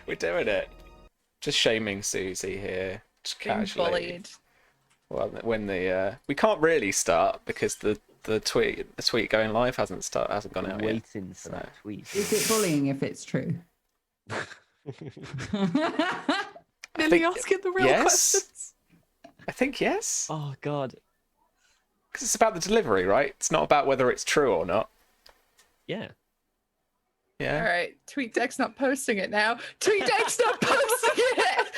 We're doing it. Just shaming Susie here, just Being casually. bullied. Well, when we can't really start because the tweet going live hasn't gone out yet. Waiting for that tweet. Is it bullying if it's true? Nearly asking the real questions. I think yes. Oh God. Because it's about the delivery, right? It's not about whether it's true or not. Yeah. Yeah. All right, TweetDeck's not posting it now. TweetDeck's not posting it.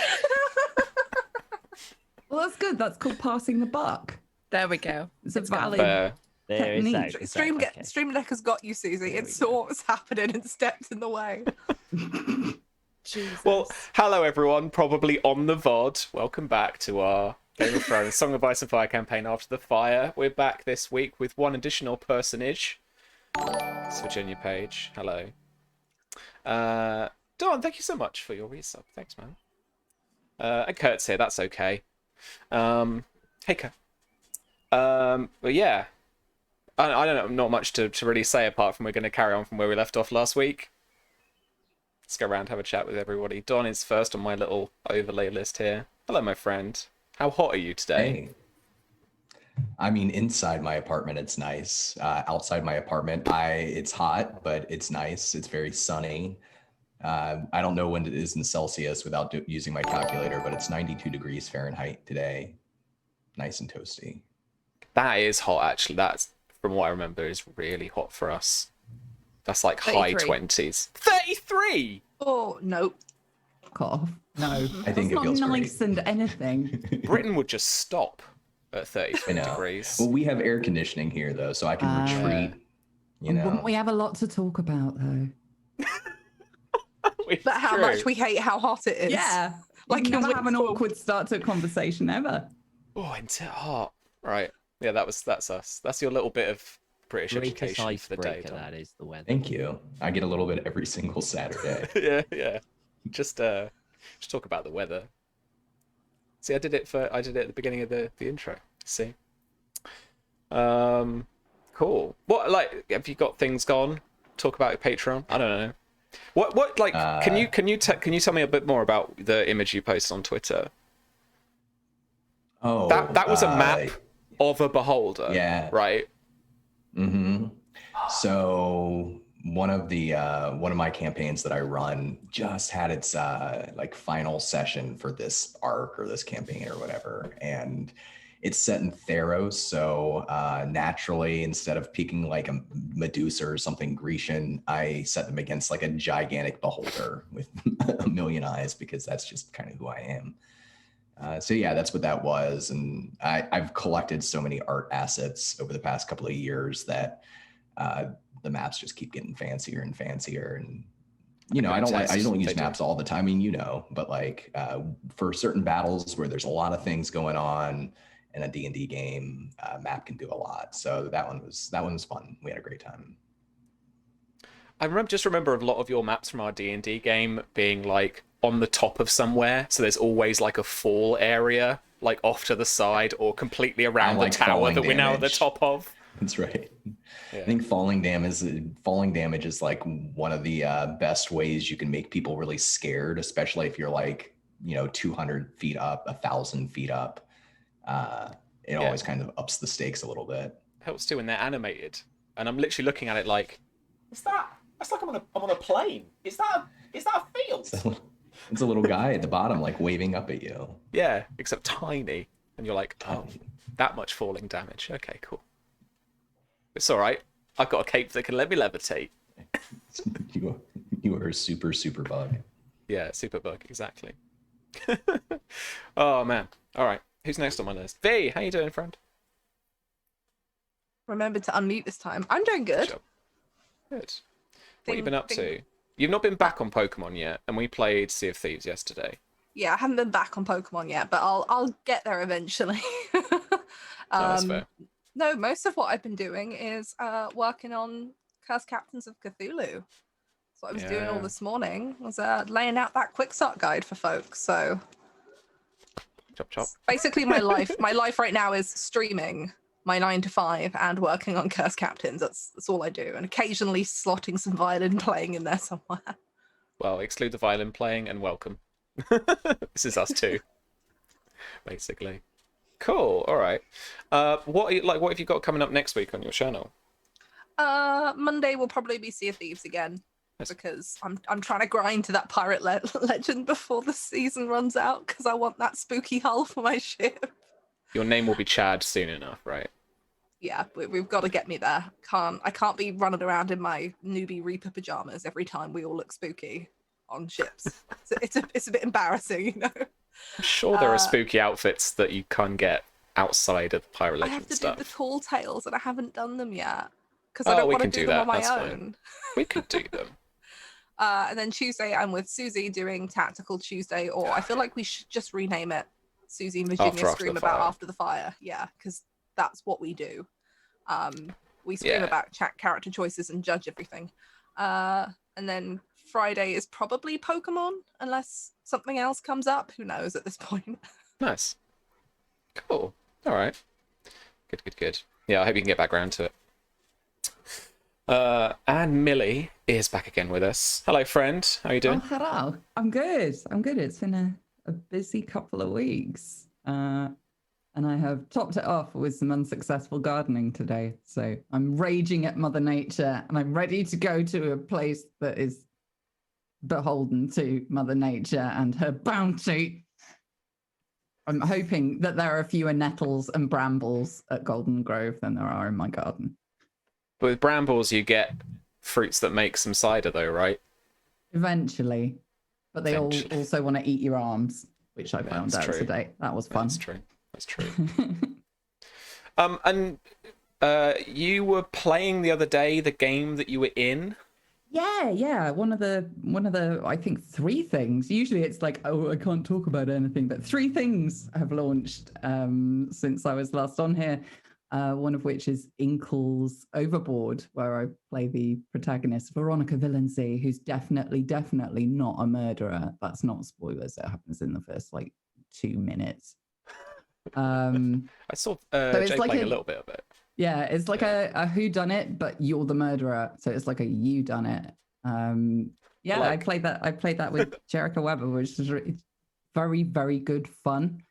Well, that's good. That's called passing the buck. There we go. It's a It's gone. valid There is technique. that. Stream Deck has got you, Susie. There It we saw what was happening and stepped in the way. Jesus. Well, hello everyone. Probably on the VOD. Welcome back to our Game of Thrones Song of Ice and Fire campaign after the fire. We're back this week with one additional personage. It's Virginia Page. Hello. Dawn, thank you so much for your resub. Thanks, man. And Kurt's here. That's okay. Hey, Kurt. But yeah, I don't know. Not much to really say apart from we're going to carry on from where we left off last week. Let's go around, have a chat with everybody. Dawn is first on my little overlay list here. Hello, my friend. How hot are you today? Hey. I mean, inside my apartment, it's nice. Outside my apartment, it's hot, but it's nice. It's very sunny. I don't know when it is in Celsius without using my calculator, but it's 92 degrees Fahrenheit today. Nice and toasty. That is hot, actually. That's, from what I remember, is really hot for us. That's like 33. high 20s. 33! Oh, no. Cough. No. I think That's it feels not great. nice and anything. Britain would just stop at 33 I know. degrees. Well, we have air conditioning here, though, so I can retreat. You know, Wouldn't we have a lot to talk about, though? But how much we hate how hot it is. Yeah. Like, Like, you in never have an Winterfell. awkward start to a conversation ever. Oh, into hot. Right. Yeah, that's us. That's your little bit of British Greatest education for the day. icebreaker, Tom. that is the weather. thank you. I get a little bit every single Saturday. Yeah. Just talk about the weather. See, I did it at the beginning of the intro. See. Cool. What, like, have you got things gone? Talk about your Patreon? I don't know. What like can you tell me a bit more about the image you posted on Twitter? Oh, That was a map of a beholder. yeah. Right. Mm-hmm. So one of my campaigns that I run just had its like final session for this arc or this campaign or whatever, and it's set in Theros. So naturally, instead of picking like a Medusa or something Grecian, I set them against like a gigantic beholder with a million eyes because that's just kind of who I am. So yeah, that's what that was. And I've collected so many art assets over the past couple of years that the maps just keep getting fancier and fancier. And, you know, I don't use maps all the time. I mean, you know, but like for certain battles where there's a lot of things going on in a D&D game, map can do a lot. So that one was fun. We had a great time. I remember a lot of your maps from our D&D game being like on the top of somewhere, so there's always like a fall area like off to the side or completely around the like tower falling that we're now at the damage. top of. That's right. Yeah. I think falling damage is like one of the best ways you can make people really scared, especially if you're like, you know, 200 feet up, 1,000 feet up. It always kind of ups the stakes a little bit. Helps too when they're animated, and I'm literally looking at it like, that's like I'm on a plane. Is that a field? So, it's a little guy at the bottom like waving up at you. Yeah, except tiny, and you're like, oh, that much falling damage. Okay, cool. It's all right. I've got a cape that can let me levitate. You are a super bug. Yeah, super bug, exactly. Oh man. All right. Who's next on my list? V, how you doing, friend? Remember to unmute this time. I'm doing good. Good. What have you been up to? You've not been back on Pokemon yet, and we played Sea of Thieves yesterday. Yeah, I haven't been back on Pokemon yet, but I'll get there eventually. That's fair. No, most of what I've been doing is working on Cursed Captains of Cthulhu. That's what I was doing all Yeah. this morning. Was laying out that quick start guide for folks. So Chop chop. basically, my life right now is streaming my 9 to 5 and working on Cursed Captains. That's all I do, and occasionally slotting some violin playing in there somewhere. well, exclude the violin playing and welcome. This is us too, basically. Cool. All right. What have you got coming up next week on your channel? Monday will probably be Sea of Thieves again. Nice. Because I'm trying to grind to that pirate legend before the season runs out because I want that spooky hull for my ship. Your name will be Chad soon enough, right? Yeah, we've got to get me there. I can't be running around in my newbie Reaper pajamas every time we all look spooky on ships. It's a bit embarrassing, you know. I'm sure there are spooky outfits that you can get outside of the pirate I legend have to stuff. do the tall tales and I haven't done them yet because I don't we want to can do do them that. on my That's own. fine. We could do them. And then Tuesday, I'm with Susie doing Tactical Tuesday, or I feel like we should just rename it Susie and Virginia After Scream the about Fire. After the Fire. Yeah, because that's what we do. We scream Yeah. about character choices and judge everything. And then Friday is probably Pokemon, unless something else comes up. Who knows at this point? Nice. Cool. All right. Good. Yeah, I hope you can get back around to it. And Millie is back again with us. Hello, friend. How are you doing? Oh, hello. I'm good. It's been a busy couple of weeks. And I have topped it off with some unsuccessful gardening today. So I'm raging at Mother Nature and I'm ready to go to a place that is beholden to Mother Nature and her bounty. I'm hoping that there are fewer nettles and brambles at Golden Grove than there are in my garden. But with brambles, you get fruits that make some cider, though, right? Eventually. But they all Eventually. also want to eat your arms, which I found That's out true. today. That was fun. That's true. And you were playing the other day the game that you were in. Yeah. One of the I think 3 things. Usually it's like, oh, I can't talk about anything, but 3 things have launched since I was last on here. One of which is Inkle's Overboard, where I play the protagonist, Veronica Villancy, who's definitely not a murderer. That's not spoilers. It happens in the first 2 minutes. I saw it's Jay like playing a little bit of it. Yeah, it's like a whodunit, but you're the murderer. So it's like a you done it. I played that with Jericho Weber, which is very, very good fun.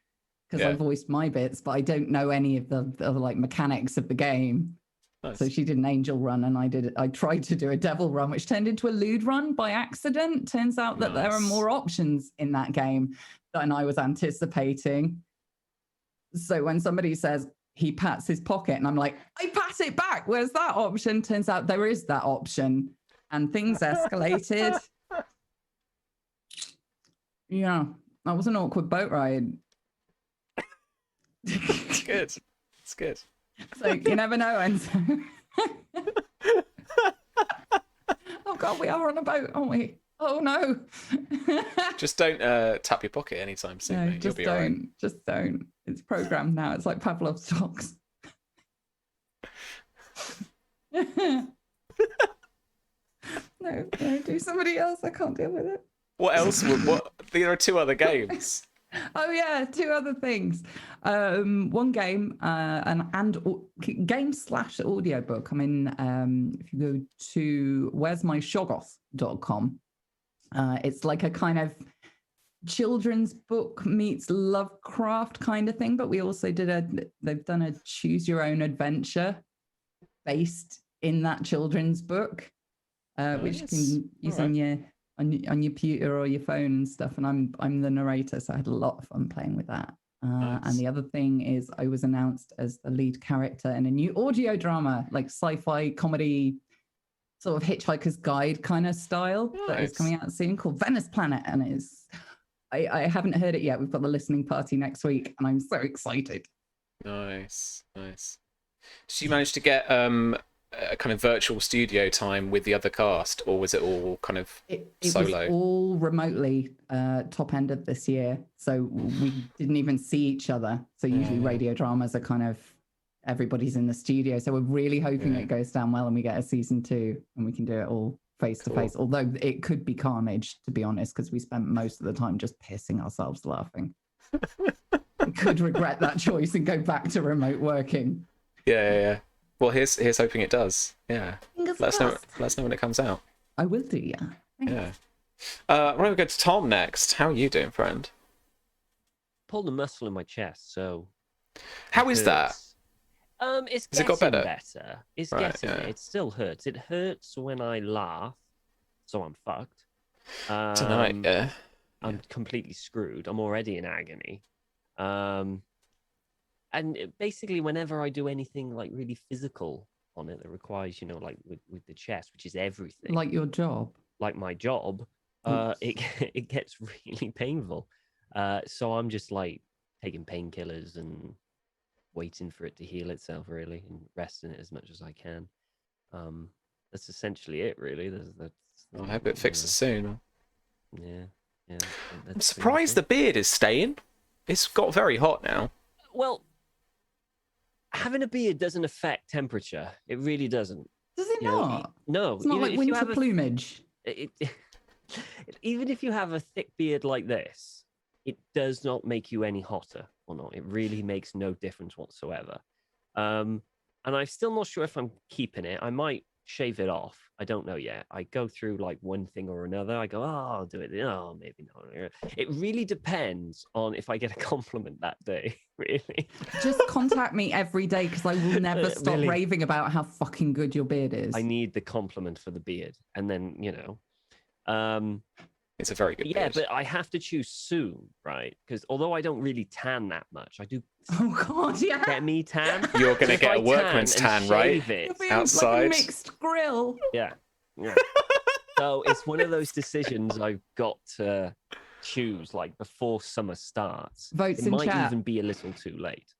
Because I voiced my bits, but I don't know any of the mechanics of the game. Nice. So she did an angel run and I tried to do a devil run, which turned into a lewd run by accident. Turns out that there are more options in that game than I was anticipating. So when somebody says he pats his pocket and I'm like, I pat it back, where's that option? Turns out there is that option. And things escalated. Yeah, that was an awkward boat ride. It's good. It's good. So you never know. And so... oh God, we are on a boat, aren't we? Oh no. Just don't tap your pocket anytime soon, No, mate. You'll be all right. just don't. It's programmed now. It's like Pavlov's dogs. No, do somebody else. I can't deal with it. What else? There are 2 other games. Oh yeah, 2 other things. One game game/audiobook. I mean, if you go to where'smyshoggoth.com, it's like a kind of children's book meets Lovecraft kind of thing, but we also they've done a choose your own adventure based in that children's book, which you can use on your computer or your phone and stuff. And I'm the narrator, so I had a lot of fun playing with that. Nice. And the other thing is I was announced as the lead character in a new audio drama, like sci-fi comedy, sort of Hitchhiker's Guide kind of style, that is coming out soon, called Venice Planet. And I haven't heard it yet. We've got the listening party next week and I'm so excited. Nice. Did you manage to get a kind of virtual studio time with the other cast, or was it all kind of it solo? was all remotely top end of this year, so we didn't even see each other. So usually radio dramas are kind of everybody's in the studio, so we're really hoping it goes down well and we get a season 2 and we can do it all face to face, although it could be carnage, to be honest, because we spent most of the time just pissing ourselves laughing. We could regret that choice and go back to remote working. Yeah. Well, here's hoping it does. Yeah. Fingers Let us crossed. know when it comes out. I will do, yeah. Thanks. Yeah. We're going to go to Tom next. How are you doing, friend? Pulled a muscle in my chest, so. How is that? hurts. It's Has it getting got better? It's Right, getting there. yeah. It still hurts. It hurts when I laugh, so I'm fucked. Tonight, yeah. I'm completely screwed. I'm already in agony. And basically, whenever I do anything like really physical on it that requires, like with the chest, which is everything, Like your job. like my job, it gets really painful. So I'm just like taking painkillers and waiting for it to heal itself, really, and resting it as much as I can. That's essentially it, really. That's I hope it fixes soon. Yeah. I'm surprised the beard is staying. It's got very hot now. Well, having a beard doesn't affect temperature. It really doesn't. Does it You know, not? No. It's not even like if you winter have a- plumage. even if you have a thick beard like this, it does not make you any hotter or not. It really makes no difference whatsoever. And I'm still not sure if I'm keeping it. I might shave it off. I don't know yet. I go through like one thing or another. I go, I'll do it. Oh, maybe not. It really depends on if I get a compliment that day, really. Just contact me every day because I will never stop Really? raving about how fucking good your beard is. I need the compliment for the beard. And then, It's a very good yeah, beard. but I have to choose soon, right? Because although I don't really tan that much, I do Oh god, yeah. get me tan. You're going to If get I a workman's tan, tan, right? shave it, It'll be outside. like a mixed grill. yeah. So it's one of those decisions I've got to choose, like before summer starts. Votes it in might chat. even be a little too late.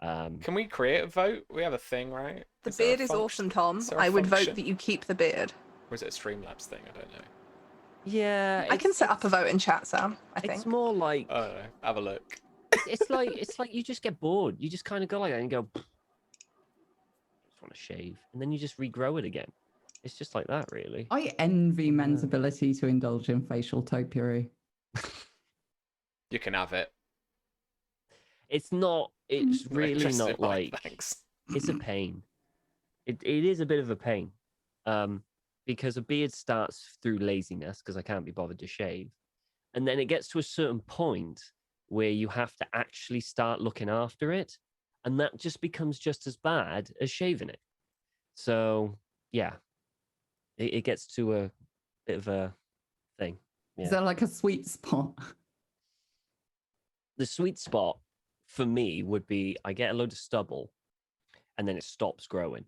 Can we create a vote? We have a thing, right? The Is there a beard is function? awesome, Tom. Is there a I would function? vote that you keep the beard. Or is it a Streamlabs thing? I don't know. Yeah, I can set up a vote in chat, Sam. I It's think. more like I don't know. Have a look. it's like you just get bored. You just kind of go like that and go, just want to shave, and then you just regrow it again. It's just like that, really. I envy men's ability to indulge in facial topiary. You can have it. It's not. It's Not really interested not in mine, like. Thanks. It's a pain. It is a bit of a pain, because a beard starts through laziness because I can't be bothered to shave, and then it gets to a certain point where you have to actually start looking after it, and that just becomes just as bad as shaving it. So yeah, it gets to a bit of a thing. Is Yeah. there like a sweet spot? The sweet spot for me would be I get a load of stubble, and then it stops growing.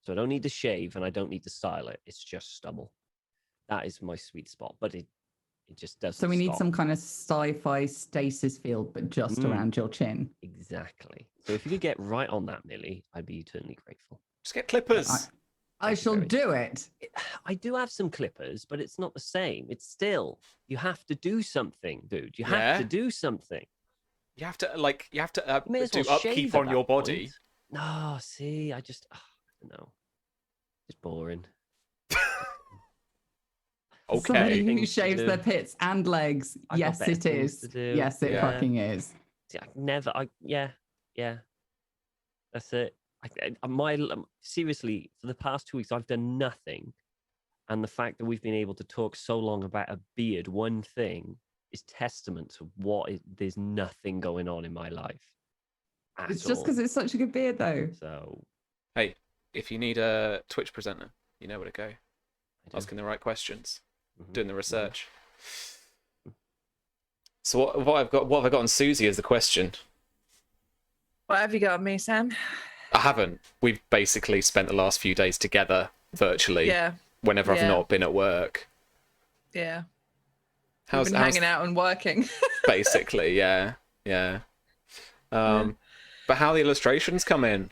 So I don't need to shave and I don't need to style it. It's just stubble. That is my sweet spot, but it just doesn't. So we need stop. some kind of sci-fi stasis field, but just around your chin. Exactly. So if you could get right on that, Millie, I'd be eternally grateful. Just get clippers. I shall do it. I do have some clippers, but it's not the same. It's still, you have to do something, dude. You have to do something. You have to You may as do well shave upkeep at on that your body. point. No, see, I don't know. It's boring. Somebody Okay. who Things to shaves do. their pits and legs. I've got Yes, better it things is. to do. Yes, it Yeah. fucking is. See, yeah. That's it. Seriously, for the past 2 weeks, I've done nothing. And the fact that we've been able to talk so long about a beard, one thing, is testament to there's nothing going on in my life. It's just because it's such a good beard, though. So, Hey, if you need a Twitch presenter, you know where to go. I do. Asking the right questions, Mhm. doing the research. So what have I got on Susie is the question. What have you got on me, Sam? I haven't. We've basically spent the last few days together virtually. Yeah, Whenever I've Yeah. not been at work. yeah. How's We've been hanging out and working. basically, yeah. But how the illustrations come in?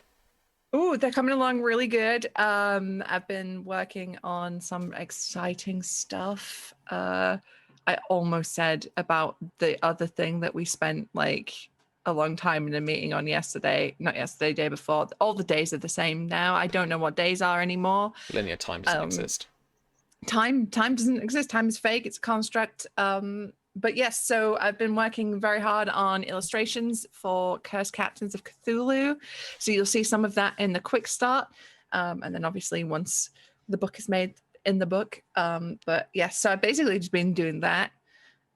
Oh, they're coming along really good. I've been working on some exciting stuff. I almost said about the other thing that we spent like a long time in a meeting on yesterday, not yesterday, day before. All the days are the same now. I don't know what days are anymore. Linear time doesn't exist. Time doesn't exist. Time is fake. It's a construct. But yes, so I've been working very hard on illustrations for Cursed Captains of Cthulhu. So you'll see some of that in the quick start. And then obviously once the book is made, in the book. But yes, so I've basically just been doing that.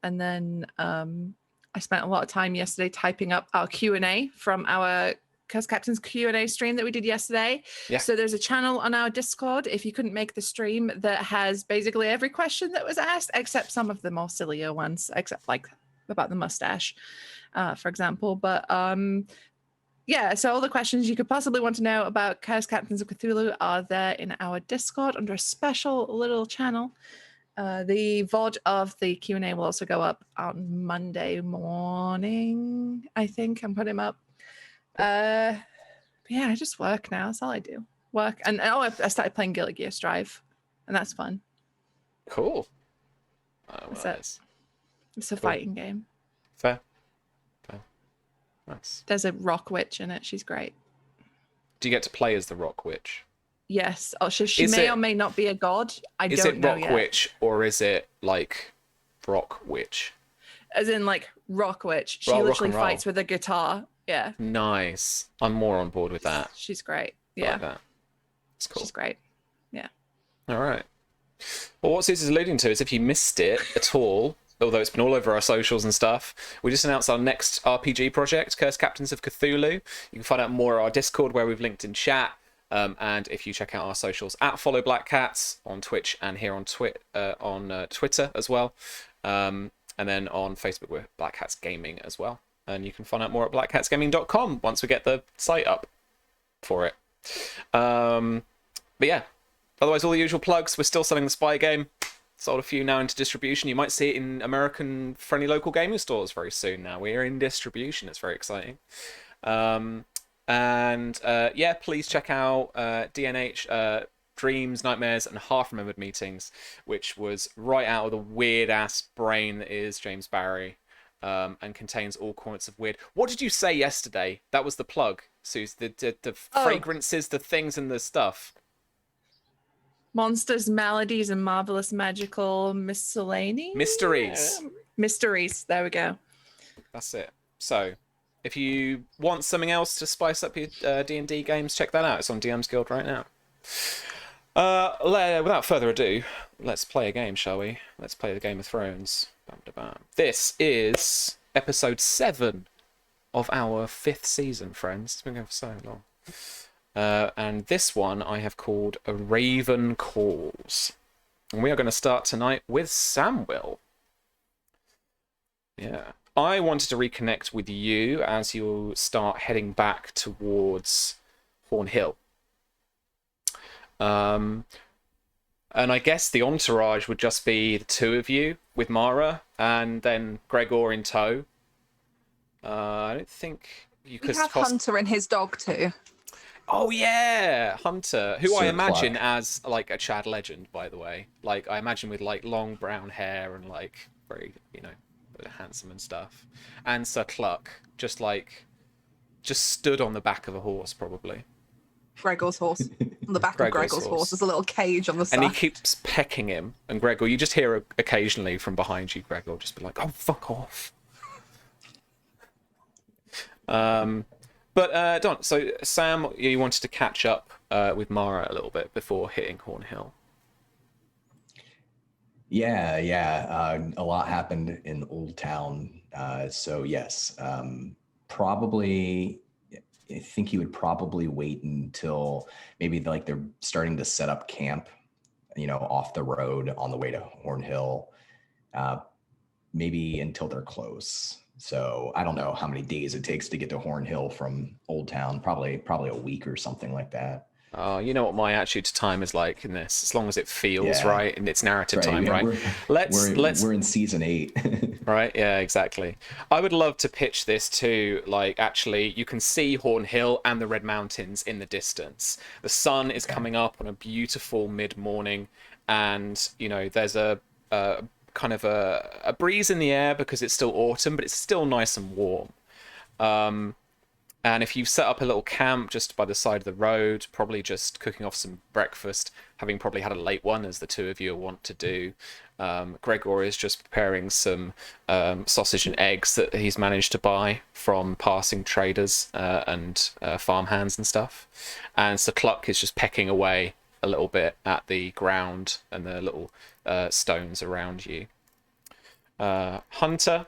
And then I spent a lot of time yesterday typing up our Q&A from our Curse Captain's Q&A stream that we did yesterday. Yeah. So there's a channel on our Discord, if you couldn't make the stream, that has basically every question that was asked, except some of the more sillier ones, except like about the mustache, for example. But yeah, so all the questions you could possibly want to know about Curse Captains of Cthulhu are there in our Discord under a special little channel. The VOD of the Q&A will also go up on Monday morning, I think. I'm putting them up. But yeah, I just work now. That's all I do. Work. And I started playing Guilty Gear Strive, and that's fun. Cool. Oh, That's well, it. It's a fighting game. Fair. Nice. There's a rock witch in it. She's great. Do you get to play as the Rock Witch? Yes. Oh, she Is may it- or may not be a god. I Is don't it know Rock yet. Witch or is it like Rock Witch? As in like rock witch. She Rock and literally roll. fights with a guitar. Yeah. Nice. I'm more on board with that. She's great. I Yeah. like that. It's cool. She's great. All right. Well, what Suze is alluding to is if you missed it at all, although it's been all over our socials and stuff, we just announced our next RPG project, Curse Captains of Cthulhu. You can find out more at our Discord, where we've linked in chat. And if you check out our socials at Follow Black Cats on Twitch and here on Twitter as well. And then on Facebook, we're Black Cats Gaming as well. And you can find out more at blackcatsgaming.com once we get the site up for it. But yeah, otherwise, all the usual plugs. We're still selling the Spy game. Sold a few now into distribution. You might see it in American friendly local gaming stores very soon now. We're in distribution. It's very exciting. Yeah, please check out DNH Dreams, Nightmares, and Half Remembered Meetings, which was right out of the weird ass brain that is James Barry, and contains all sorts of weird. What did you say yesterday? That was the plug, Suze. The fragrances, the things, and the stuff. Monsters, maladies, and marvelous magical miscellany. Mysteries. Mysteries. There we go. That's it. So, if you want something else to spice up your D&D games, check that out. It's on DM's Guild right now. Without further ado, let's play a game, shall we? Let's play the Game of Thrones. Bam, da, bam. This is episode 7 of our 5th season, friends. It's been going for so long. And this one I have called A Raven Calls. And we are going to start tonight with Samwell. Yeah. I wanted to reconnect with you as you start heading back towards Horn Hill. And I guess the entourage would just be the two of you with Mara and then Gregor in tow. I don't think you We could... have Hunter and his dog too. Oh yeah, Hunter, who I Sir imagine Clark. as like a Chad legend, by the way. Like I imagine with like long brown hair and like very, handsome and stuff. And Sir Cluck, just stood on the back of a horse probably. Gregor's horse. On the back of Gregor's Gregor's horse. horse. There's a little cage on the side. And he keeps pecking him. And Gregor, you just hear occasionally from behind you, Gregor just be like, "Oh, fuck off." But Don, so Sam, you wanted to catch up with Mara a little bit before hitting Horn Hill. Yeah. A lot happened in Old Town. So yes, probably. I think he would probably wait until maybe like they're starting to set up camp, off the road on the way to Horn Hill. Maybe until they're close. So I don't know how many days it takes to get to Horn Hill from Old Town. Probably a week or something like that. Oh, you know what my attitude to time is like in this. As long as it feels Yeah. right and it's narrative time, Yeah, right? We're in season 8. Right, yeah, exactly. I would love to pitch this to, like, actually, you can see Horn Hill and the Red Mountains in the distance. The sun is coming up on a beautiful mid-morning, and, there's a kind of a breeze in the air because it's still autumn, but it's still nice and warm. And if you set up a little camp just by the side of the road, probably just cooking off some breakfast, having probably had a late one, as the two of you want to do. Gregor is just preparing some sausage and eggs that he's managed to buy from passing traders and farmhands and stuff. And Sir Cluck is just pecking away a little bit at the ground and the little stones around you. Hunter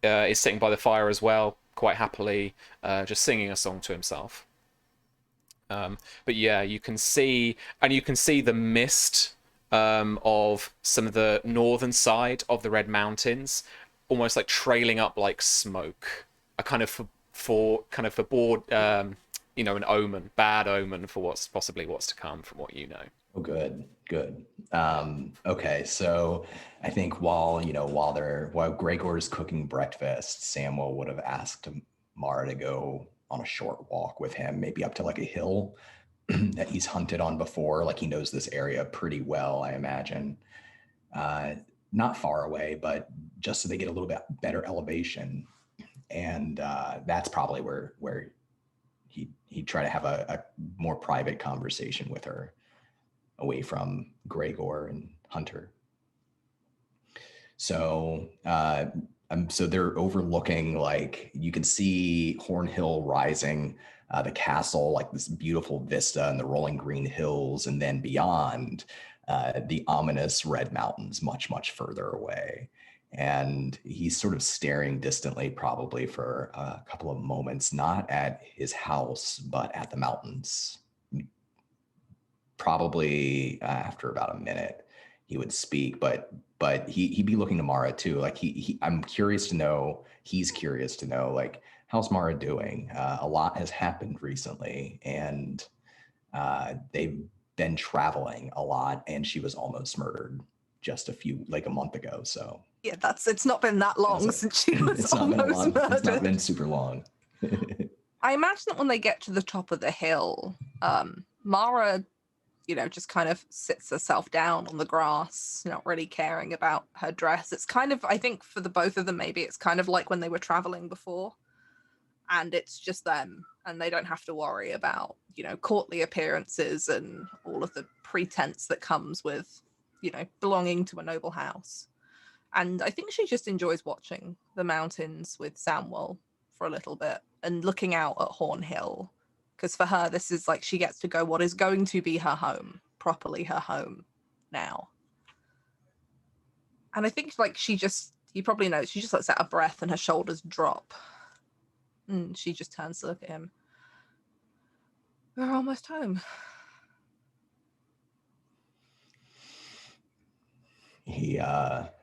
is sitting by the fire as well, quite happily, just singing a song to himself. But yeah, you can see the mist of some of the northern side of the Red Mountains, almost like trailing up like smoke. A kind of forebode, an omen, bad omen for what's to come, from what you know. Oh, good, good. Okay, so I think while Gregor's cooking breakfast, Samuel would have asked Mara to go on a short walk with him, maybe up to like a hill that he's hunted on before. Like he knows this area pretty well, I imagine. Not far away, but just so they get a little bit better elevation. And that's probably where he'd try to have a more private conversation with her, away from Gregor and Hunter. So so they're overlooking, like you can see Horn Hill rising, the castle, like this beautiful vista and the rolling green hills, and then beyond the ominous Red Mountains much, much further away. And he's sort of staring distantly, probably for a couple of moments, not at his house, but at the mountains. Probably after about a minute, he would speak, but he'd be looking to Mara too. Like I'm curious to know, he's curious to know, like, how's Mara doing? A lot has happened recently, and they've been traveling a lot, and she was almost murdered just a month ago. So Yeah, it's not been that long since she was almost murdered. It's not been super long. I imagine that when they get to the top of the hill, Mara, just kind of sits herself down on the grass, not really caring about her dress. It's kind of, I think for the both of them, maybe it's kind of like when they were traveling before, and it's just them, and they don't have to worry about, courtly appearances and all of the pretense that comes with, belonging to a noble house. And I think she just enjoys watching the mountains with Samuel for a little bit and looking out at Horn Hill. Because for her, this is like she gets to go what is going to be her home, properly her home now. And I think like you probably know, she just lets out a breath and her shoulders drop. And she just turns to look at him. We're almost home. He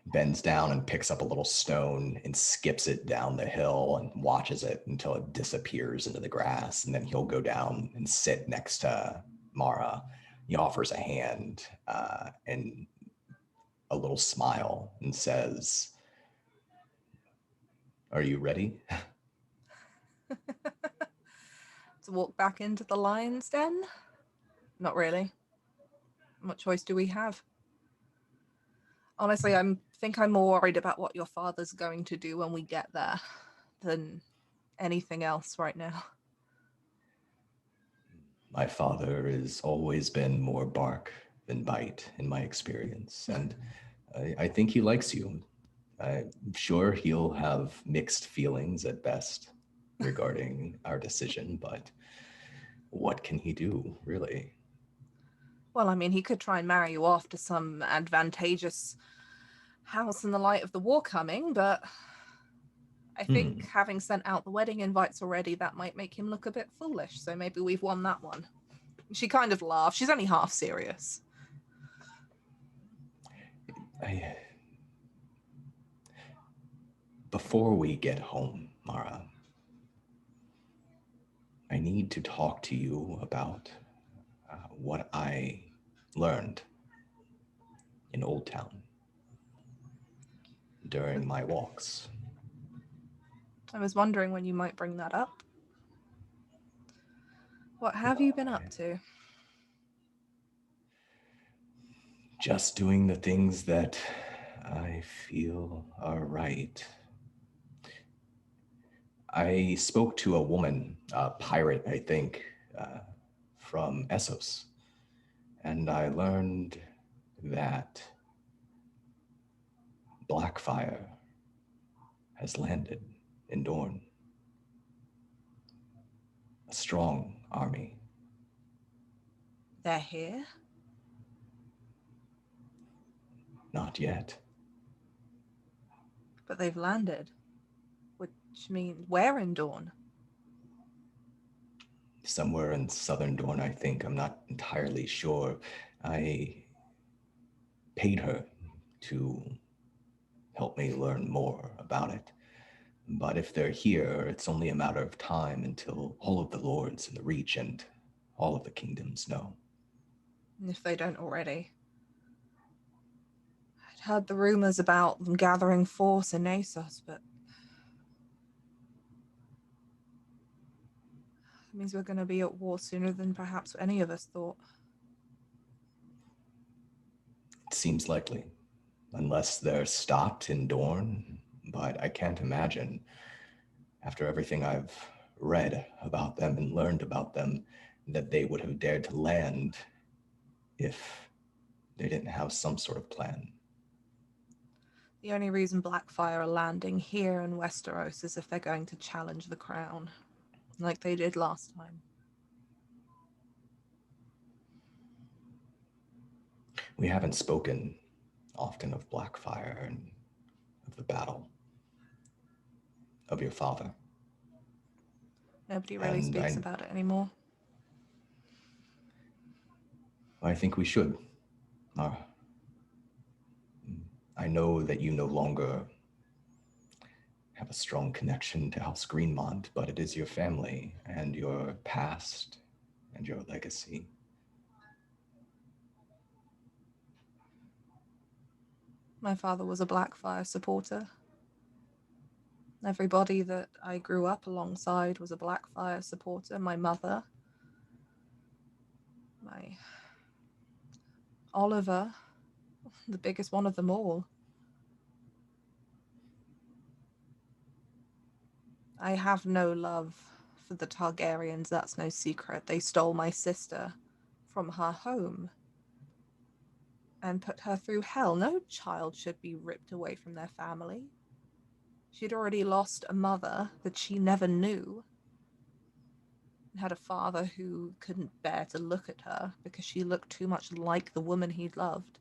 bends down and picks up a little stone and skips it down the hill and watches it until it disappears into the grass. And then he'll go down and sit next to Mara. He offers a hand and a little smile and says, "Are you ready?" To walk back into the lion's den? Not really. What choice do we have? Honestly, I think I'm more worried about what your father's going to do when we get there than anything else right now. My father has always been more bark than bite in my experience, and I think he likes you. I'm sure he'll have mixed feelings at best regarding our decision, but what can he do, really? Well, I mean, he could try and marry you off to some advantageous house in the light of the war coming, but I think having sent out the wedding invites already, that might make him look a bit foolish, so maybe we've won that one. She kind of laughed. She's only half serious. Before we get home, Mara, I need to talk to you about what I learned in Old Town during my walks. I was wondering when you might bring that up. What have you been up to? Just doing the things that I feel are right. I spoke to a woman, a pirate, I think, from Essos, and I learned that Blackfyre has landed in Dorne. A strong army. They're here? Not yet. But they've landed. Which means where in Dawn? Somewhere in southern Dorne, I think. I'm not entirely sure. I paid her to help me learn more about it. But if they're here, it's only a matter of time until all of the lords in the Reach and all of the kingdoms know. And if they don't already. I'd heard the rumors about them gathering force in Nasos, but it means we're going to be at war sooner than perhaps any of us thought. It seems likely, unless they're stopped in Dorne, but I can't imagine, after everything I've read about them and learned about them, that they would have dared to land if they didn't have some sort of plan. The only reason Blackfyre are landing here in Westeros is if they're going to challenge the crown, like they did last time. We haven't spoken often of Blackfyre and of the battle, of your father. Nobody really speaks about it anymore. I think we should. I know that you no longer have a strong connection to House Greenmont, but it is your family and your past and your legacy. My father was a Blackfyre supporter. Everybody that I grew up alongside was a Blackfyre supporter. My mother, my Oliver, the biggest one of them all. I have no love for the Targaryens, that's no secret. They stole my sister from her home and put her through hell. No child should be ripped away from their family. She'd already lost a mother that she never knew, and had a father who couldn't bear to look at her because she looked too much like the woman he'd loved.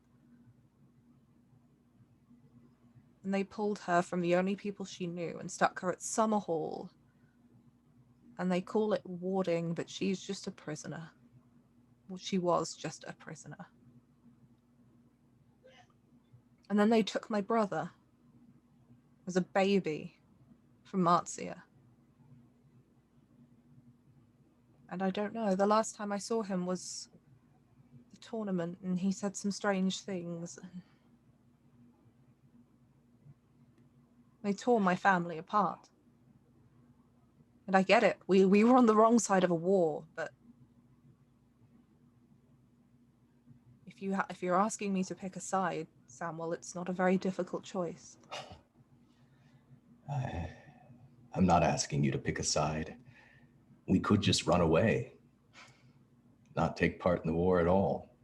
And they pulled her from the only people she knew and stuck her at Summerhall. And they call it warding, but she's just a prisoner. Well, she was just a prisoner. And then they took my brother as a baby from Marcia. And I don't know, the last time I saw him was the tournament, and he said some strange things. They tore my family apart. And I get it, we were on the wrong side of a war, but if you're asking me to pick a side, Samuel, it's not a very difficult choice. I'm not asking you to pick a side. We could just run away, not take part in the war at all.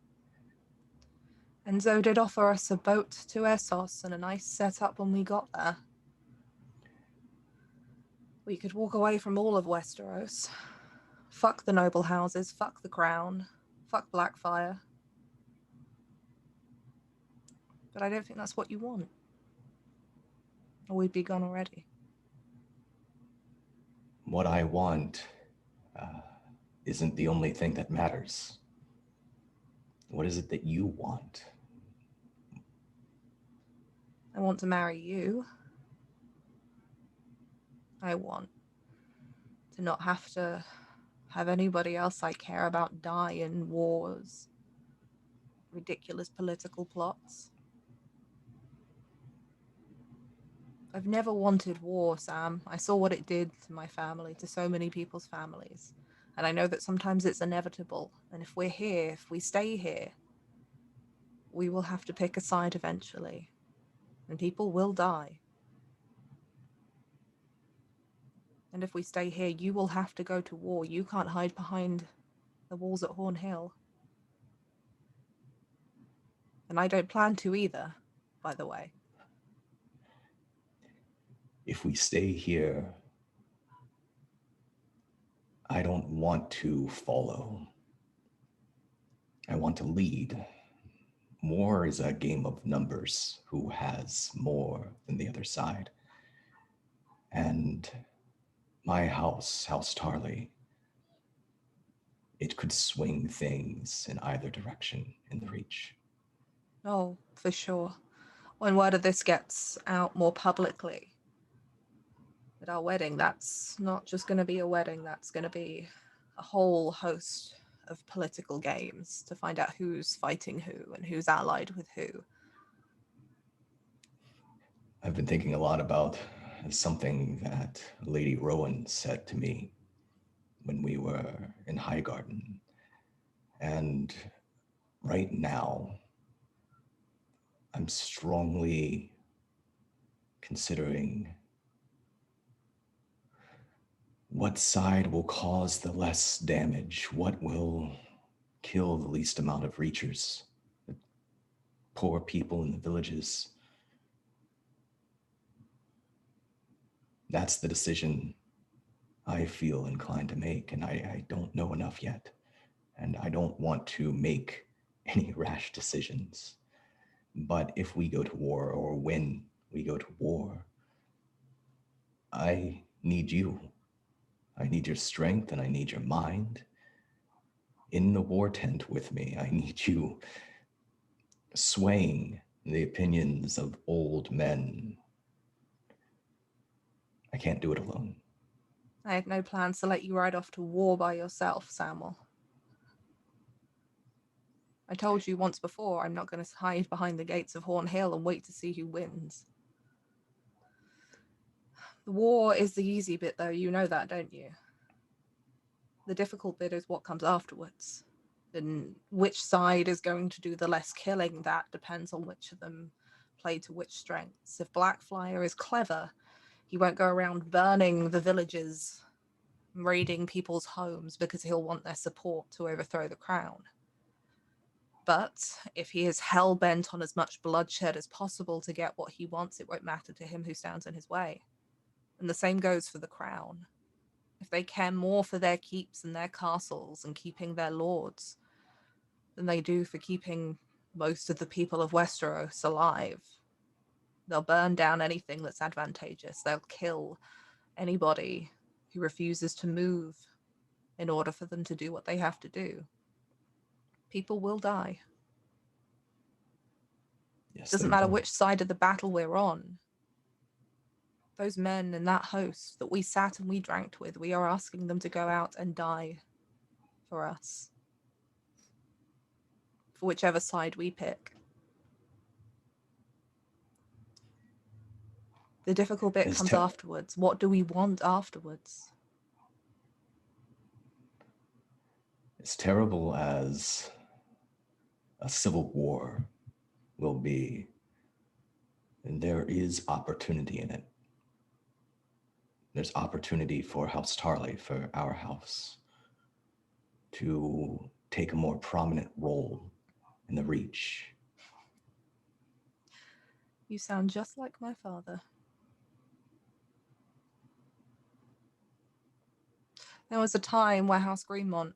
Enzo did offer us a boat to Essos and a nice setup when we got there. We could walk away from all of Westeros. Fuck the noble houses, fuck the crown, fuck Blackfyre. But I don't think that's what you want. Or we'd be gone already. What I want isn't the only thing that matters. What is it that you want? I want to marry you. I want to not have to have anybody else I care about die in wars, ridiculous political plots. I've never wanted war, Sam. I saw what it did to my family, to so many people's families. And I know that sometimes it's inevitable. And if we're here, if we stay here, we will have to pick a side eventually. And people will die. And if we stay here, you will have to go to war. You can't hide behind the walls at Horn Hill. And I don't plan to either, by the way. If we stay here, I don't want to follow. I want to lead. war is a game of numbers. Who has more than the other side? And my house, House Tarly, it could swing things in either direction in the Reach. Oh, for sure. When word of this gets out more publicly, at our wedding, that's not just going to be a wedding, that's going to be a whole host of political games to find out who's fighting who and who's allied with who. I've been thinking a lot about something that Lady Rowan said to me when we were in Highgarden. And right now, I'm strongly considering what side will cause the less damage, what will kill the least amount of Reachers, the poor people in the villages. That's the decision I feel inclined to make, and I don't know enough yet. And I don't want to make any rash decisions. But if we go to war, or when we go to war, I need you. I need your strength and I need your mind. In the war tent with me, I need you swaying the opinions of old men. I can't do it alone. I had no plans to let you ride off to war by yourself, Samuel. I told you once before, I'm not going to hide behind the gates of Horn Hill and wait to see who wins. The war is the easy bit, though. You know that, don't you? The difficult bit is what comes afterwards. And which side is going to do the less killing, that depends on which of them play to which strengths. If Blackfyre is clever, he won't go around burning the villages, raiding people's homes because he'll want their support to overthrow the crown. But if he is hell-bent on as much bloodshed as possible to get what he wants, it won't matter to him who stands in his way. And the same goes for the crown. If they care more for their keeps and their castles and keeping their lords than they do for keeping most of the people of Westeros alive, they'll burn down anything that's advantageous. They'll kill anybody who refuses to move in order for them to do what they have to do. People will die. Yes, Doesn't they matter will. which side of the battle we're on. Those men and that host that we sat and we drank with, we are asking them to go out and die for us. For whichever side we pick. The difficult bit It's comes afterwards. What do we want afterwards? As terrible as a civil war will be, and there is opportunity in it. There's opportunity for House Tarly, for our house, to take a more prominent role in the Reach. You sound just like my father. There was a time where House Greenmont,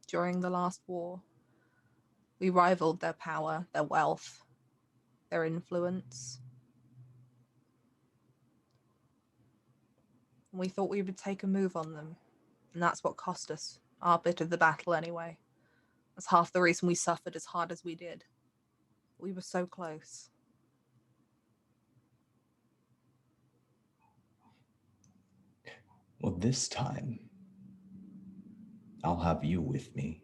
during the last war, we rivaled their power, their wealth, their influence. And we thought we would take a move on them. And that's what cost us our bit of the battle anyway. That's half the reason we suffered as hard as we did. We were so close. Well, this time, I'll have you with me.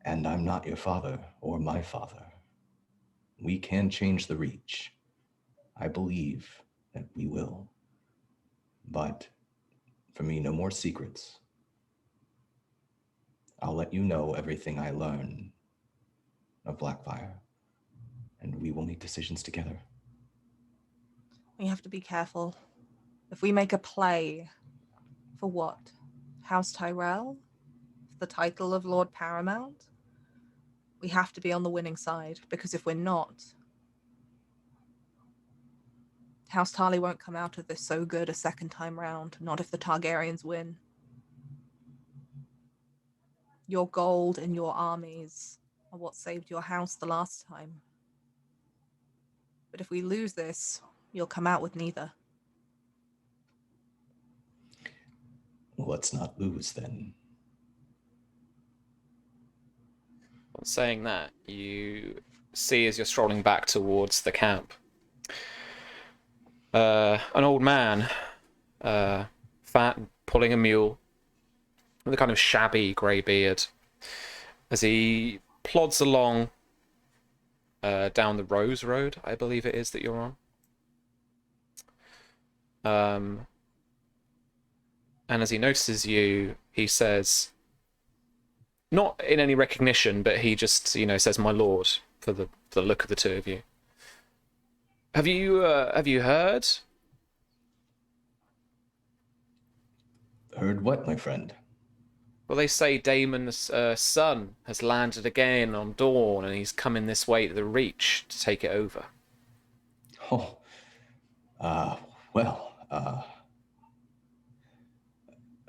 And I'm not your father or my father. We can change the Reach. I believe that we will. But for me, no more secrets. I'll let you know everything I learn of Blackfyre, and we will make decisions together. We have to be careful. If we make a play for what? House Tyrell? For the title of Lord Paramount? We have to be on the winning side, because if we're not, House Tarly won't come out of this so good a second time round, not if the Targaryens win. Your gold and your armies are what saved your house the last time. But if we lose this, you'll come out with neither. Well, let's not lose then. On saying that, you see as you're strolling back towards the camp, an old man, fat, pulling a mule, with a kind of shabby grey beard, as he plods along down the Rose Road, I believe it is that you're on. And as he notices you, he says, not in any recognition, but he just, says, "My lord," for the look of the two of you. Have you heard? Heard what, my friend? Well, they say Daemon's son has landed again on Dawn, and he's coming this way to the Reach to take it over. Oh, well,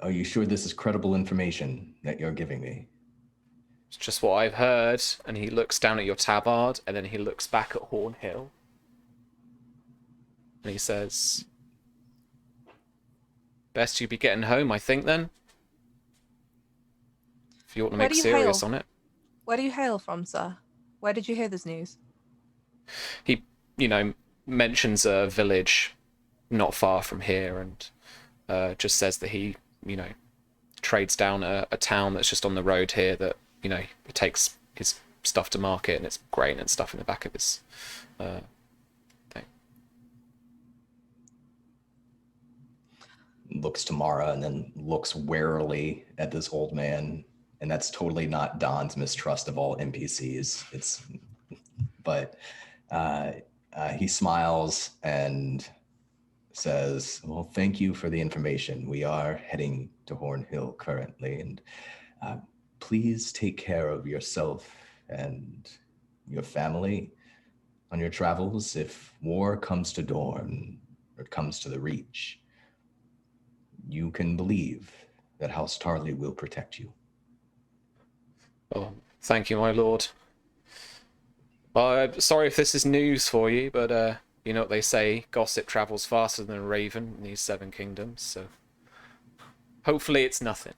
are you sure this is credible information that you're giving me? It's just what I've heard. And he looks down at your tabard, and then he looks back at Hornhill. And he says, "Best you be getting home, I think, then. If you want to Where make do you serious hail? on it." Where do you hail from, sir? Where did you hear this news? He, mentions a village not far from here, and just says that he, trades down a town that's just on the road here that, he takes his stuff to market, and it's grain and stuff in the back of his thing. Looks to Mara and then looks warily at this old man. And that's totally not Don's mistrust of all NPCs. But he smiles and says, "Well, thank you for the information. We are heading to Hornhill currently, and please take care of yourself and your family on your travels. If war comes to Dorne or it comes to the Reach, you can believe that House Tarly will protect you." Oh, thank you, my lord. Sorry if this is news for you, but you know what they say, gossip travels faster than a raven in these 7 kingdoms, so hopefully it's nothing.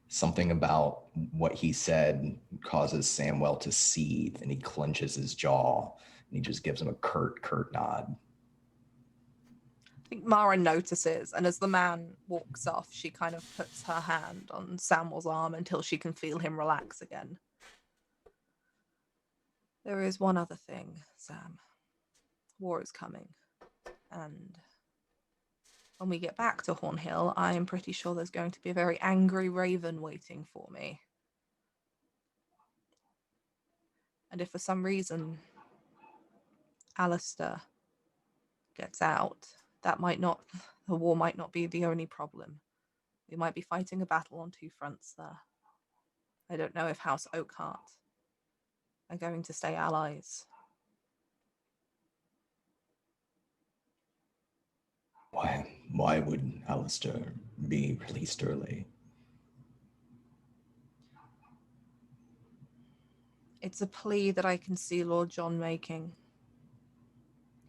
Something about what he said causes Samwell to seethe, and he clenches his jaw, and he just gives him a curt nod. I think Mara notices, and as the man walks off, she kind of puts her hand on Samuel's arm until she can feel him relax again. There is one other thing, Sam. War is coming. And when we get back to Hornhill, I am pretty sure there's going to be a very angry raven waiting for me. And if for some reason Alistair gets out, the war might not be the only problem. We might be fighting a battle on 2 fronts there. I don't know if House Oakhart are going to stay allies. Why would Alistair be released early? It's a plea that I can see Lord John making.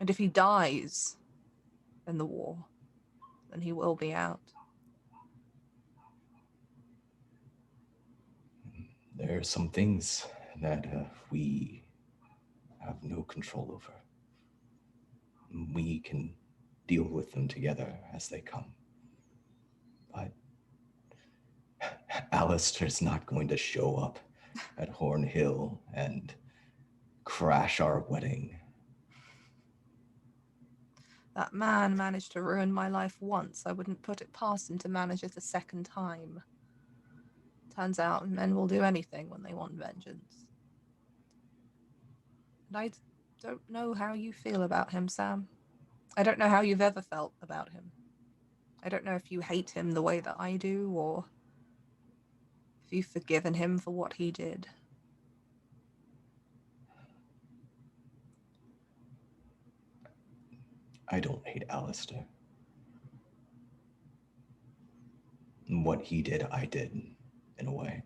And if he dies in the war, then he will be out. There are some things that we have no control over. We can deal with them together as they come. But Alistair's not going to show up at Hornhill and crash our wedding. That man managed to ruin my life once. I wouldn't put it past him to manage it a second time. Turns out men will do anything when they want vengeance. And I don't know how you feel about him, Sam. I don't know how you've ever felt about him. I don't know if you hate him the way that I do, or if you've forgiven him for what he did. I don't hate Alistair. What he did, I did, in a way.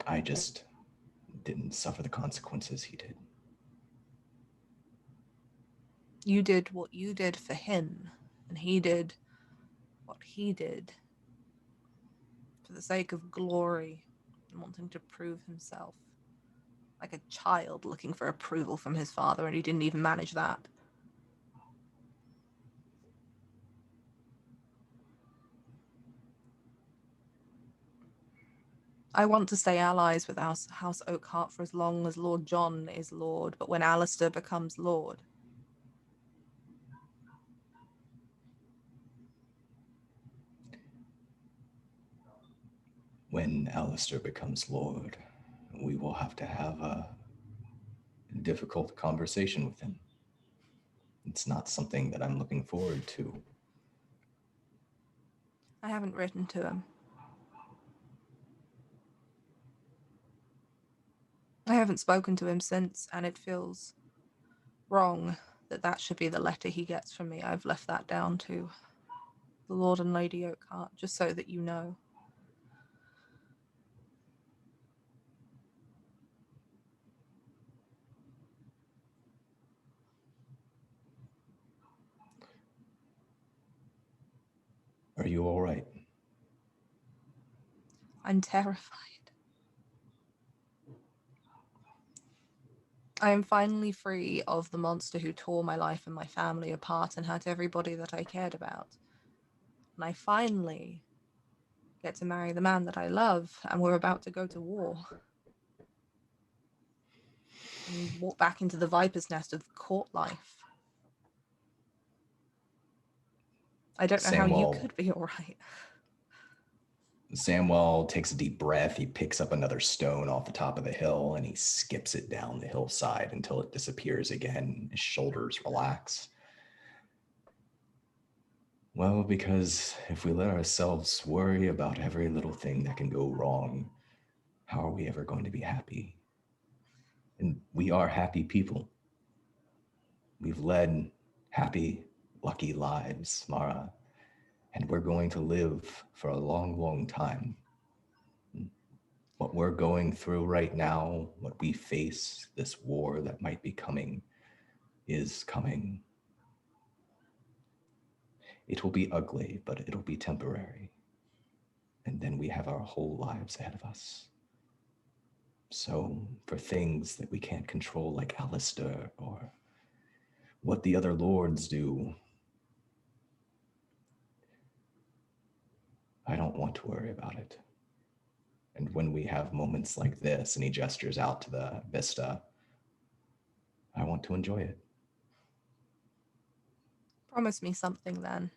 I just didn't suffer the consequences he did. You did what you did for him, and he did what he did for the sake of glory and wanting to prove himself. Like a child looking for approval from his father, and he didn't even manage that. I want to stay allies with House Oakhart for as long as Lord John is Lord, but when Alistair becomes Lord, When Alistair becomes Lord, we will have to have a difficult conversation with him. It's not something that I'm looking forward to. I haven't written to him. I haven't spoken to him since, and it feels wrong that that should be the letter he gets from me. I've left that down to the Lord and Lady Oakhart, just so that you know. Are you all right? I'm terrified. I am finally free of the monster who tore my life and my family apart and hurt everybody that I cared about. And I finally get to marry the man that I love, and we're about to go to war. And walk back into the viper's nest of court life. I don't know how you could be all right. Samwell takes a deep breath. He picks up another stone off the top of the hill and he skips it down the hillside until it disappears again. His shoulders relax. Well, because if we let ourselves worry about every little thing that can go wrong, how are we ever going to be happy? And we are happy people. We've led happy, lucky lives, Mara, and we're going to live for a long, long time. What we're going through right now, what we face, this war that might be coming, is coming. It will be ugly, but it'll be temporary. And then we have our whole lives ahead of us. So for things that we can't control, like Alistair or what the other lords do, I don't want to worry about it. And when we have moments like this, and he gestures out to the vista, I want to enjoy it. Promise me something then.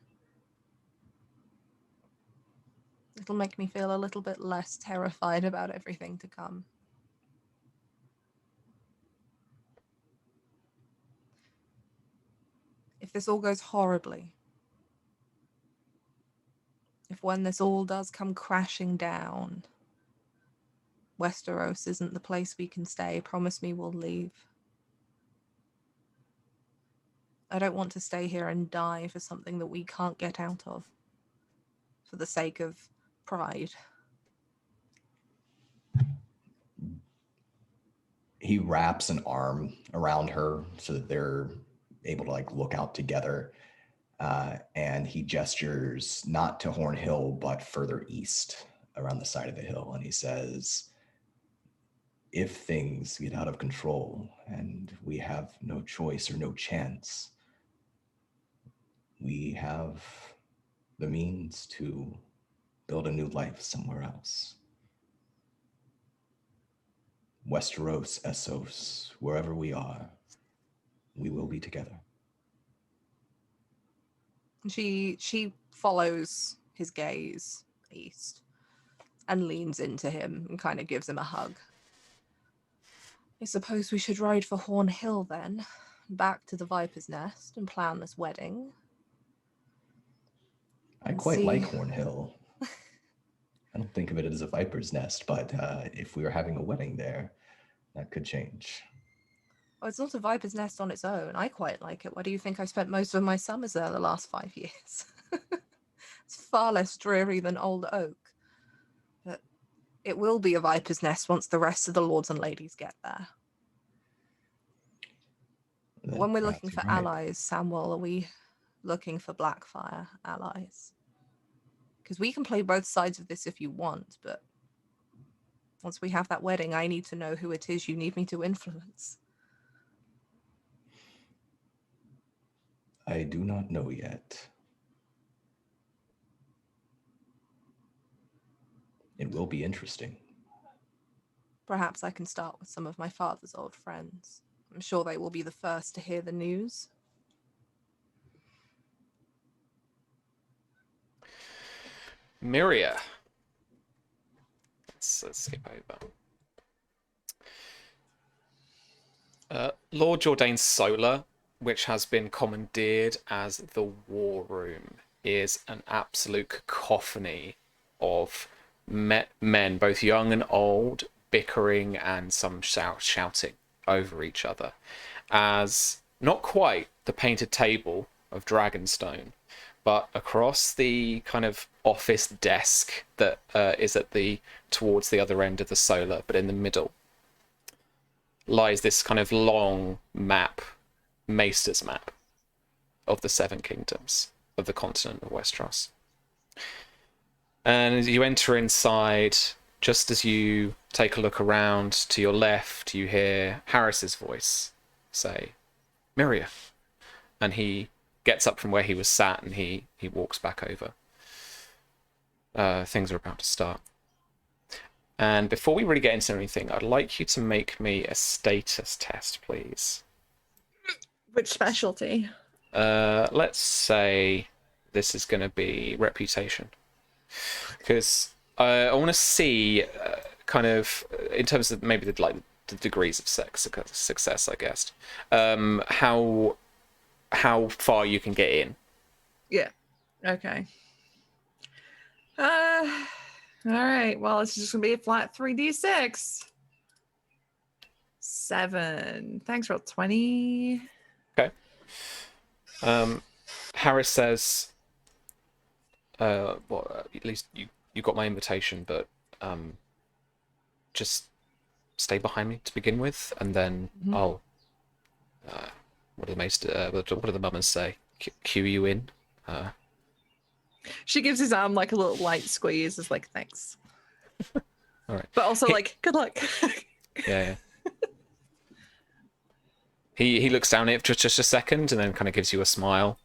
It'll make me feel a little bit less terrified about everything to come. If this all goes horribly, if when this all does come crashing down, Westeros isn't the place we can stay, promise me we'll leave. I don't want to stay here and die for something that we can't get out of, for the sake of pride. He wraps an arm around her so that they're able to like look out together. And he gestures not to Horn Hill, but further east around the side of the hill. And he says, if things get out of control and we have no choice or no chance, we have the means to build a new life somewhere else. Westeros, Essos, wherever we are, we will be together. She follows his gaze east and leans into him and kind of gives him a hug. I suppose we should ride for Horn Hill then, back to the Viper's Nest and plan this wedding. I quite like Horn Hill. I don't think of it as a viper's nest, but if we were having a wedding there, that could change. Oh, it's not a Viper's Nest on its own. I quite like it. Why do you think I spent most of my summers there the last 5 years? It's far less dreary than Old Oak. But It will be a viper's nest once the rest of the lords and ladies get there. But when we're looking for allies, Samuel, are we looking for Blackfyre allies? Because we can play both sides of this if you want, but once we have that wedding, I need to know who it is you need me to influence. I do not know yet. It will be interesting. Perhaps I can start with some of my father's old friends. I'm sure they will be the first to hear the news. Miria. Let's skip over. Lord Jourdain's Solar, which has been commandeered as the War Room, is an absolute cacophony of men, both young and old, bickering and some shouting over each other, as not quite the painted table of Dragonstone, but across the kind of office desk that is towards the other end of the Solar, but in the middle, lies this kind of long map, Maester's map, of the Seven Kingdoms of the continent of Westeros. And as you enter inside, just as you take a look around to your left, you hear Harris's voice say, "Miria." And he gets up from where he was sat and he walks back over. Things are about to start. And before we really get into anything, I'd like you to make me a status test, please. Which specialty? Let's say this is going to be reputation. Because I want to see kind of, in terms of maybe the degrees of success, I guess, how far you can get in. Yeah. Okay. All right. Well, it's just gonna be a flat 3d6. 7. Thanks, roll 20. Okay. Harris says, well, at least you got my invitation, but just stay behind me to begin with, and then I'll what do the mummers say? Cue you in. She gives his arm like a little light squeeze. It's like, thanks. All right. But also like, good luck. Yeah. He looks down at it for just a second and then kind of gives you a smile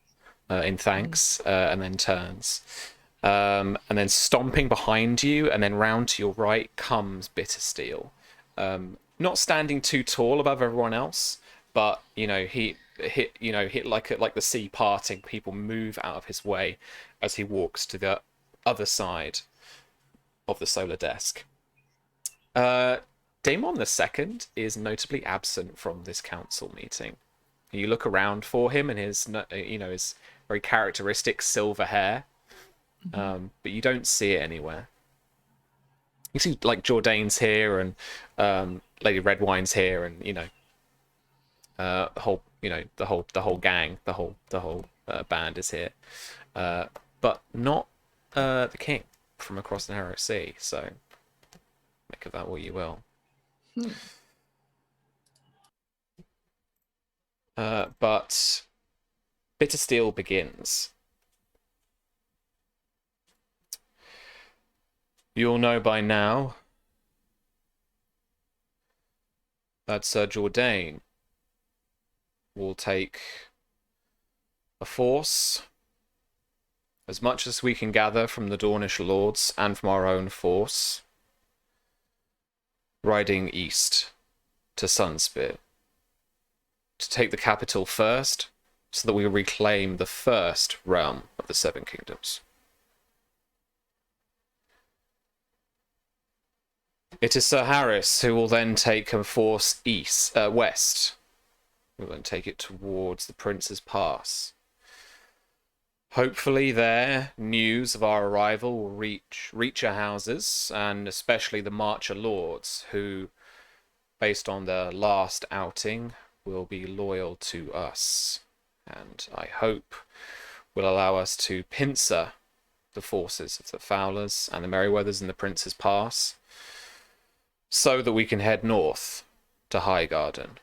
in thanks, and then turns. And then stomping behind you and then round to your right comes Bittersteel. Not standing too tall above everyone else, but he hit like the sea parting. People move out of his way as he walks to the other side of the Solar desk. Daemon II is notably absent from this council meeting. You look around for him and his very characteristic silver hair, but you don't see it anywhere. You see like Jourdain's here and Lady Redwine's here, and the whole gang, the whole band is here, but not the king from across the Narrow Sea. So make of that what you will. But Bittersteel begins. You'll know by now that Sir Jourdain will take a force, as much as we can gather from the Dornish lords and from our own force, riding east to Sunspear, to take the capital first, so that we reclaim the first realm of the Seven Kingdoms. It is Sir Harris who will then take a force west. We will then take it towards the Prince's Pass. Hopefully there, news of our arrival will reach our houses, and especially the Marcher Lords, who, based on their last outing, will be loyal to us, and I hope will allow us to pincer the forces of the Fowlers and the Merryweathers in the Prince's Pass, so that we can head north to Highgarden,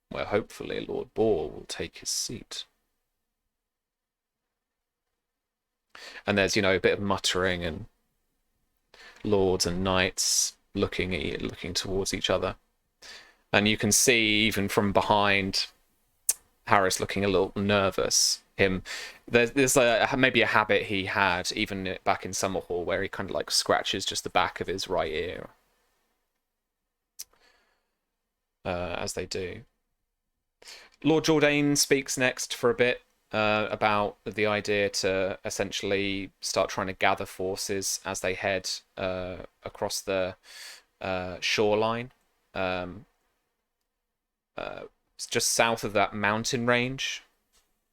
where hopefully Lord Boar will take his seat. And there's, a bit of muttering and lords and knights looking towards each other. And you can see, even from behind, Harris looking a little nervous. There's maybe a habit he had, even back in Summerhall, where he kind of like scratches just the back of his right ear. As they do. Lord Jourdain speaks next for a bit about the idea to essentially start trying to gather forces as they head across the shoreline. It's just south of that mountain range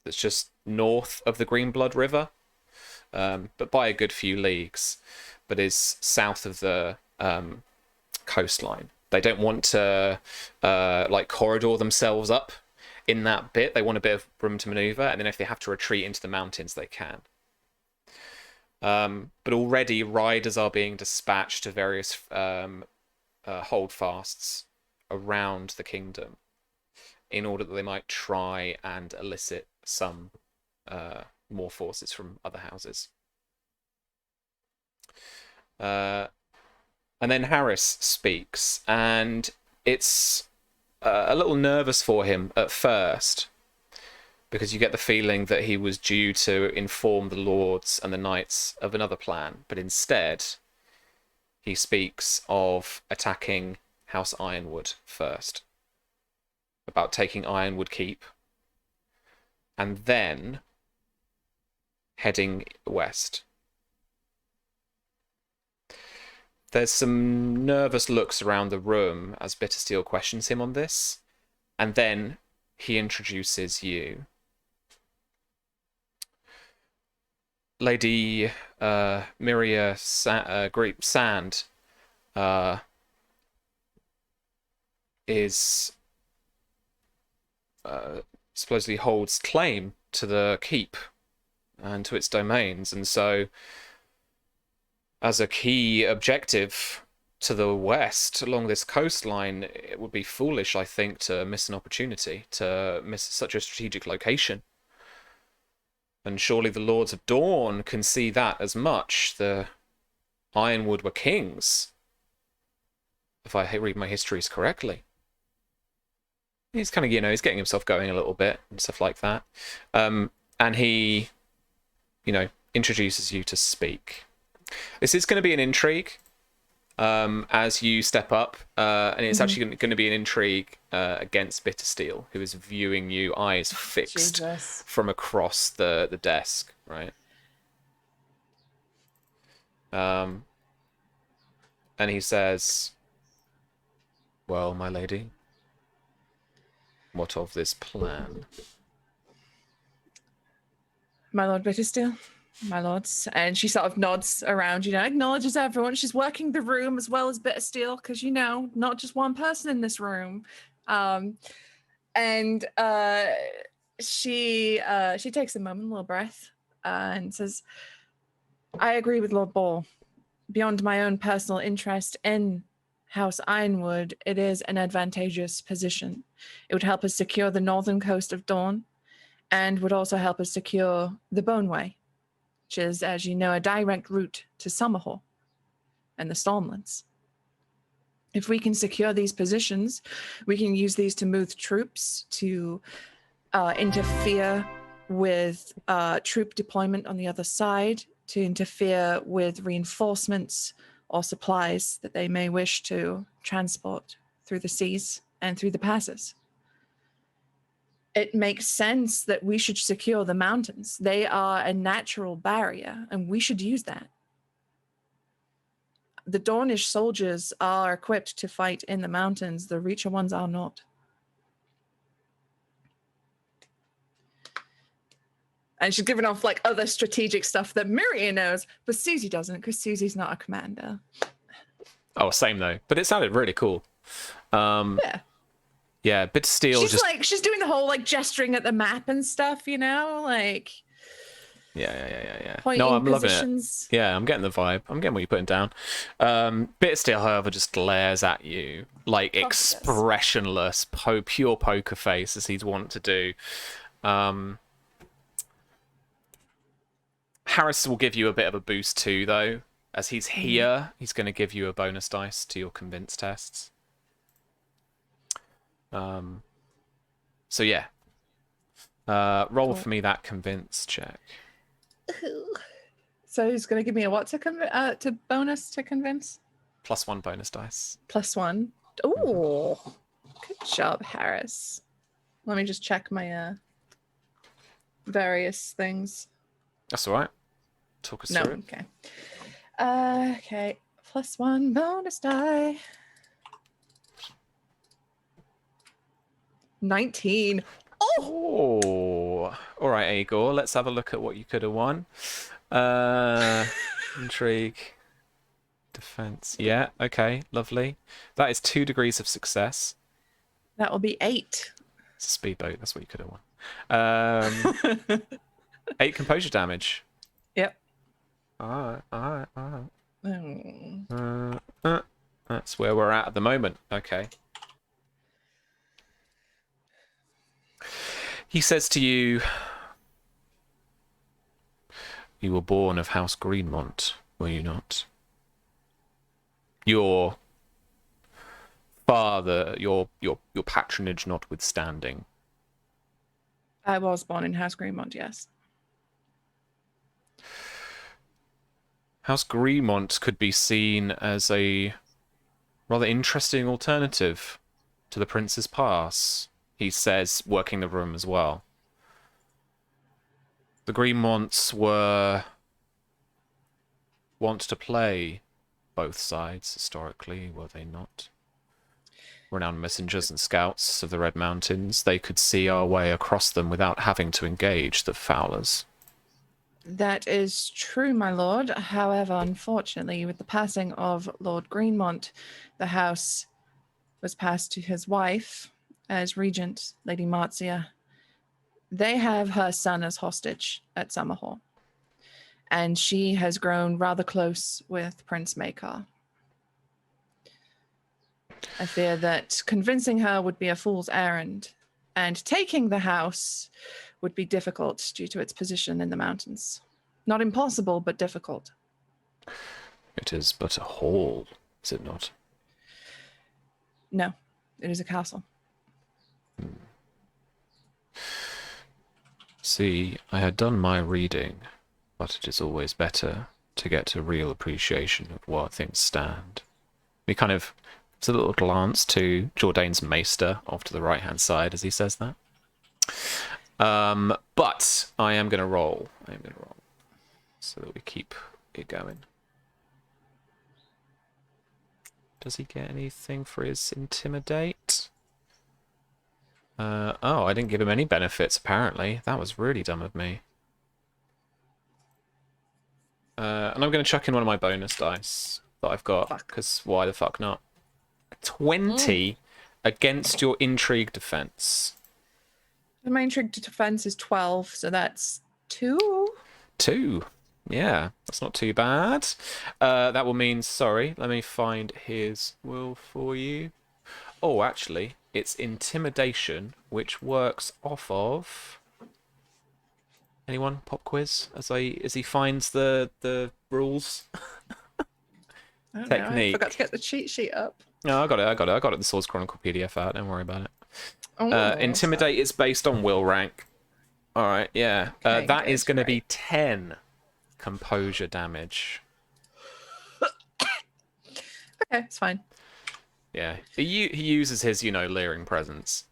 that's just north of the Greenblood River, but by a good few leagues, but is south of the coastline. They don't want to corridor themselves up in that bit. They want a bit of room to maneuver, and then if they have to retreat into the mountains, they can. But already riders are being dispatched to various holdfasts around the kingdom in order that they might try and elicit some more forces from other houses. And then Harris speaks, and it's a little nervous for him at first, because you get the feeling that he was due to inform the lords and the knights of another plan, but instead he speaks of attacking House Ironwood first, about taking Ironwood Keep, and then heading west. There's some nervous looks around the room as Bittersteel questions him on this, and then he introduces you. Lady Miria Great Sand is supposedly holds claim to the keep and to its domains, and so as a key objective to the west along this coastline, it would be foolish, I think, to miss an opportunity, to miss such a strategic location. And surely the Lords of Dawn can see that as much. The Ironwood were kings, if I read my histories correctly. He's kind of, he's getting himself going a little bit and stuff like that. And he, introduces you to speak. This is going to be an intrigue as you step up, and it's actually going to be an intrigue against Bittersteel, who is viewing you, eyes fixed from across the desk, right? And he says, "Well, my lady, what of this plan?" My Lord Bittersteel, my lords. And she sort of nods around, acknowledges everyone. She's working the room as well as Bittersteel, because, not just one person in this room. She takes a moment, a little breath, and says, "I agree with Lord Ball. Beyond my own personal interest in House Ironwood, it is an advantageous position. It would help us secure the northern coast of Dawn, and would also help us secure the Boneway, which is, as you know, a direct route to Summerhall and the Stormlands. If we can secure these positions, we can use these to move troops, to interfere with troop deployment on the other side, to interfere with reinforcements or supplies that they may wish to transport through the seas and through the passes. It makes sense that we should secure the mountains. They are a natural barrier, and we should use that. The Dornish soldiers are equipped to fight in the mountains. The Reacher ones are not. And she's giving off other strategic stuff that Miria knows, but Susie doesn't, because Susie's not a commander. Oh, same though. But it sounded really cool. Yeah. Yeah, Bittersteel she's doing the whole gesturing at the map and stuff, Yeah. Pointing No, I'm loving it. positions. Yeah, I'm getting the vibe. I'm getting what you're putting down. Bit Steel, however, just glares at you like Of course it does. expressionless, pure poker face as he'd want to do. Harris will give you a bit of a boost too, though. As he's here, he's going to give you a bonus dice to your convince tests. So yeah. Roll for me that convince check. So he's going to give me a what to bonus to convince? +1 bonus dice. +1. Ooh, good job, Harris. Let me just check my various things. That's all right. Talk us No, through it. okay. Okay, +1 bonus die. 19. Oh, all right, Igor. Let's have a look at what you could have won. Intrigue, defense. Yeah, okay, lovely. That is 2 degrees of success. That will be 8. It's a speedboat. That's what you could have won. 8 composure damage. Yep. All right. Mm. That's where we're at the moment. Okay. He says to you, "You were born of House Greenmont, were you not? Your father, your patronage notwithstanding." I was born in House Greenmont, yes. House Greenmont could be seen as a rather interesting alternative to the Prince's Pass, he says, working the room as well. The Greenmonts were wont to play both sides historically, were they not? Renowned messengers and scouts of the Red Mountains, they could see our way across them without having to engage the Fowlers. That is true, my lord. However, unfortunately, with the passing of Lord Greenmont, the house was passed to his wife as regent, Lady Marcia. They have her son as hostage at Summerhall, and she has grown rather close with Prince Maekar. I fear that convincing her would be a fool's errand, and taking the house would be difficult due to its position in the mountains. Not impossible, but difficult. It is but a hall, is it not? No, it is a castle. See, I had done my reading, but it is always better to get a real appreciation of where things stand. He kind of gives a little glance to Jourdain's maester off to the right-hand side as he says that. But I am going to roll. So that we keep it going. Does he get anything for his intimidate? Oh, I didn't give him any benefits, apparently. That was really dumb of me. And I'm going to chuck in one of my bonus dice that I've got, because why the fuck not? 20 against your intrigue defense. My intrigue defense is 12, so that's 2. 2. Yeah, that's not too bad. That will mean, sorry, let me find his will for you. Oh, actually, it's intimidation, which works off of... Anyone? Pop quiz? As he finds the rules. I don't Technique. know, I forgot to get the cheat sheet up. No, I got it. The Swords Chronicle PDF out. Don't worry about it. Oh, Intimidate is based on will rank. All right, yeah. Okay, that good, is going to be right. 10 composure damage. Okay, it's fine. Yeah, he uses his, leering presence.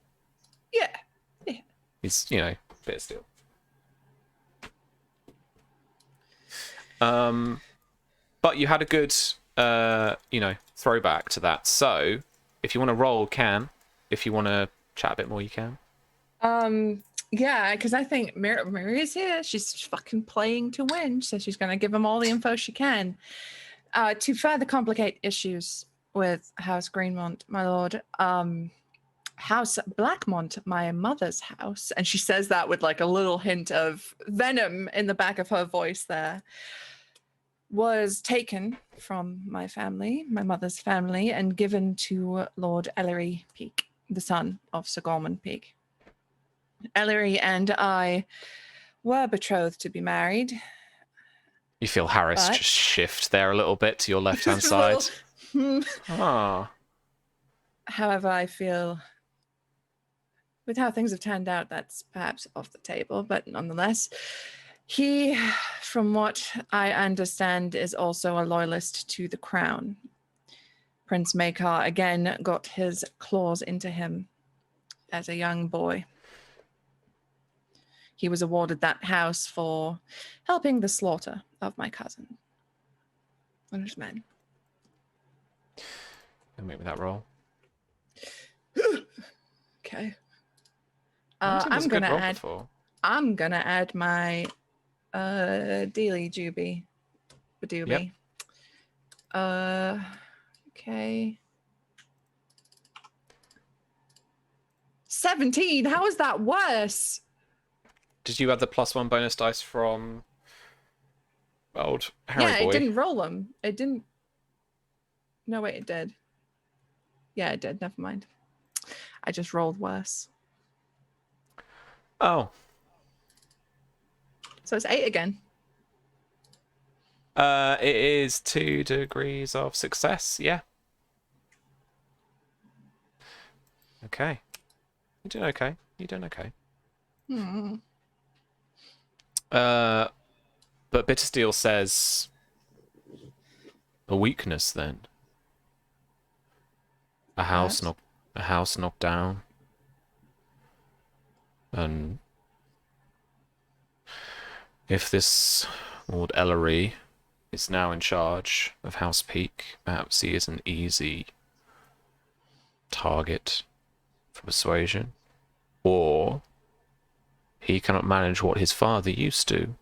Yeah. He's, bit of steel. But you had a good, throwback to that. So, if you want to roll, can. If you want to chat a bit more, you can. Yeah, because I think Maria's here. She's fucking playing to win, so she's going to give him all the info she can. To further complicate issues with House Greenmont, my lord, House Blackmont, my mother's house, and she says that with like a little hint of venom in the back of her voice there, was taken from my family, my mother's family, and given to Lord Ellery Peake, the son of Sir Gorman Peake. Ellery and I were betrothed to be married. You feel Harris But- just shift there a little bit to your left-hand Just a side. little, Ah, However, I feel with how things have turned out, that's perhaps off the table, but nonetheless, he, from what I understand, is also a loyalist to the crown. Prince Maekar again got his claws into him as a young boy. He was awarded that house for helping the slaughter of my cousin and his men. make me that roll. Okay. I think it was I'm a good gonna roll add. before. I'm gonna add my Dealy Juby. Badooby. Okay. 17. How is that worse? Did you add the +1 bonus dice from old Harry Yeah, boy? it didn't roll them. It didn't. No, wait, it did. Yeah, it did. Never mind. I just rolled worse. Oh, So it's 8 again. it is 2 degrees of success. Yeah. Okay. You're doing okay. You're doing okay. But Bittersteel says, a weakness then. A house knocked down. And if this Lord Ellery is now in charge of House Peak, perhaps he is an easy target for persuasion. Or he cannot manage what his father used to.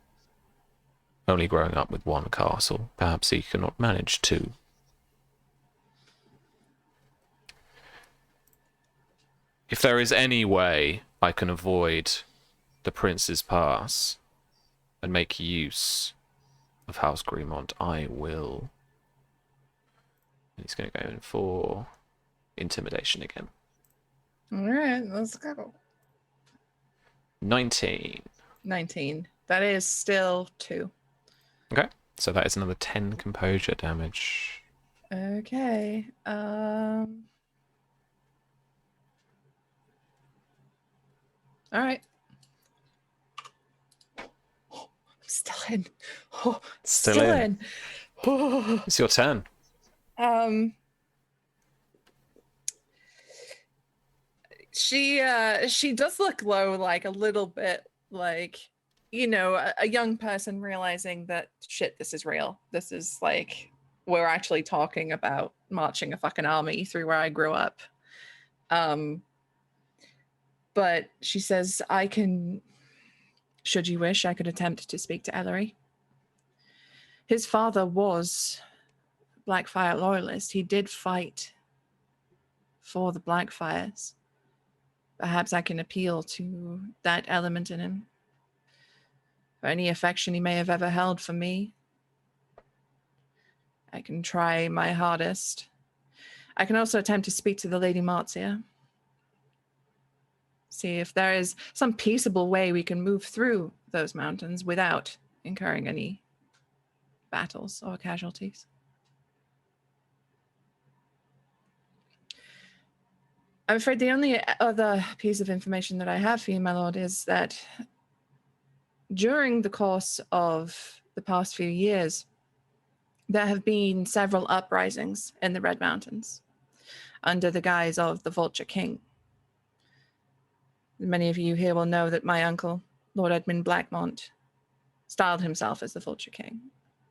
Only growing up with one castle, perhaps he cannot manage two. If there is any way I can avoid the Prince's Pass and make use of House Greenmont, I will. And he's going to go in for intimidation again. All right, let's go. 19. 19. That is still 2. Okay, so that is another 10 composure damage. Okay. All right. I'm still in. Oh, Still in. in. Oh. It's your turn. She does look low, like a little bit, like, you know, a young person realizing that shit, this is real. This is like, we're actually talking about marching a fucking army through where I grew up. But she says, I can, should you wish, I could attempt to speak to Ellery. His father was Blackfyre loyalist. He did fight for the Blackfyres. Perhaps I can appeal to that element in him. For any affection he may have ever held for me. I can try my hardest. I can also attempt to speak to the Lady Marcia. See if there is some peaceable way we can move through those mountains without incurring any battles or casualties. I'm afraid the only other piece of information that I have for you, my lord, is that during the course of the past few years, there have been several uprisings in the Red Mountains under the guise of the Vulture King. Many of you here will know that my uncle, Lord Edmund Blackmont, styled himself as the Vulture King.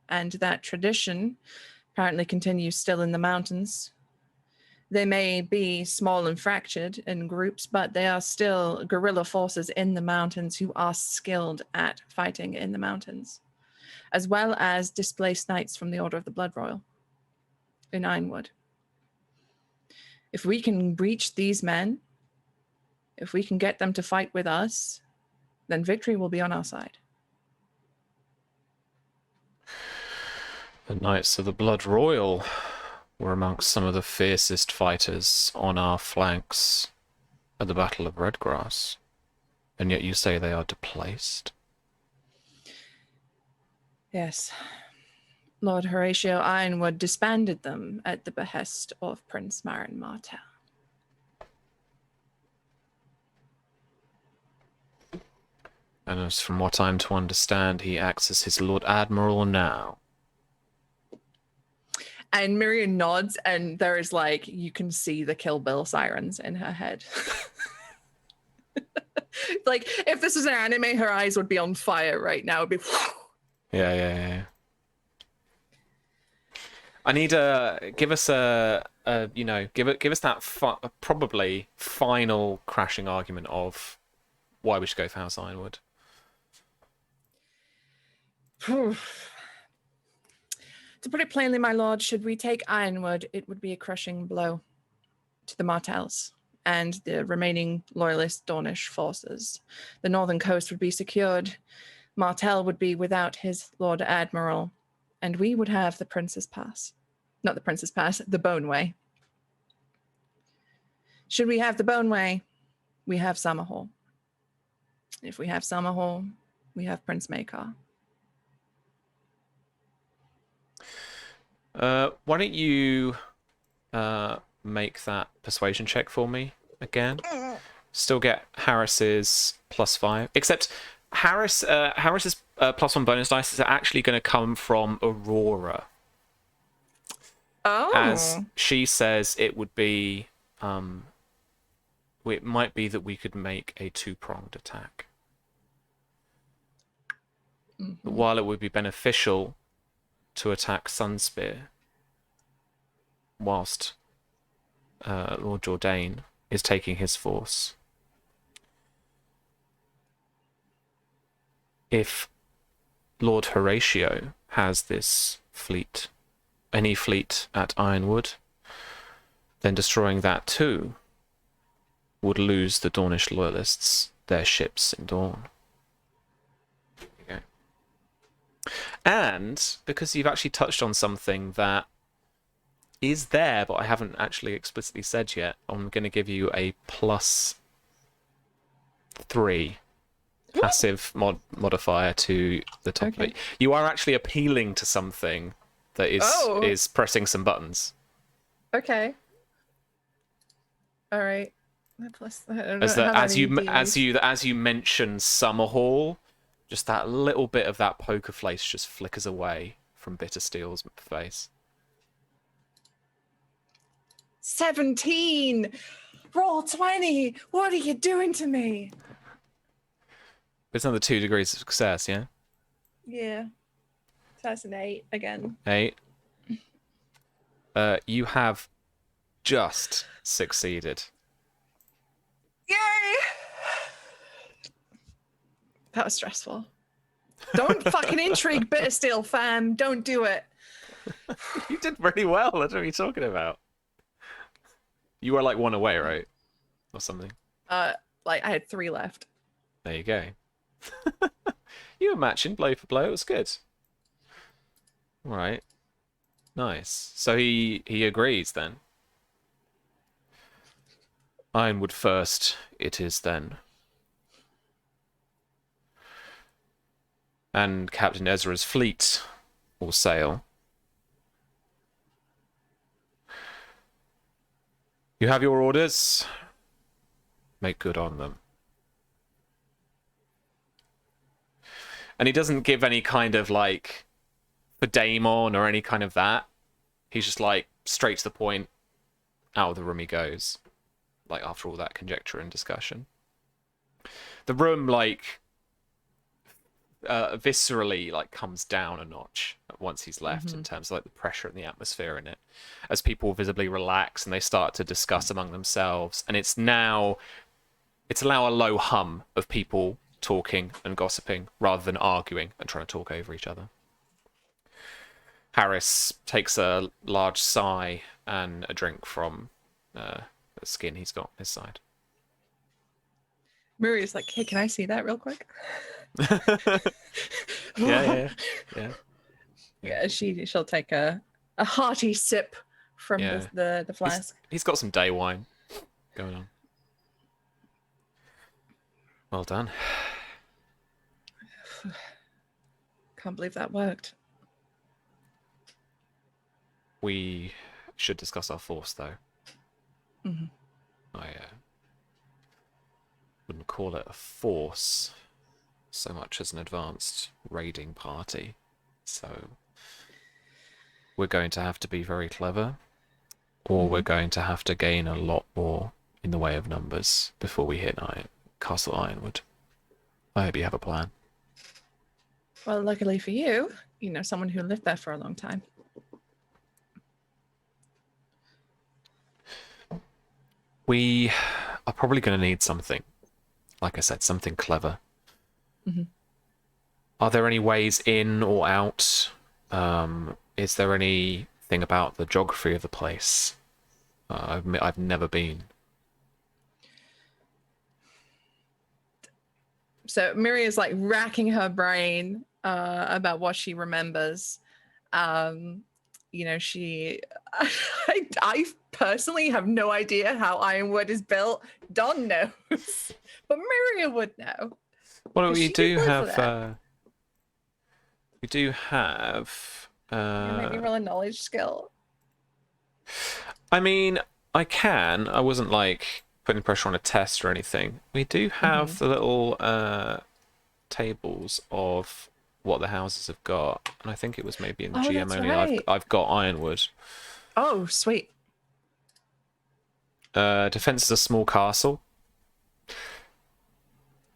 And that tradition apparently continues still in the mountains. They may be small and fractured in groups, but they are still guerrilla forces in the mountains who are skilled at fighting in the mountains, as well as displaced knights from the Order of the Blood Royal in Ironwood. If we can reach these men If we can get them to fight with us, then victory will be on our side. The Knights of the Blood Royal were amongst some of the fiercest fighters on our flanks at the Battle of Redgrass. And yet you say they are displaced? Yes. Lord Horatio Ironwood disbanded them at the behest of Prince Marin Martell. And as from what I'm to understand, he acts as his Lord Admiral now. And Miriam nods, and there is like, you can see the Kill Bill sirens in her head. Like, if this was an anime, her eyes would be on fire right now. It'd be. Yeah. I need give us give us that probably final crashing argument of why we should go for House Ironwood. To put it plainly, my lord, should we take Ironwood, it would be a crushing blow to the Martells and the remaining loyalist Dornish forces. The northern coast would be secured. Martell would be without his Lord Admiral, and we would have the Prince's Pass. Not the Prince's Pass, the Boneway. Should we have the Boneway, we have Summerhall. If we have Summerhall, we have Prince Maekar. Why don't you make that persuasion check for me again? Still get Harris's +5, except Harris's +1 bonus dice is actually going to come from Aurora. Oh. As she says, it would be, it might be that we could make a 2-pronged attack. But while it would be beneficial to attack Sunspear, whilst Lord Jourdain is taking his force, if Lord Horatio has this fleet, any fleet at Ironwood, then destroying that too would lose the Dornish loyalists their ships in Dorne. And because you've actually touched on something that is there, but I haven't actually explicitly said yet, I'm going to give you a +3 passive modifier to the top of it. You are actually appealing to something that is pressing some buttons. Okay. All right. As you mention Summerhall, just that little bit of that poker face just flickers away from Bittersteel's face. 17! Roll 20! What are you doing to me? It's another 2 degrees of success, yeah? Yeah. So that's an 8 again. 8. You have just succeeded. Yay! That was stressful. Don't fucking intrigue Bittersteel, fam. Don't do it. You did really well. That's what you're talking about. You were like 1 away, right? Or something. Like I had 3 left. There you go. You were matching blow for blow. It was good. All right. Nice. So he agrees then. Ironwood first it is then. And Captain Ezra's fleet will sail. You have your orders. Make good on them. And he doesn't give any kind of like for Daemon or any kind of that. He's just like straight to the point. Out of the room he goes. Like after all that conjecture and discussion. The room like viscerally like comes down a notch once he's left in terms of like the pressure and the atmosphere in it, as people visibly relax and they start to discuss among themselves, and it's now a low hum of people talking and gossiping rather than arguing and trying to talk over each other. Harris takes a large sigh and a drink from the skin he's got on his side. Muriel's like, hey, can I see that real quick? Yeah. Yeah, she'll take a hearty sip from Yeah. the flask. He's got some day wine going on. Well done. Can't believe that worked. We should discuss our force, though. Mm-hmm. I wouldn't call it a force so much as an advanced raiding party. So we're going to have to be very clever, or we're going to have to gain a lot more in the way of numbers before we hit Castle Ironwood. I hope you have a plan. Well, luckily for you, you know someone who lived there for a long time. We are probably going to need something. Like I said, something clever. Mm-hmm. Are there any ways in or out? Is there anything about the geography of the place? I've never been. So Miria's like racking her brain about what she remembers. You know, I personally have no idea how Ironwood is built. Don knows, but Miria would know. Well, 'Cause we she do lives have. there. We do have. Maybe roll a knowledge skill. I mean, I can. I wasn't like putting pressure on a test or anything. We do have the little tables of what the houses have got, and I think it was maybe in Oh, GM that's only. right. I've got Ironwood. Oh, sweet. Defense is a small castle.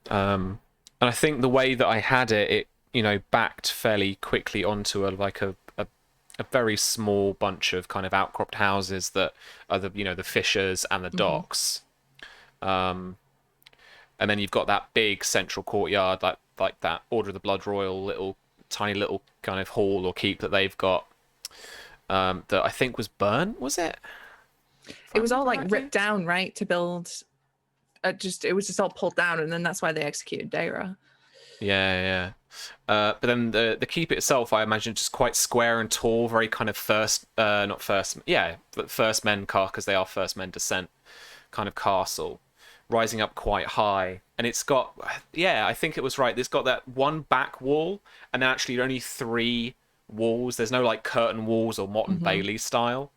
And I think the way that I had it, you know, backed fairly quickly onto a very small bunch of kind of outcropped houses that are the fishers and the docks. And then you've got that big central courtyard, like that Order of the Blood Royal tiny little kind of hall or keep that they've got. That I think was burnt, was it? It was all like ripped down, right, to build. It was just all pulled down, and then that's why they executed Daera. Yeah. But then the keep itself, I imagine, just quite square and tall, very kind of first men car, because they are first men descent kind of castle, rising up quite high. And it's got, I think it was right. It's got that one back wall, and then actually only 3 walls. There's no like curtain walls or Motte and Bailey style.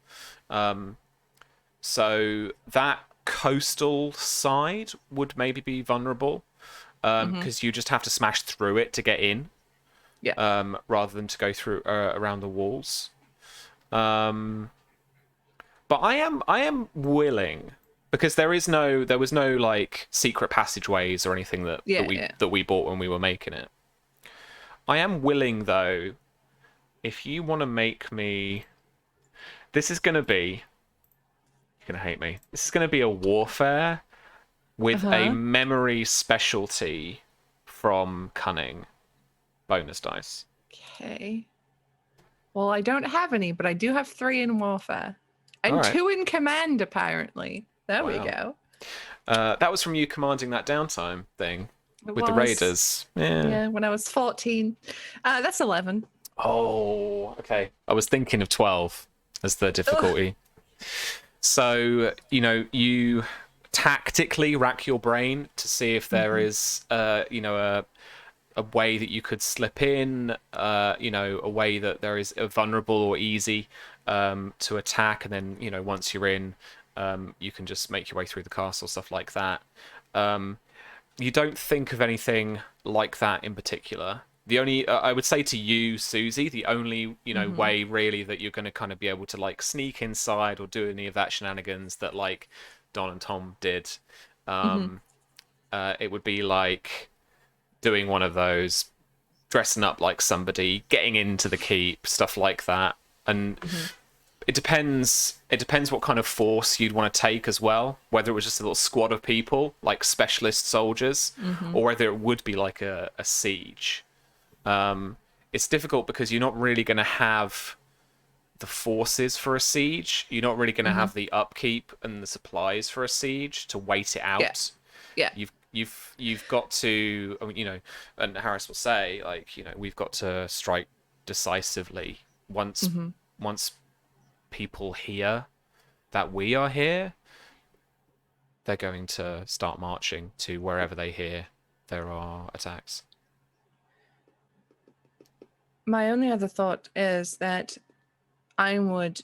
So that coastal side would maybe be vulnerable. Because you just have to smash through it to get in, rather than to go through around the walls. But I am willing, because there was no like secret passageways or anything that we bought when we were making it. I am willing though, if you want to make me, this is gonna be, you're gonna hate me. This is gonna be a warfare with a memory specialty from cunning bonus dice. Okay. Well, I don't have any, but I do have 3 in warfare. And 2 in command, apparently. There we go. That was from you commanding that downtime thing It with the was. raiders. Yeah, when I was 14. That's 11. Oh, okay. I was thinking of 12 as the difficulty. So, you tactically rack your brain to see if there is a way that you could slip in, a way that there is a vulnerable or easy to attack, and then once you're in, you can just make your way through the castle, stuff like that. You don't think of anything like that in particular. The only I would say to you, Susie, the only way really that you're going to kind of be able to like sneak inside or do any of that shenanigans that like Don and Tom did, it would be like doing one of those, dressing up like somebody, getting into the keep, stuff like that. And it depends what kind of force you'd want to take as well, whether it was just a little squad of people like specialist soldiers, or whether it would be like a siege. It's difficult because you're not really going to have the forces for a siege. You're not really going to have the upkeep and the supplies for a siege to wait it out. Yeah. you've got to, you know, and Harris will say, like, you know, we've got to strike decisively once people hear that we are here. They're going to start marching to wherever they hear there are attacks. My only other thought is that Ironwood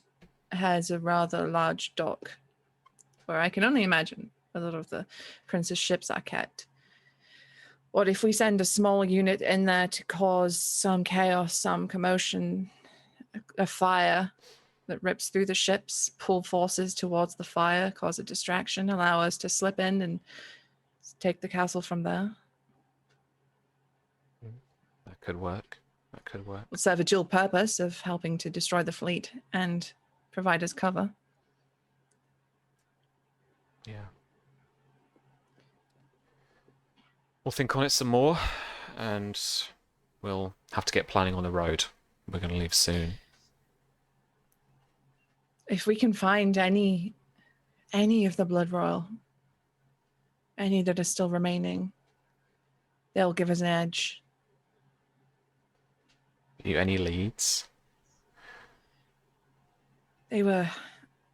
has a rather large dock where I can only imagine a lot of the prince's ships are kept. What if we send a small unit in there to cause some chaos, some commotion, a fire that rips through the ships, pull forces towards the fire, cause a distraction, allow us to slip in and take the castle from there? That could work. That could work. Will serve a dual purpose of helping to destroy the fleet and provide us cover. Yeah. We'll think on it some more, and we'll have to get planning on the road. We're going to leave soon. If we can find any of the blood royal, any that are still remaining, they'll give us an edge. You any leads? They were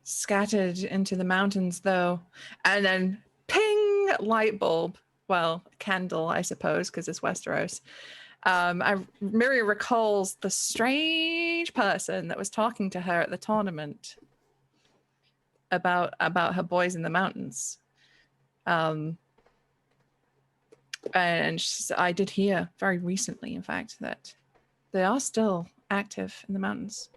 scattered into the mountains, though, and then ping, light bulb. Well, candle, I suppose, because it's Westeros. Miri recalls the strange person that was talking to her at the tournament about her boys in the mountains. And I did hear very recently, in fact, that they are still active in the mountains.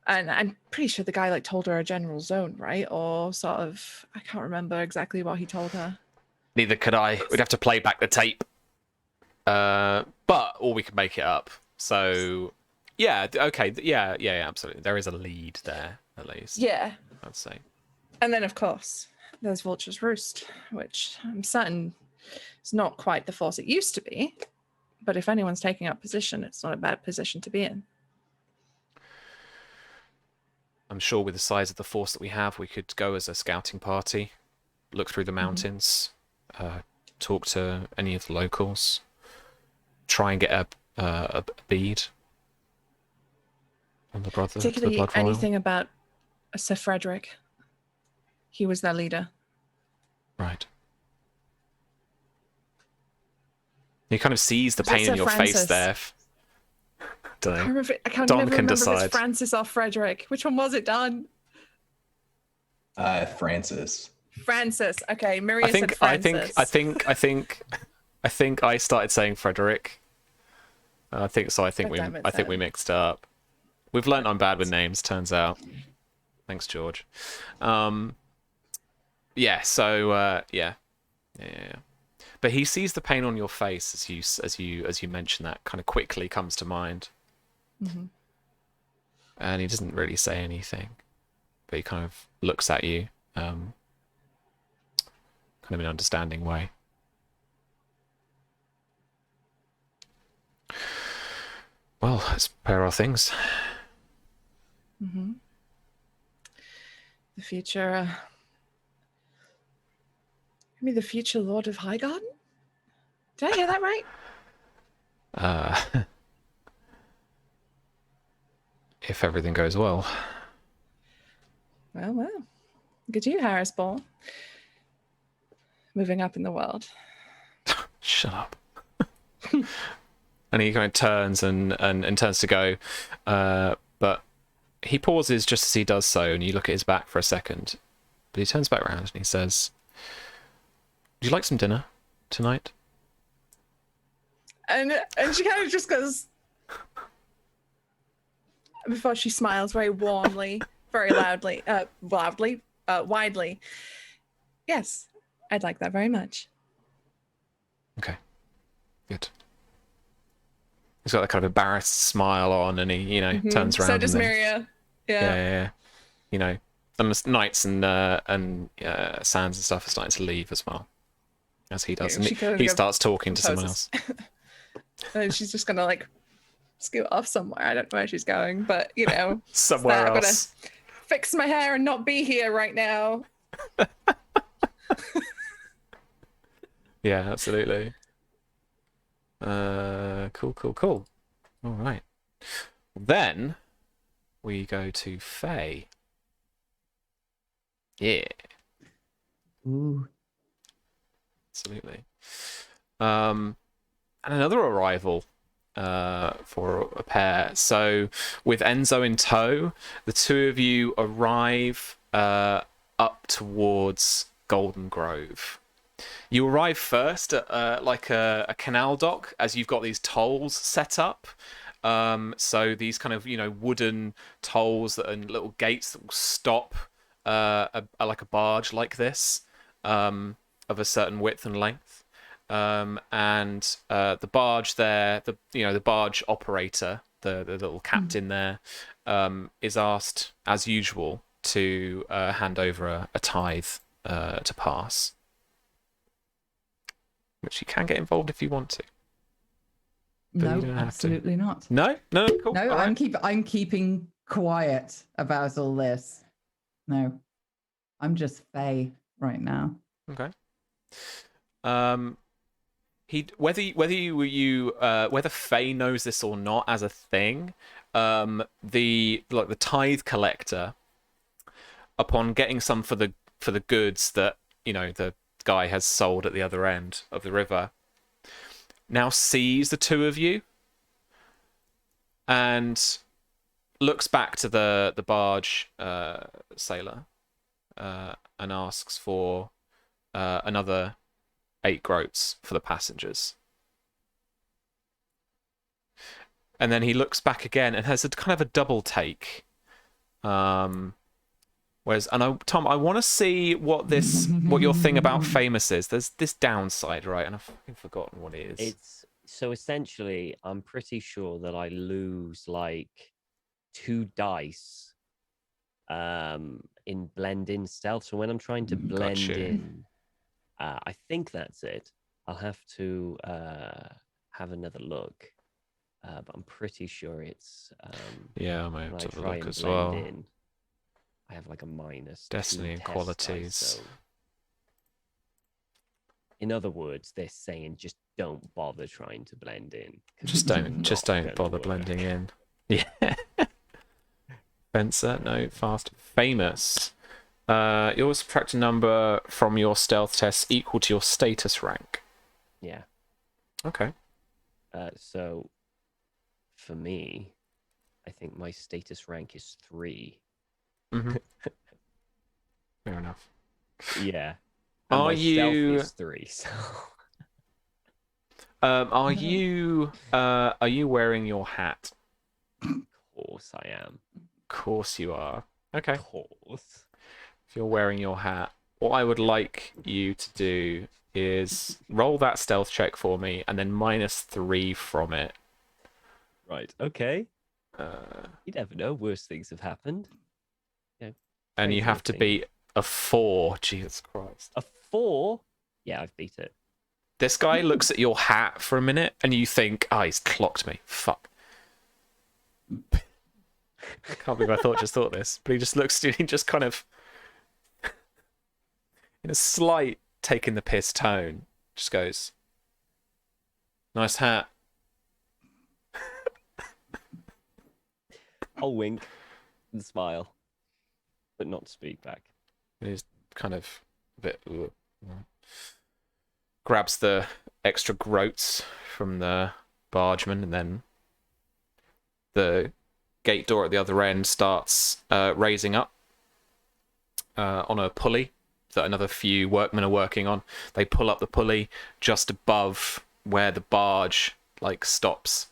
And I'm pretty sure the guy like told her a general zone, right? Or sort of, I can't remember exactly what he told her. Neither could I. We'd have to play back the tape. Or we could make it up. So, yeah, okay. Yeah, absolutely. There is a lead there, at least. Yeah. I'd say. And then, of course, there's Vulture's Roost, which I'm certain is not quite the force it used to be. But if anyone's taking up position, it's not a bad position to be in. I'm sure with the size of the force that we have, we could go as a scouting party, look through the mountains, talk to any of the locals, try and get a bead on the brother. Particularly the blood royal. anything about Sir Frederick. He was their leader. Right. He kind of sees the Was it pain Sir in your Francis? face there. Don't know. I can't Don never can remember if decide. it's Francis or Frederick. Which one was it, Don? Francis. Francis. Okay, Maria I think said Francis. I think I started saying Frederick. I think so. I think God damn it, we Sam. mixed up. We've learnt I'm bad with names. Turns out. Thanks, George. Yeah. So yeah. But he sees the pain on your face as you mention that. Kind of quickly comes to mind. Mm-hmm. And he doesn't really say anything, but he kind of looks at you, kind of in an understanding way. Well, let's prepare our things. Mm-hmm. The future. Maybe the future Lord of Highgarden? Did I hear that right? If everything goes well. Well. Good to you, Harris Ball. Moving up in the world. Shut up. And he kind of turns and turns to go, but he pauses just as he does so, and you look at his back for a second. But he turns back around and he says, "Would you like some dinner tonight?" And she kind of just goes, before she smiles very warmly, very widely. Yes, I'd like that very much. Okay, good. He's got that kind of embarrassed smile on, and he, turns around. So does and then- Miria. Yeah. And the knights and Sands and stuff are starting to leave as well, as he does. Yeah, And she kind of he goes- starts talking to someone else. And she's just gonna like scoot off somewhere. I don't know where she's going, but Somewhere I'm else. gonna fix my hair and not be here right now. Yeah, absolutely. Cool, cool, cool. All right. Then we go to Faye. Yeah, Ooh. absolutely. And another arrival for a pair. So with Enzo in tow, the two of you arrive up towards Golden Grove. You arrive first at like a canal dock, as you've got these tolls set up. So these kind of wooden tolls that are little gates that will stop like a barge like this, of a certain width and length. And the barge there, the barge operator, the little captain there, is asked as usual to hand over a tithe to pass, which you can get involved if you want to. But No, you don't have to. absolutely not. No, cool. No, All right. I'm keeping quiet about all this. No, I'm just Faye right now. Okay. Whether Faye knows this or not as a thing, the tithe collector, upon getting some for the goods that the guy has sold at the other end of the river, now sees the two of you and looks back to the barge sailor and asks for another 8 groats for the passengers. And then he looks back again and has a kind of a double take. Tom, I want to see what your thing about famous is. There's this downside, right? And I've fucking forgotten what it is. It's so essentially, I'm pretty sure that I lose like 2 dice in blend in stealth. So when I'm trying to blend in, I think that's it. I'll have to have another look, but I'm pretty sure it's yeah, I might have when to I have a try look and as blend well. in, I have like a minus Destiny 2 and test qualities. dice, so... In other words, they're saying just don't bother trying to blend in. Just don't bother blending in. Yeah. Fencer, no, fast. Famous. You always subtract a number from your stealth test equal to your status rank. Yeah. Okay. So, for me, I think my status rank is 3. Mm-hmm. Fair enough. Yeah. And Are my you? stealth is 3. So. Are you wearing your hat? Of course I am. Of course you are. Okay. Of course. If you're wearing your hat, what I would like you to do is roll that stealth check for me, and then -3 from it. Right. Okay. You never know. Worse things have happened. Yeah. And you have to 14. beat a 4. Jesus Christ. A 4? Yeah, I've beat it. This guy looks at your hat for a minute, and you think, he's clocked me. Fuck. I can't believe I just thought this. But he just looks, he just kind of, in a slight taking the piss tone, just goes, nice hat. I'll wink and smile, but not speak back. And he's kind of a bit... grabs the extra groats from the bargeman, and then the gate door at the other end starts raising up on a pulley that another few workmen are working on. They pull up the pulley just above where the barge stops.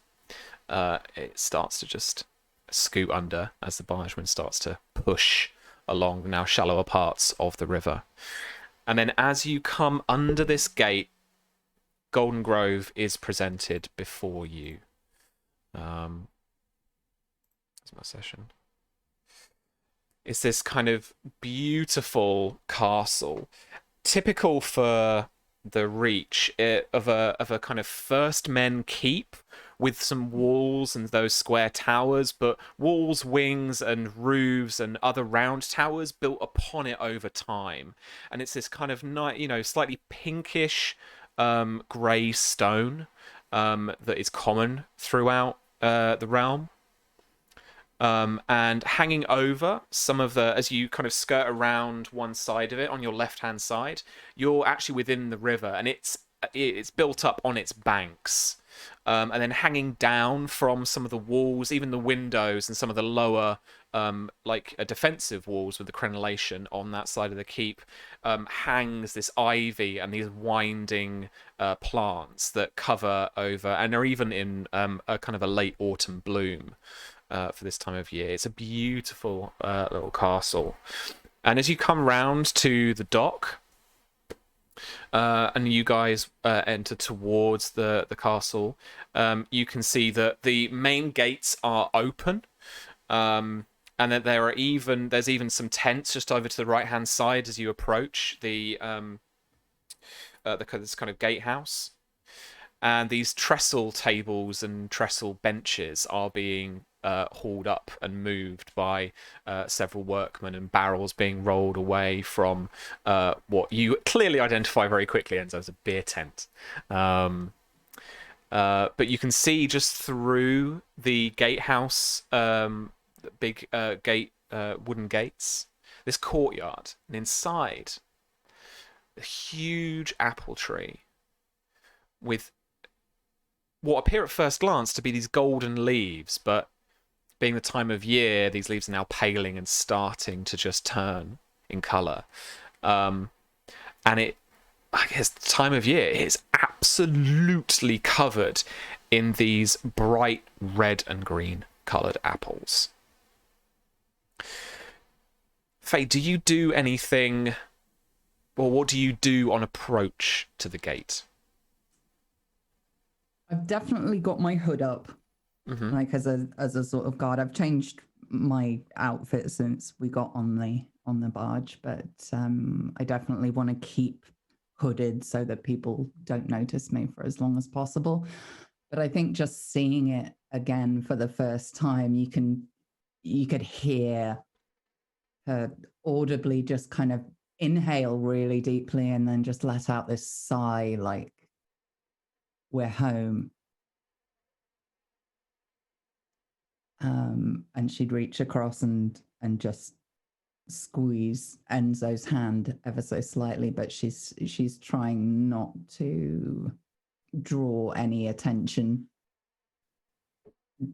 It starts to just scoot under as the bargeman starts to push along the now shallower parts of the river. And then as you come under this gate, Golden Grove is presented before you. That's my session. It's this kind of beautiful castle, typical for the Reach, of a kind of first men keep, with some walls and those square towers, but walls, wings, and roofs and other round towers built upon it over time. And it's this kind of slightly pinkish grey stone that is common throughout the realm. And hanging over some of the, as you kind of skirt around one side of it on your left-hand side, you're actually within the river, and it's built up on its banks. And then hanging down from some of the walls, even the windows and some of the lower, defensive walls with the crenellation on that side of the keep, hangs this ivy and these winding plants that cover over and are even in a kind of a late autumn bloom for this time of year. It's a beautiful little castle. And as you come round to the dock, and you guys enter towards the castle, you can see that the main gates are open, and that there's even some tents just over to the right hand side as you approach this kind of gatehouse. And these trestle tables and trestle benches are being hauled up and moved by several workmen, and barrels being rolled away from what you clearly identify very quickly as a beer tent. But you can see just through the gatehouse, big wooden gates, this courtyard, and inside a huge apple tree with what appear at first glance to be these golden leaves, but being the time of year, these leaves are now paling and starting to just turn in colour. And I guess the time of year is absolutely covered in these bright red and green coloured apples. Faye, do you do anything, or what do you do on approach to the gate? I've definitely got my hood up, like as a sort of guard. I've changed my outfit since we got on the barge, but I definitely want to keep hooded so that people don't notice me for as long as possible. But I think just seeing it again for the first time, you could hear her audibly just kind of inhale really deeply and then just let out this sigh like, we're home. And she'd reach across and just squeeze Enzo's hand ever so slightly, but she's trying not to draw any attention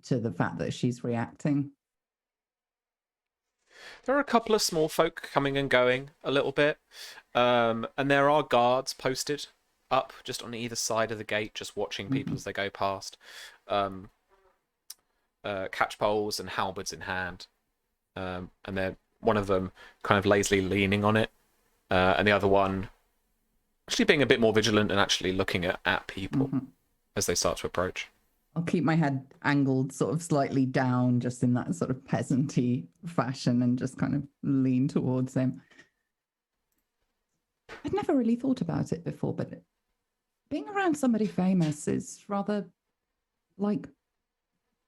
to the fact that she's reacting. There are a couple of small folk coming and going a little bit, and there are guards posted up just on either side of the gate, just watching people as they go past, catch poles and halberds in hand, and then one of them kind of lazily leaning on it, and the other one actually being a bit more vigilant and actually looking at people as they start to approach. I'll keep my head angled sort of slightly down, just in that sort of peasanty fashion, and just kind of lean towards him. I'd never really thought about it before, but being around somebody famous is rather like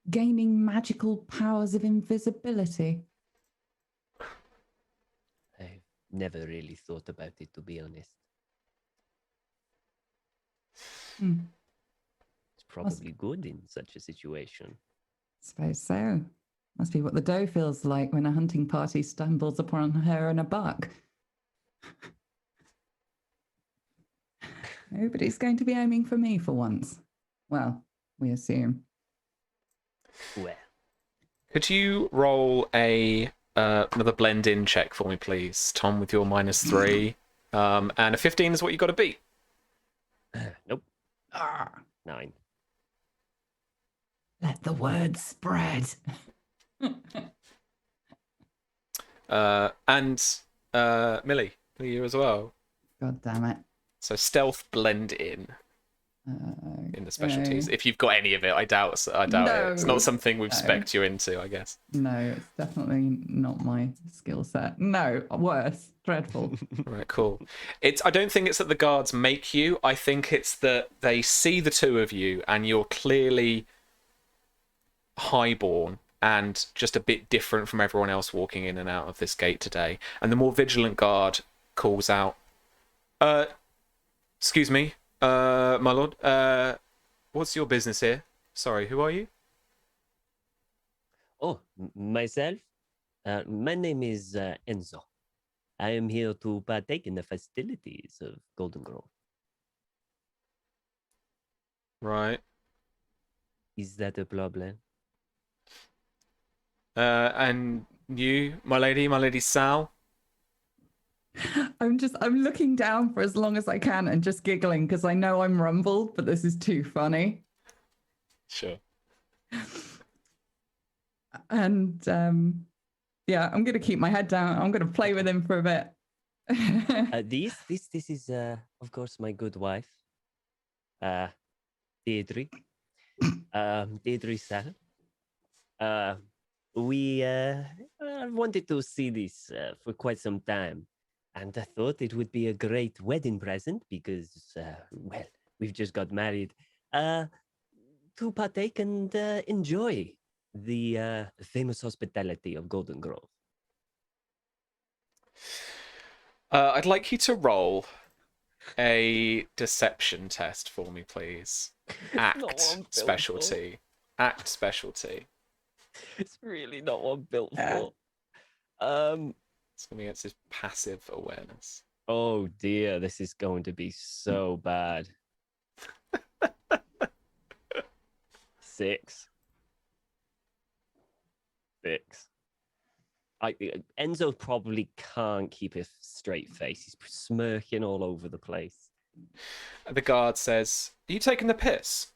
gaining magical powers of invisibility. I've never really thought about it, to be honest. It's probably good in such a situation. Suppose so. Must be what the doe feels like when a hunting party stumbles upon her and a buck. Nobody's going to be aiming for me for once. Well, we assume. Well, could you roll another blend-in check for me, please, Tom, with your -3, and a 15 is what you got to beat. Nope. 9. Let the word spread. And Millie, you as well. God damn it. So stealth blend in the specialties. If you've got any of it, I doubt it. It's not something we've spec'd you into, I guess. No, it's definitely not my skill set. No, worse. Dreadful. Right, cool. I don't think it's that the guards make you. I think it's that they see the two of you and you're clearly highborn and just a bit different from everyone else walking in and out of this gate today. And the more vigilant guard calls out, excuse me, My lord, what's your business here? Sorry, who are you? Oh, myself? My name is Enzo. I am here to partake in the festivities of Golden Grove. Right. Is that a problem? And you, my lady Sal? I'm looking down for as long as I can and just giggling because I know I'm rumbled, but this is too funny. Sure. And yeah, I'm gonna keep my head down. I'm gonna play with him for a bit. This is of course my good wife, Deirdre. Deirdre Sal. We wanted to see this for quite some time, and I thought it would be a great wedding present because, well, we've just got married. To partake and enjoy the famous hospitality of Golden Grove. I'd like you to roll a deception test for me, please. Not what I'm Act built specialty. Act specialty. It's really not what I'm built for. It's going to be against his passive awareness. Oh dear, this is going to be so bad. 6. Enzo probably can't keep a straight face. He's smirking all over the place. The guard says, "Are you taking the piss?"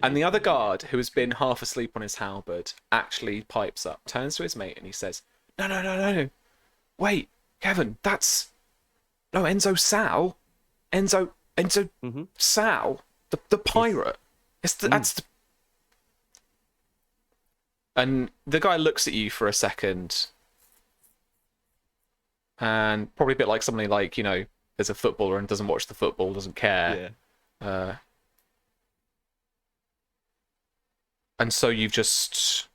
And the other guard, who has been half asleep on his halberd, actually pipes up, turns to his mate, and he says, No. Wait, Kevin, that's... No, Enzo Sal. Enzo Sal. The pirate. That's the... And the guy looks at you for a second, and probably a bit like somebody like, you know, is a footballer and doesn't watch the football, doesn't care. Yeah. And so you've just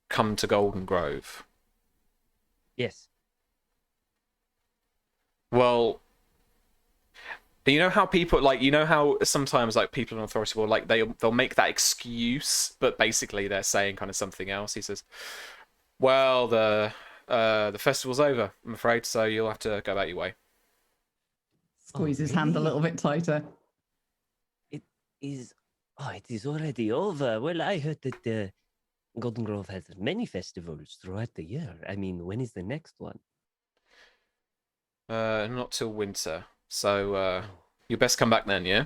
come to Golden Grove. Yes. Well, you know how people, like, you know how sometimes, like, people in authority will, like, they'll make that excuse, but basically they're saying kind of something else. He says, well, the festival's over, I'm afraid, so you'll have to go about your way. Squeeze his hand a little bit tighter. It is already over. Well, I heard that Golden Grove has many festivals throughout the year. I mean, when is the next one? Not till winter. So, you best come back then, yeah?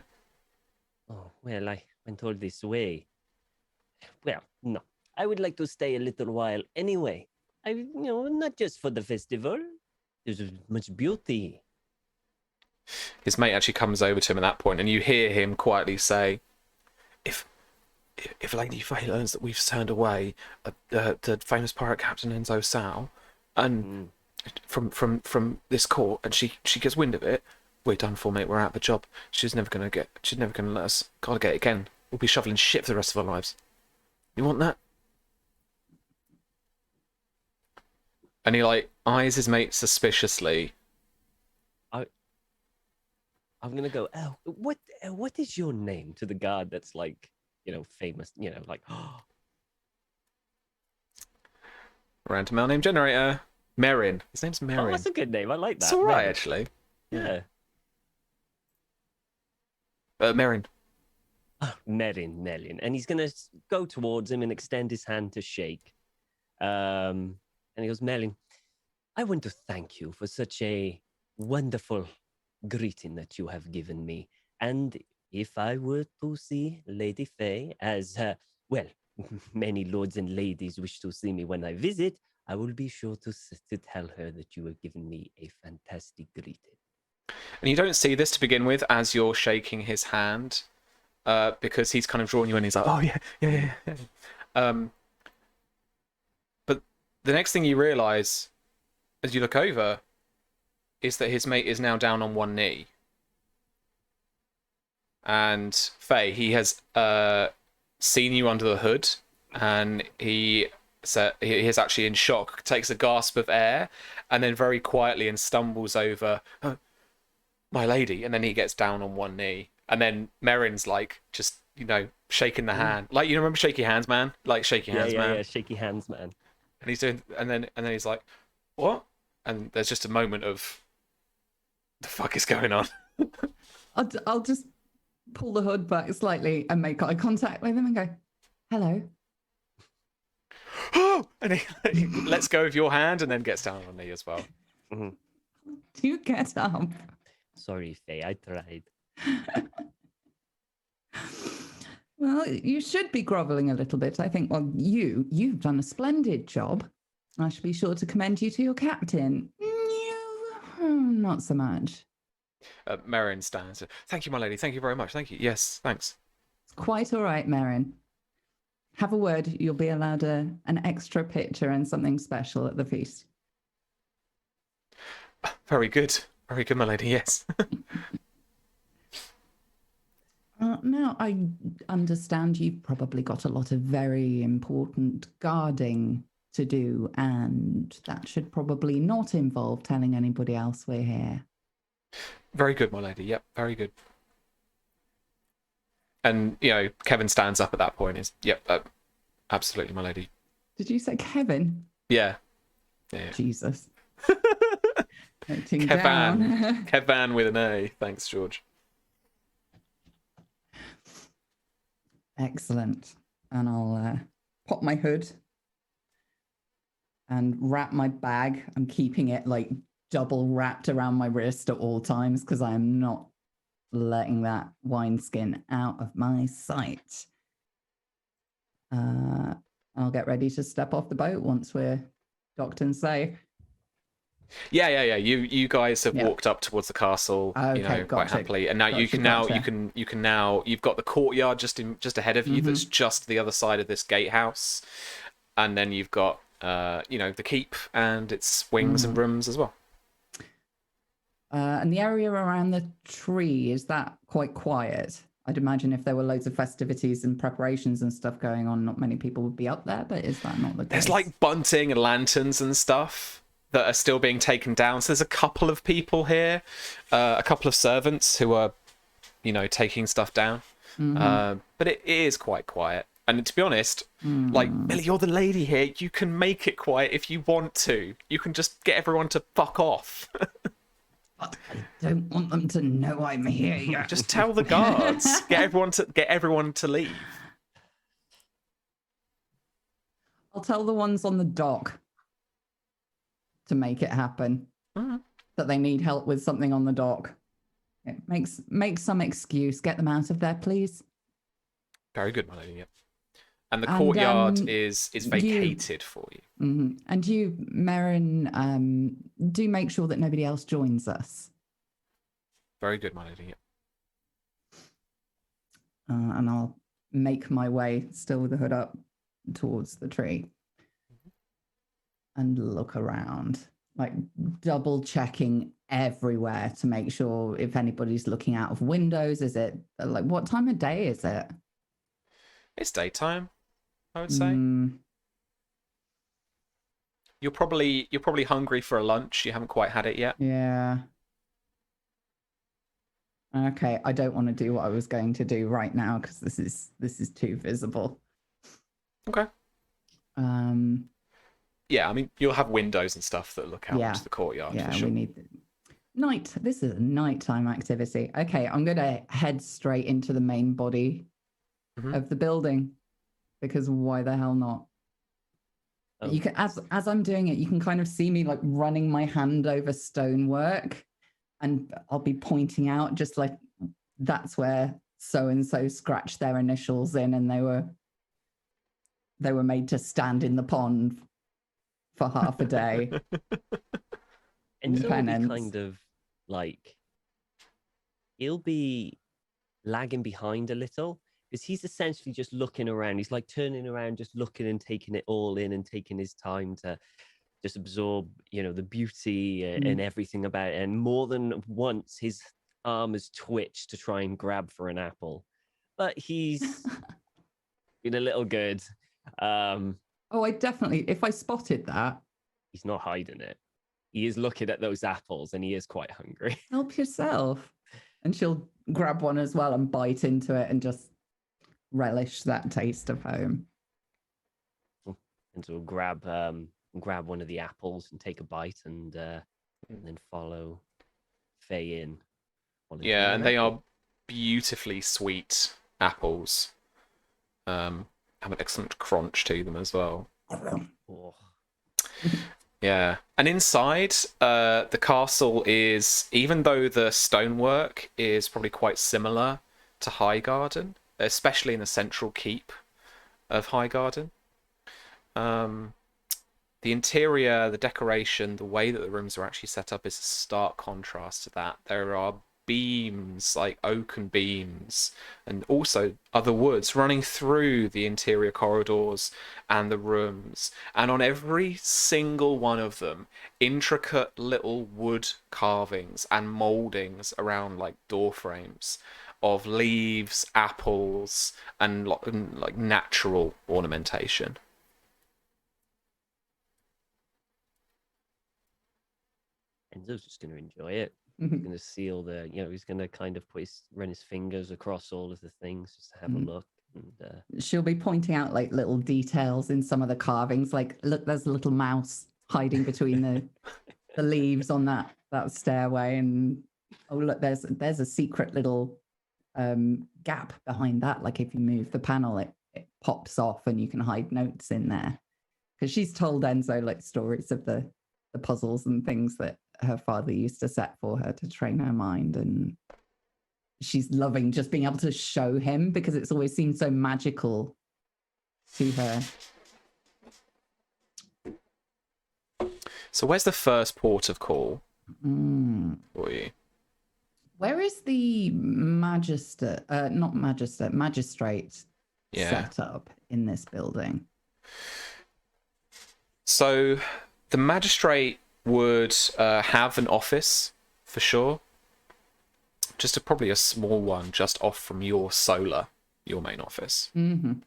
Oh, well, I went all this way. Well, no. I would like to stay a little while anyway. Not just for the festival. There's much beauty. His mate actually comes over to him at that point, and you hear him quietly say, If Lady Fyre learns that we've turned away the famous pirate captain Enzo Sal, and from this court, and she gets wind of it, we're done for, mate. We're out of a job. She's never gonna let us gotta get it again. We'll be shoveling shit for the rest of our lives. You want that? And he like eyes his mate suspiciously. I'm gonna go. Oh, what is your name to the guard that's like, famous? Like. Random mail name generator. Merrin. His name's Merrin. Oh, that's a good name. I like that. It's all right, Merrin. actually. Yeah. Merrin. Merrin. And he's going to go towards him and extend his hand to shake. And he goes, Merrin, I want to thank you for such a wonderful greeting that you have given me. And if I were to see Lady Faye, as, well, many lords and ladies wish to see me when I visit, I will be sure to tell her that you have given me a fantastic greeting. And you don't see this to begin with as you're shaking his hand, because he's kind of drawing you in. He's like, oh, yeah. But the next thing you realise, as you look over, is that his mate is now down on one knee. And Faye, he has seen you under the hood, and he is actually in shock, takes a gasp of air, and then very quietly and stumbles over. my lady, and then he gets down on one knee, and then Merrin's like just shaking the hand, like you remember shaky hands, man, like shaky hands, man. Yeah, shaky hands, man. And he's doing, and then he's like, what? And there's just a moment of, the fuck is going on? I'll just pull the hood back slightly and make eye contact with him and go, hello. And he lets go of your hand and then gets down on knee as well. Mm-hmm. Do you get up? Sorry, Faye, I tried. Well, you should be groveling a little bit. I think, well, you've done a splendid job. I should be sure to commend you to your captain. Not so much. Merrin stands. Thank you, my lady. Thank you very much. Thank you. Yes, thanks. It's quite all right, Merrin. Have a word. You'll be allowed an extra picture and something special at the feast. Very good. Very good, my lady. Yes. Now, I understand you've probably got a lot of very important guarding to do, and that should probably not involve telling anybody else we're here. Very good, my lady. Yep, very good. And, Kevin stands up at that point. Yep, absolutely, my lady. Did you say Kevin? Yeah. Jesus. Noting down. Kevan with an A. Thanks, George. Excellent. And I'll pop my hood and wrap my bag. I'm keeping it like double wrapped around my wrist at all times because I am not letting that wineskin out of my sight. I'll get ready to step off the boat once we're docked and safe. Yeah. You guys have walked up towards the castle, Okay, quite happily, and now you can now you've got the courtyard just ahead of you. That's just the other side of this gatehouse, and then you've got the keep and its wings and rooms as well. And the area around the tree, is that quite quiet? I'd imagine if there were loads of festivities and preparations and stuff going on, not many people would be up there, but is that not the case? There's like bunting and lanterns and stuff that are still being taken down. So there's a couple of people here, a couple of servants who are, taking stuff down. But it is quite quiet. And to be honest, like, Millie, you're the lady here. You can make it quiet if you want to. You can just get everyone to fuck off. But I don't want them to know I'm here. Just tell the guards. Get everyone to leave. I'll tell the ones on the dock to make it happen. That they need help with something on the dock. Make some excuse. Get them out of there, please. Very good, my lady. Yep. And the courtyard is vacated for you. And you, Merrin, do make sure that nobody else joins us. Very good, my lady. Yep. And I'll make my way, still with the hood up, towards the tree. And look around, like double checking everywhere to make sure if anybody's looking out of windows. Is it like, what time of day is it? It's daytime, I would say. You're probably hungry for a lunch. You haven't quite had it yet. Yeah. Okay, I don't want to do what I was going to do right now because this is too visible. Okay. Yeah, I mean, you'll have windows and stuff that look out into the courtyard. Yeah, for sure. we need night. This is a nighttime activity. Okay, I'm going to head straight into the main body of the building because why the hell not? Oh. You can, as I'm doing it, you can kind of see me like running my hand over stonework, and I'll be pointing out just like that's where so and so scratched their initials in, and they were made to stand in the pond for half a day. And so he'll be kind of like, he'll be lagging behind a little because he's essentially just looking around. He's like turning around, just looking and taking it all in and taking his time to just absorb, the beauty and everything about it. And more than once, his arm has twitched to try and grab for an apple, but he's been a little good. Oh, I definitely, if I spotted that. He's not hiding it. he is looking at those apples and he is quite hungry. Help yourself. And she'll grab one as well and bite into it and just relish that taste of home. And so we'll grab one of the apples and take a bite and then follow Faye in. Yeah, and they are beautifully sweet apples. Have an excellent crunch to them as well. Oh. Yeah, and inside, the castle is, even though the stonework is probably quite similar to Highgarden, especially in the central keep of Highgarden, the interior, the decoration, the way that the rooms are actually set up is a stark contrast to that. There are beams, like oaken beams, and also other woods running through the interior corridors and the rooms, and on every single one of them, intricate little wood carvings and moldings around like door frames of leaves, apples, and like natural ornamentation. Enzo's just going to enjoy it. He's going to see all the, he's going to kind of run his fingers across all of the things just to have a look. And she'll be pointing out like little details in some of the carvings. Like, look, there's a little mouse hiding between the leaves on that stairway. And oh, look, there's a secret little gap behind that. Like if you move the panel, it pops off and you can hide notes in there. Because she's told Enzo like stories of the puzzles and things that her father used to set for her to train her mind, and she's loving just being able to show him because it's always seemed so magical to her. So where's the first port of call for you? Where is the magistrate set up in this building? So the magistrate would have an office for sure, just probably a small one just off from your main office. And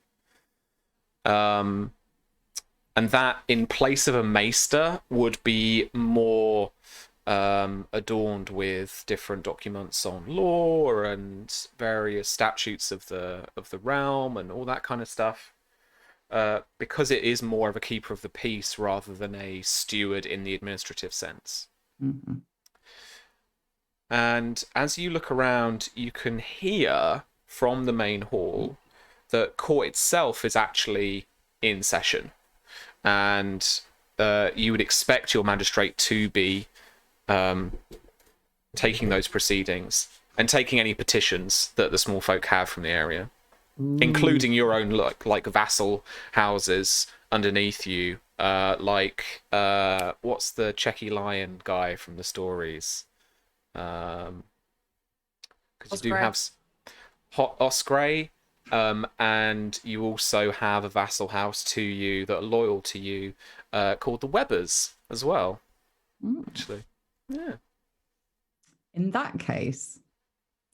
that in place of a maester would be more adorned with different documents on law and various statutes of the realm and all that kind of stuff. Because it is more of a keeper of the peace rather than a steward in the administrative sense. And as you look around, you can hear from the main hall that court itself is actually in session. And you would expect your magistrate to be taking those proceedings and taking any petitions that the small folk have from the area. Including your own like vassal houses underneath you, what's the Checky Lion guy from the stories? Because you do have Osprey, and you also have a vassal house to you that are loyal to you, called the Webbers as well. Actually, yeah. In that case,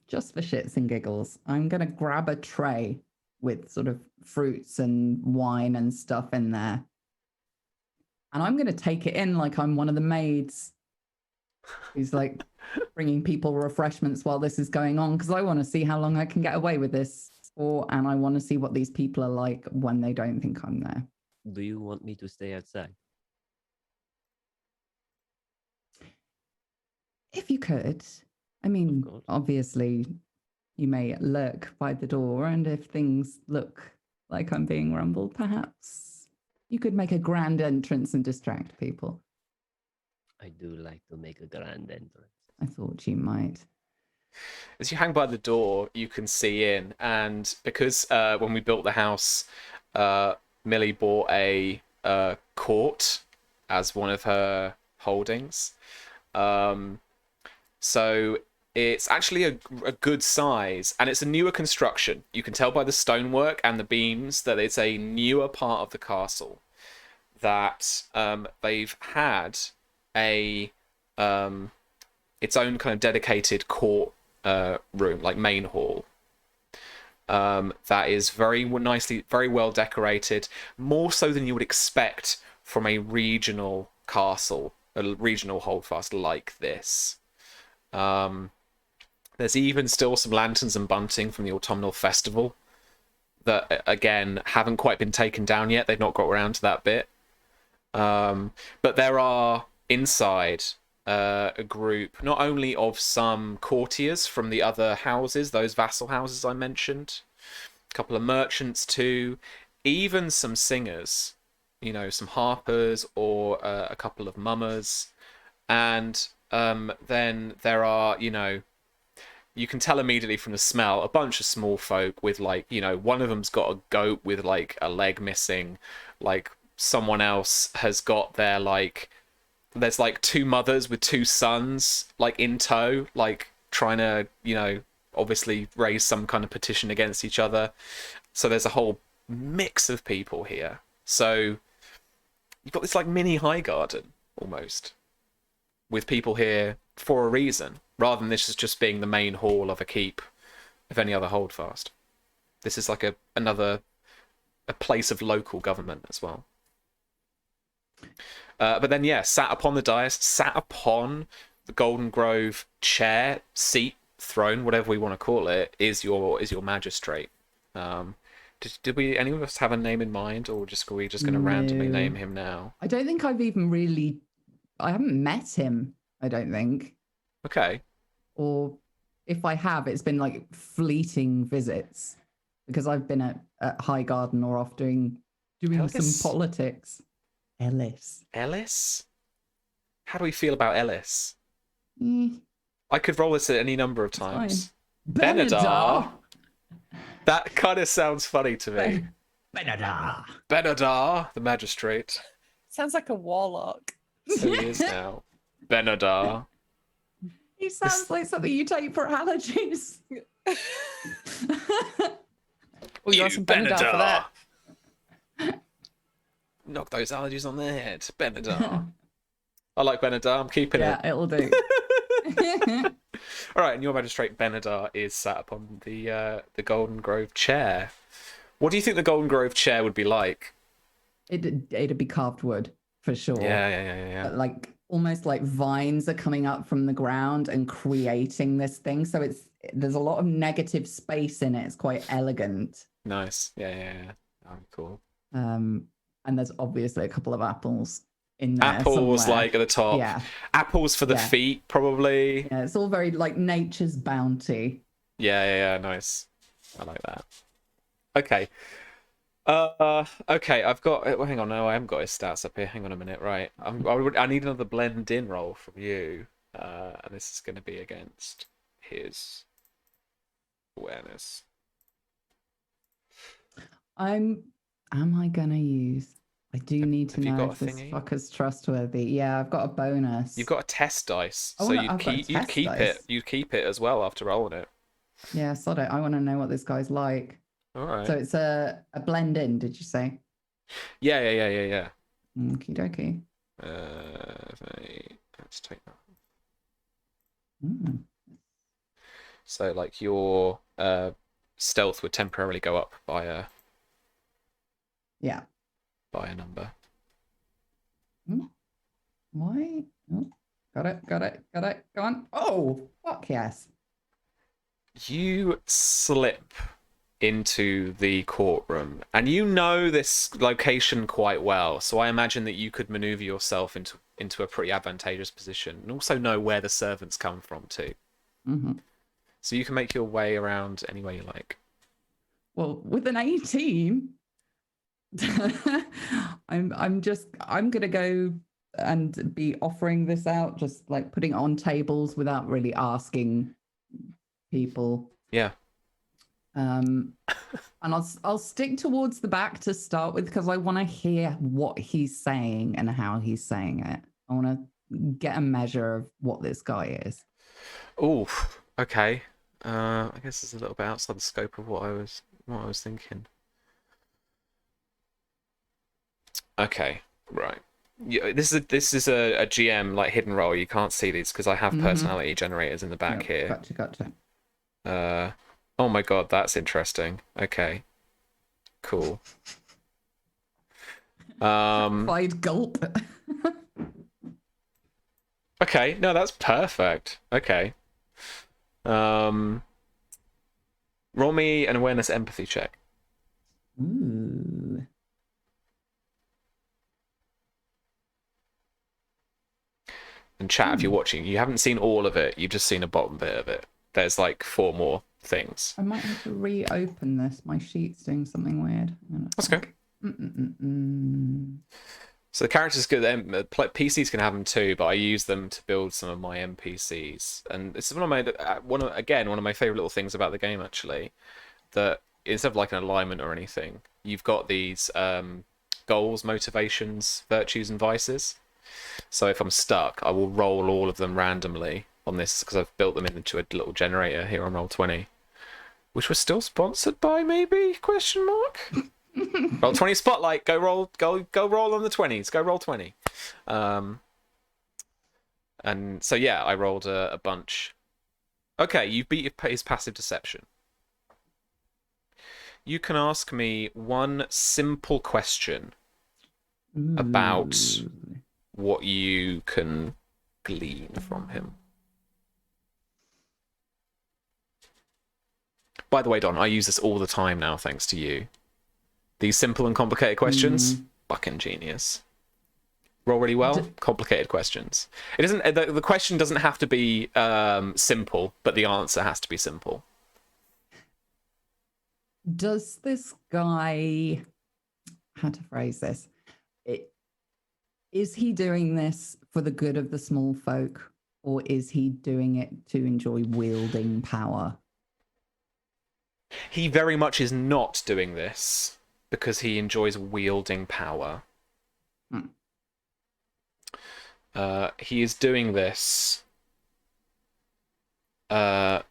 just for shits and giggles, I'm going to grab a tray with sort of fruits and wine and stuff in there. And I'm going to take it in like I'm one of the maids who's like bringing people refreshments while this is going on, because I want to see how long I can get away with this and I want to see what these people are like when they don't think I'm there. do you want me to stay outside? If you could. I mean, obviously, you may lurk by the door, and if things look like I'm being rumbled, perhaps you could make a grand entrance and distract people. I do like to make a grand entrance. I thought you might. As you hang by the door, you can see in, and because when we built the house, Millie bought a court as one of her holdings. So it's actually a good size, and it's a newer construction. You can tell by the stonework and the beams that it's a newer part of the castle, that they've had its own kind of dedicated court room, like main hall, that is very nicely, very well decorated, more so than you would expect from a regional castle a regional holdfast like this. There's even still some lanterns and bunting from the autumnal festival that, again, haven't quite been taken down yet. They've not got around to that bit. But there are inside a group not only of some courtiers from the other houses, those vassal houses I mentioned, a couple of merchants too, even some singers, some harpers or a couple of mummers. And then there are, you can tell immediately from the smell, a bunch of small folk with one of them's got a goat with a leg missing. Someone else has got their there's two mothers with two sons in tow, trying to, obviously raise some kind of petition against each other. So there's a whole mix of people here. So you've got this mini Highgarden almost, with people here for a reason, rather than this just being the main hall of a keep of any other holdfast. This is a place of local government as well. But then, yeah, sat upon the dais, sat upon the Golden Grove chair, seat, throne, whatever we want to call it, is your magistrate. Did we any of us have a name in mind, or are we just going to randomly name him now? I don't think I've even really. I haven't met him. I don't think. Okay. Or if I have, it's been fleeting visits because I've been at Highgarden or off doing Ellis? some politics. Ellis? How do we feel about Ellis? Mm, I could roll this at any number of times. Benadar. That kind of sounds funny to me. Benadar, the magistrate. Sounds like a warlock. So he is now. Benadar. He sounds like something you take for allergies. Oh, you got some Benadar for that. Knock those allergies on the head. Benadar. I like Benadar. I'm keeping it. Yeah, it'll do. All right, and your magistrate Benadar is sat upon the Golden Grove chair. What do you think the Golden Grove chair would be like? It'd be carved wood for sure. Yeah. Almost like vines are coming up from the ground and creating this thing. So there's a lot of negative space in it. It's quite elegant. Nice. Yeah. Oh, cool. And there's obviously a couple of apples in there. Apples somewhere. at the top. Yeah. Apples for the feet, probably. Yeah, it's all very nature's bounty. Yeah. Nice. I like that. Okay. Okay, I've got. Well, hang on, no, I haven't got his stats up here. Hang on a minute, right? I need another blend in roll from you, and this is going to be against his awareness. Am I gonna use? I do need to know if this thingy? fucker's trustworthy. Yeah, I've got a bonus. You've got a test dice, Oh, so no, you'd I've got a keep test it. dice. You keep it as well after rolling it. Yeah, sod it. I want to know what this guy's like. All right. So it's a blend in, did you say? Yeah. Okie dokie. Let's take that. Mm. So your stealth would temporarily go up by a number. Why? Oh, got it. Go on. Oh, fuck yes. You slip into the courtroom, and you know this location quite well, so I imagine that you could maneuver yourself into a pretty advantageous position, and also know where the servants come from too. Mm-hmm. So you can make your way around any way you like. Well, with an 18, I'm gonna go and be offering this out, just putting it on tables without really asking people. Yeah. And I'll stick towards the back to start with because I want to hear what he's saying and how he's saying it. I want to get a measure of what this guy is. Oh, okay. I guess it's a little bit outside the scope of what I was thinking. Okay, right. Yeah, this is a GM hidden role. You can't see these because I have personality generators in the back here. Gotcha. Oh my god, that's interesting. Okay, cool. Fight gulp. Okay, no, that's perfect. Okay. Roll me an awareness empathy check. Ooh. And chat, if you're watching, you haven't seen all of it, you've just seen a bottom bit of it. There's like 4 more things. I might have to reopen this. My sheet's doing something weird. That's okay. So the characters good. PCs can have them too, but I use them to build some of my NPCs, and it's one of my favorite little things about the game actually. That instead of like an alignment or anything, you've got these goals, motivations, virtues, and vices. So if I'm stuck, I will roll all of them randomly on this because I've built them into a little generator here on Roll20, which was still sponsored by maybe ? Roll20 Spotlight. Go roll on the 20s. Go roll 20. And so yeah, I rolled a bunch. Okay, you've beat his passive deception. You can ask me one simple question about what you can glean from him. By the way, Don, I use this all the time now, thanks to you. These simple and complicated questions, fucking genius. Roll really well, complicated questions. It doesn't. The question doesn't have to be simple, but the answer has to be simple. Does this guy, how to phrase this? Is he doing this for the good of the small folk, or is he doing it to enjoy wielding power? He very much is not doing this because he enjoys wielding power. He is doing this for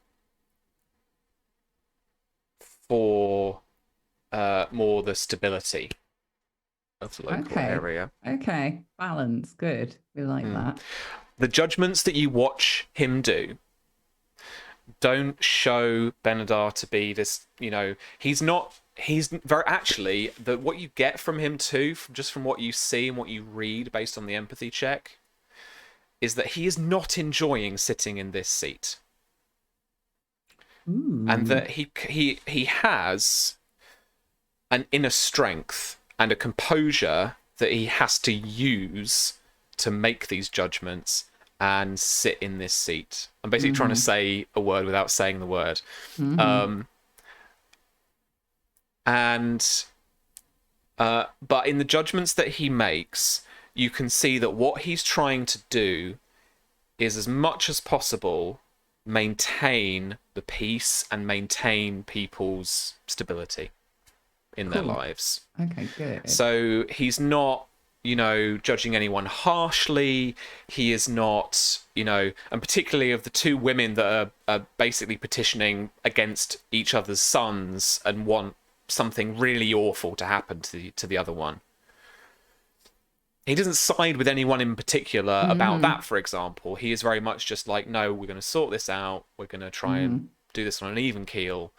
more the stability of the local area. Okay, balance, good. We like that. The judgments that you watch him do don't show Benedar to be this, he's very actually, what you get from him too, just from what you see and what you read based on the empathy check, is that he is not enjoying sitting in this seat. And that he has an inner strength and a composure that he has to use to make these judgments and sit in this seat. I'm basically trying to say a word without saying the word. But in the judgments that he makes, you can see that what he's trying to do is, as much as possible, maintain the peace and maintain people's stability in their lives. Okay, good. So he's not, judging anyone harshly. He is not, and particularly of the 2 women that are basically petitioning against each other's sons and want something really awful to happen to the other one. He doesn't side with anyone in particular about that, for example. He is very much just like, no, we're going to sort this out. We're going to try and do this on an even keel.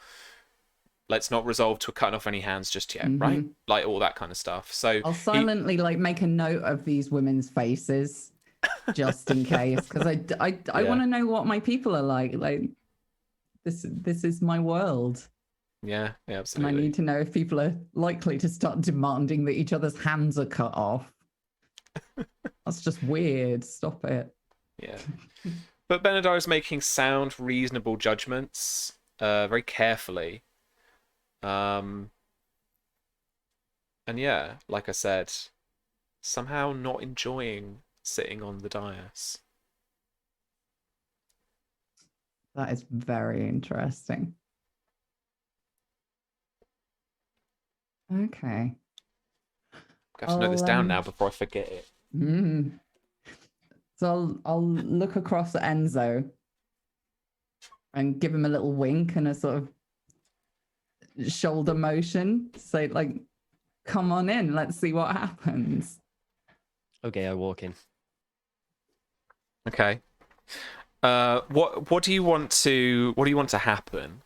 Let's not resolve to cut off any hands just yet, right? Like all that kind of stuff. So I'll silently make a note of these women's faces just in case, because I want to know what my people are like. Like this is my world. Yeah, absolutely. And I need to know if people are likely to start demanding that each other's hands are cut off. That's just weird. Stop it. Yeah. But Benedar is making sound, reasonable judgments very carefully. And yeah, like I said, somehow not enjoying sitting on the dais. That is very interesting. Okay. I have to note this down now before I forget it. So I'll look across at Enzo and give him a little wink and a sort of shoulder motion. Say, like, come on in, let's see what happens. Okay, I walk in. Okay. What do you want to happen?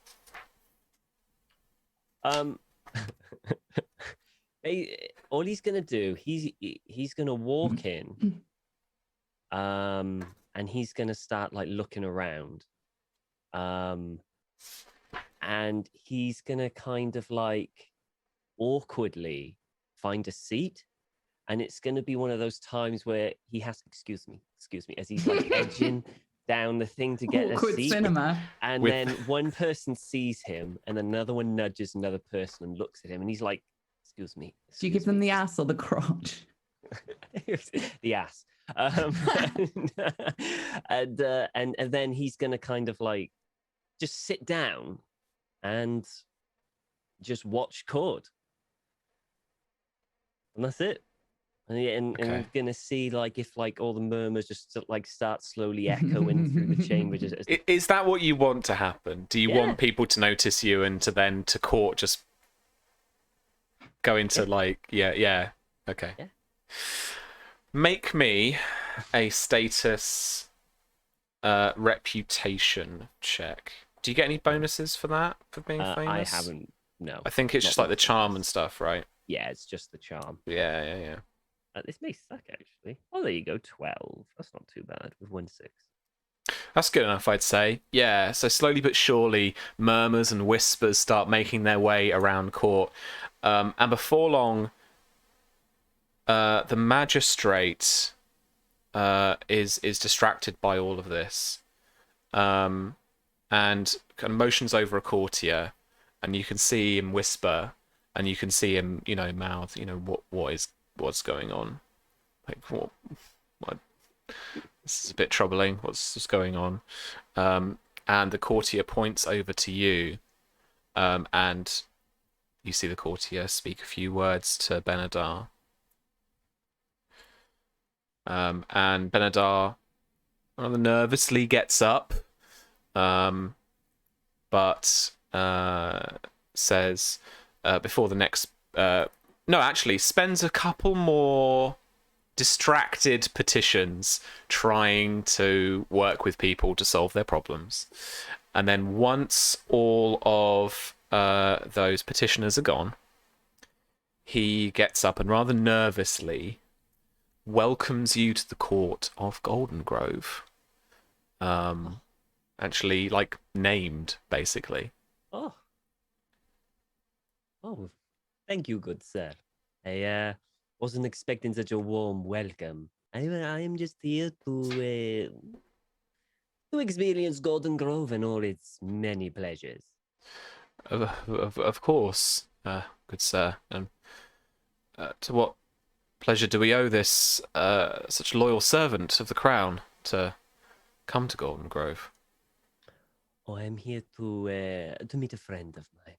All he's gonna do, he's gonna walk in, and he's gonna start like looking around, and he's gonna kind of like awkwardly find a seat, and it's gonna be one of those times where he has, excuse me, as he's like edging down the thing to get a Awkward seat. cinema. And With- then one person sees him, and another one nudges another person and looks at him, and he's like, "Excuse me." Do you give them the ass or the crotch? The ass. And then he's gonna kind of like just sit down and just watch Cord, and that's it. And Okay. gonna see like if like all the murmurs just like start slowly echoing through the chamber. Just as Is that what you want to happen? Do you Yeah. want people to notice you and to court just go into like yeah. Okay. Yeah. Make me a status reputation check. Do you get any bonuses for that, for being I famous? haven't. No, I think it's not just like the much charm bonus. and stuff, right? Yeah, it's just the charm. Yeah. This may suck actually. Oh, there you go, 12. That's not too bad with 1 6. That's good enough, I'd say. Yeah, so slowly but surely, murmurs and whispers start making their way around court. And before long, the magistrate is distracted by all of this. And kind of motions over a courtier, and you can see him whisper, and you can see him, mouth, what's going on. Like, what? This is a bit troubling. What's going on? And the courtier points over to you, and you see the courtier speak a few words to Benadar. And Benadar rather nervously gets up, but says before the next... spends a couple more distracted petitions trying to work with people to solve their problems. And then once all of those petitioners are gone, he gets up and rather nervously welcomes you to the court of Golden Grove. Actually, like, named, basically. Oh, thank you, good sir. I wasn't expecting such a warm welcome. I am just here to experience Golden Grove and all its many pleasures. Of course, good sir. And to what pleasure do we owe this such loyal servant of the crown to come to Golden Grove? Oh, I'm here to meet a friend of mine.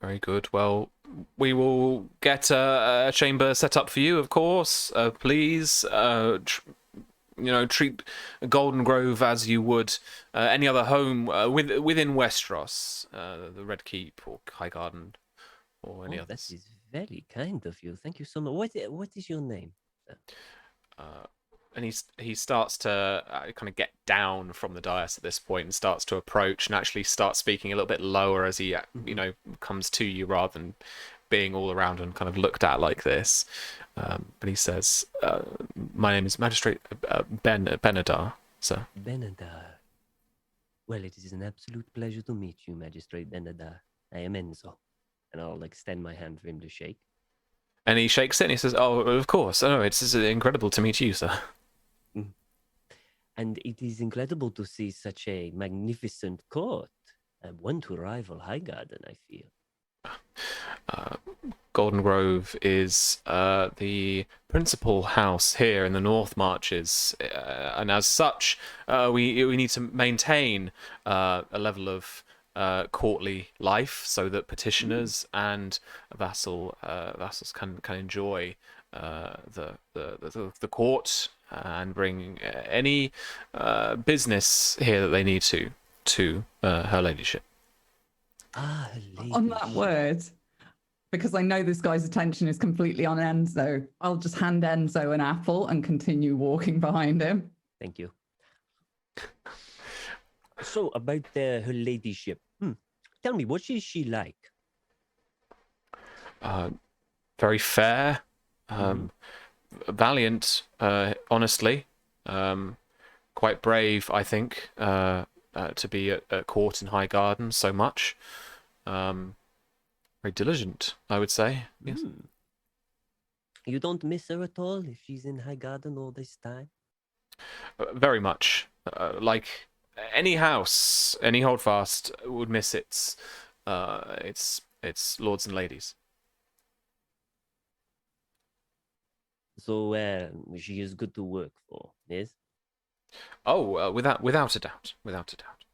Very good. Well, we will get a chamber set up for you, of course. Please, treat Golden Grove as you would any other home within Westeros, the Red Keep or High Garden, or any others. That is very kind of you. Thank you so much. What is your name, sir? And he starts to kind of get down from the dais at this point and starts to approach and actually starts speaking a little bit lower as he comes to you rather than being all around and kind of looked at like this. But he says, "My name is Magistrate Benadar, sir." Benadar. Well, it is an absolute pleasure to meet you, Magistrate Benadar. I am Enzo, and I'll extend my hand for him to shake. And he shakes it and he says, "Oh, of course. Oh, it's incredible to meet you, sir." And it is incredible to see such a magnificent court. One to rival Highgarden, I feel. Golden Grove is the principal house here in the North Marches, and as such, we need to maintain a level of courtly life so that petitioners and vassals can enjoy the court and bring any business here that they need to her ladyship. Ah, On that word, because I know this guy's attention is completely on Enzo, I'll just hand Enzo an apple and continue walking behind him. Thank you. So, about her ladyship. Tell me, what is she like? Very fair, valiant, honestly. Quite brave, I think, to be at court in Highgarden so much. Very diligent, I would say. Yes. Hmm. You don't miss her at all if she's in Highgarden all this time? Very much. Like any house, any holdfast would miss its lords and ladies. So she is good to work for, yes? Oh, without a doubt, without a doubt.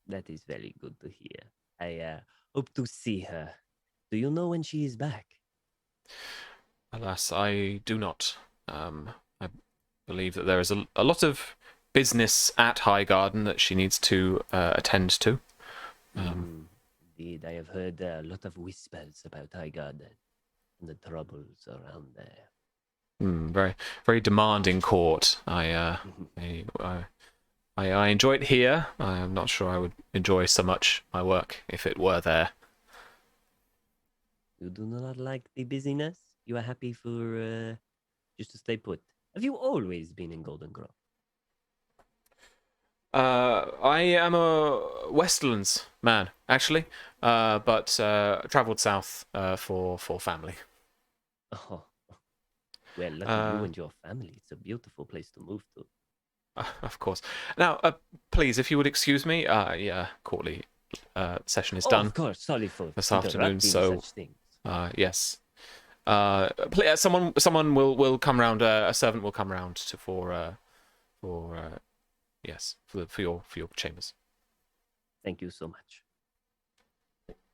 That is very good to hear. I hope to see her. Do you know when she is back? Alas, I do not. I believe that there is a lot of business at Highgarden that she needs to attend to. Indeed, I have heard a lot of whispers about Highgarden and the troubles around there. Very, very demanding court. I enjoy it here. I'm not sure I would enjoy so much my work if it were there. You do not like the busyness? You are happy for just to stay put? Have you always been in Golden Grove? I am a Westerlands man, actually, but travelled south for family. Oh, well, lucky you and your family. It's a beautiful place to move to. Of course. Now, please, if you would excuse me, yeah, courtly session is done Of course, sorry for this afternoon. interrupting So, such things. yes, someone will come round. A servant will come round for your chambers. Thank you so much.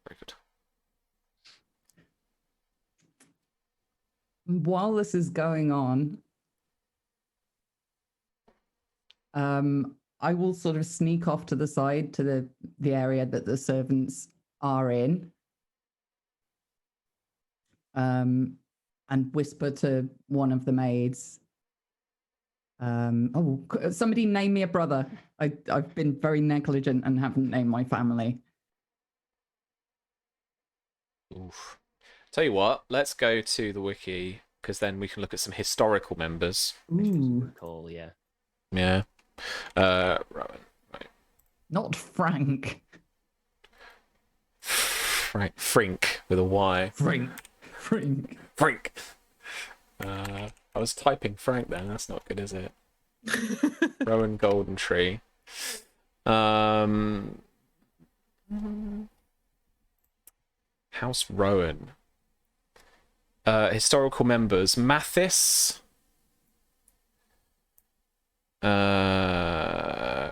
Very good. While this is going on, I will sort of sneak off to the side to the area that the servants are in, and whisper to one of the maids. Somebody name me a brother. I've been very negligent and haven't named my family. Oof. Tell you what, let's go to the wiki because then we can look at some historical members. Ooh, Call, yeah. Yeah. Rowan. not Frank. Frink with a Y. Frank. Frink. I was typing Frank then. That's not good, is it? Rowan Golden Tree. House Rowan. Historical members: Mathis,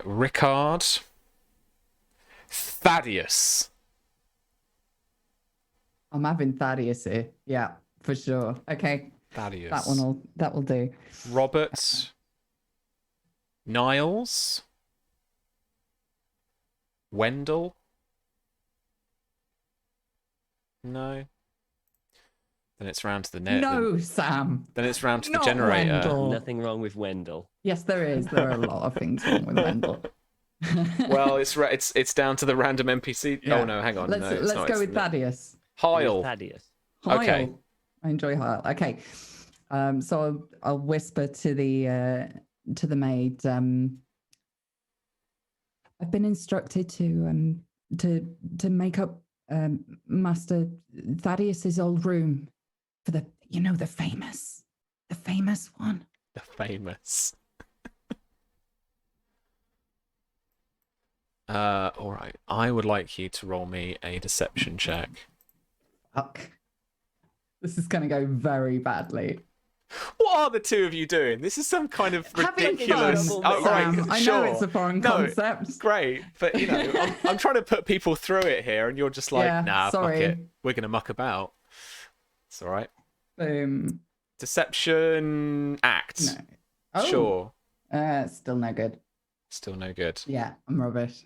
Rickard, Thaddeus. I'm having Thaddeus here. Yeah, for sure. Okay, Thaddeus. that will do. Robert. Niles. Wendell. No. Then it's round to the net. No, Sam. Then it's round to the Not generator. Wendell. Nothing wrong with Wendell. Yes, there is. There are a lot of things wrong with Wendell. Well, it's down to the random NPC. Yeah. Oh no, hang on. Let's No, it's let's not. go It's with the- Thaddeus. Hyle. Thaddeus. Okay. Hyle. I enjoy Hyle. Okay. So I'll whisper to the maid. I've been instructed to make up Master Thaddeus's old room for the famous one. The famous. All right. I would like you to roll me a deception check. Fuck. This is gonna go very badly. What are the two of you doing? This is some kind of Having ridiculous. fun, Oh, right, Sam. I sure. know it's a foreign No, concept. Great, but I'm trying to put people through it here, and you're just like, Yeah, nah, sorry. fuck it. We're gonna muck about. It's all right. Boom. Deception act. No. Oh. Sure. Still no good. Still no good. Yeah, I'm rubbish.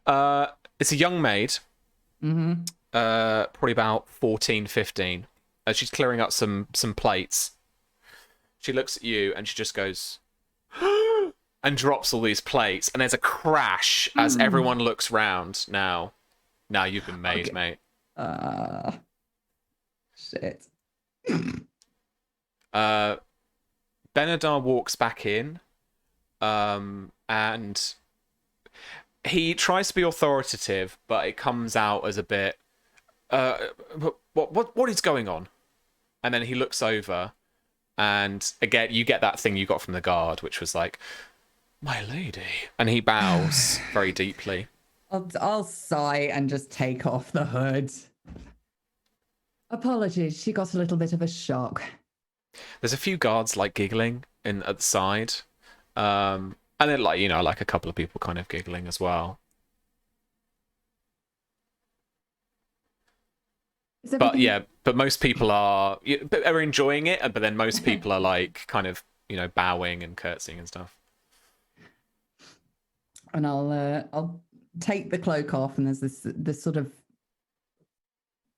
It's a young maid. Mm-hmm. Probably about 14, 15. She's clearing up some plates. She looks at you and she just goes and drops all these plates, and there's a crash as everyone looks round. Now you've been made, Okay. mate. Shit. Benadar walks back in, and he tries to be authoritative, but it comes out as a bit, what is going on? And then he looks over, and again, you get that thing you got from the guard, which was like, my lady. And he bows very deeply. I'll sigh and just take off the hood. Apologies, she got a little bit of a shock. There's a few guards like giggling at the side. And then like a couple of people kind of giggling as well. But most people are enjoying it, but then most people are like kind of, bowing and curtsying and stuff. And I'll take the cloak off, and there's this sort of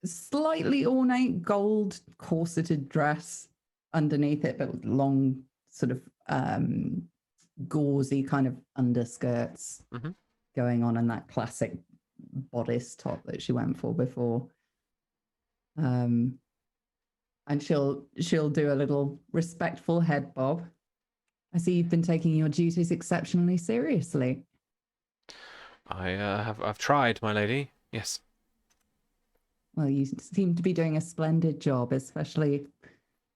slightly ornate gold corseted dress underneath it, but with long sort of gauzy kind of underskirts going on, and that classic bodice top that she went for before. And she'll do a little respectful head bob. I see you've been taking your duties exceptionally seriously. I've tried, my lady. Yes. Well, you seem to be doing a splendid job, especially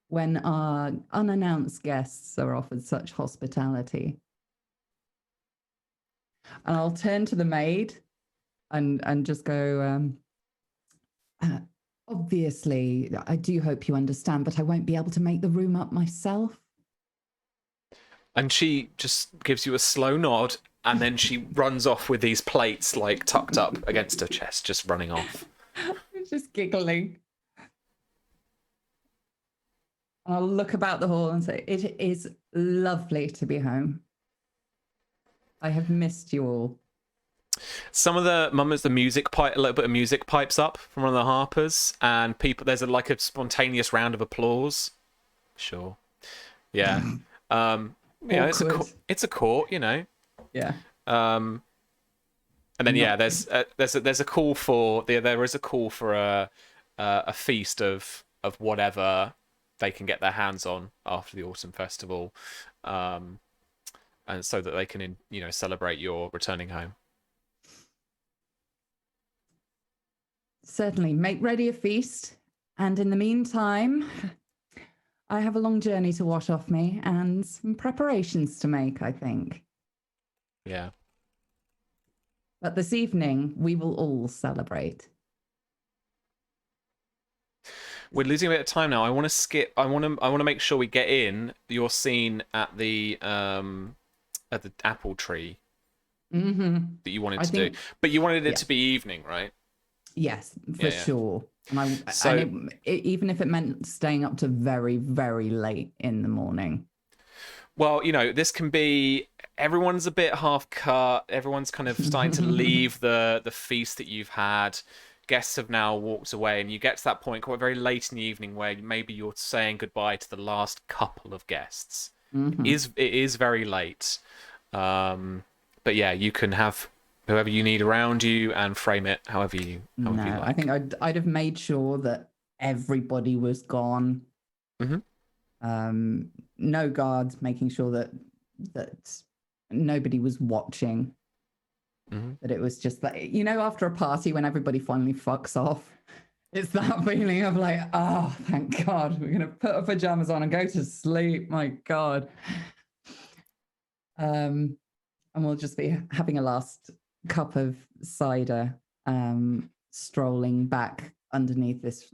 when our unannounced guests are offered such hospitality. And I'll turn to the maid and just go, obviously, I do hope you understand, but I won't be able to make the room up myself. And she just gives you a slow nod, and then she runs off with these plates like tucked up against her chest, just running off. Just giggling. I'll look about the hall and say, it is lovely to be home. I have missed you all. Some of the moments, a little bit of music pipes up from one of the harpers, and people. There's a spontaneous round of applause. Sure, yeah. It's a court, Yeah. And then there's a call for there is a call for a feast of whatever they can get their hands on after the autumn festival, and so that they can celebrate your returning home. Certainly, make ready a feast, and in the meantime, I have a long journey to wash off me and some preparations to make, I think. Yeah. But this evening, we will all celebrate. We're losing a bit of time now. I want to skip. I want to make sure we get in your scene at the apple tree that you wanted to do. But you wanted it to be evening, right? Yes, for sure. And even if it meant staying up to very, very late in the morning. Well, this can be, everyone's a bit half cut. Everyone's kind of starting to leave the feast that you've had. Guests have now walked away, and you get to that point quite very late in the evening where maybe you're saying goodbye to the last couple of guests. It is very late. But yeah, you can have whoever you need around you and frame it however you like. I think I'd have made sure that everybody was gone. No guards, making sure that nobody was watching. That it was just like, after a party when everybody finally fucks off, it's that feeling of like, oh, thank God, we're gonna put our pajamas on and go to sleep. My God. And we'll just be having a last cup of cider, strolling back underneath this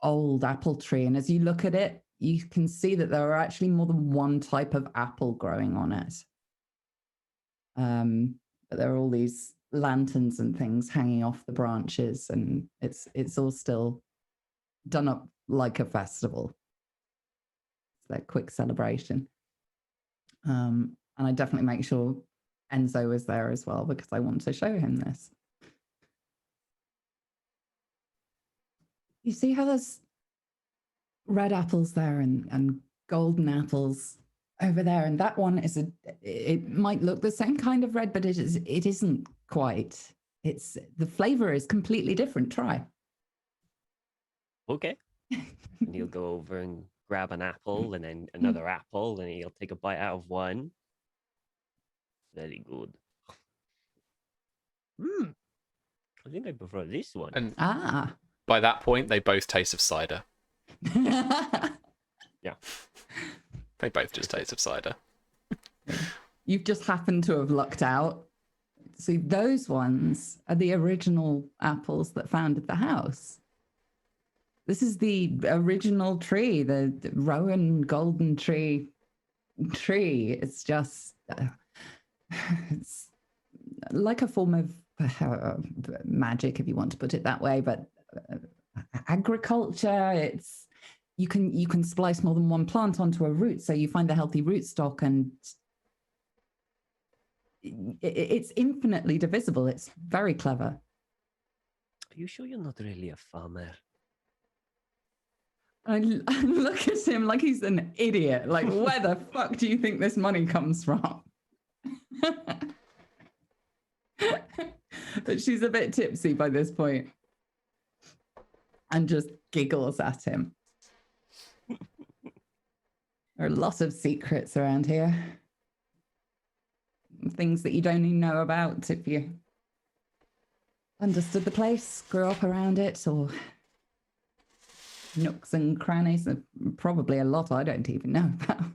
old apple tree. And as you look at it, you can see that there are actually more than one type of apple growing on it. But there are all these lanterns and things hanging off the branches, and it's all still done up like a festival. It's that quick celebration. And I definitely make sure Enzo is there as well, because I want to show him this. You see how there's red apples there and golden apples over there, and that one it might look the same kind of red, but it isn't quite. The flavor is completely different. Try. Okay. And he'll go over and grab an apple and then another apple, and he'll take a bite out of one. Very good. I think I prefer this one. And Ah. by that point, they both taste of cider. Yeah. They both just taste of cider. You've just happened to have lucked out. See, those ones are the original apples that founded the house. This is the original tree, the Rowan golden tree. It's just, it's like a form of magic, if you want to put it that way. But agriculture, it's you can splice more than one plant onto a root, so you find the healthy rootstock, and it's infinitely divisible. It's very clever. Are you sure you're not really a farmer? I look at him like he's an idiot. Like, where the fuck do you think this money comes from? But she's a bit tipsy by this point and just giggles at him. There are a lot of secrets around here. Things that you don't even know about if you understood the place, grew up around it, or nooks and crannies. Probably a lot I don't even know about.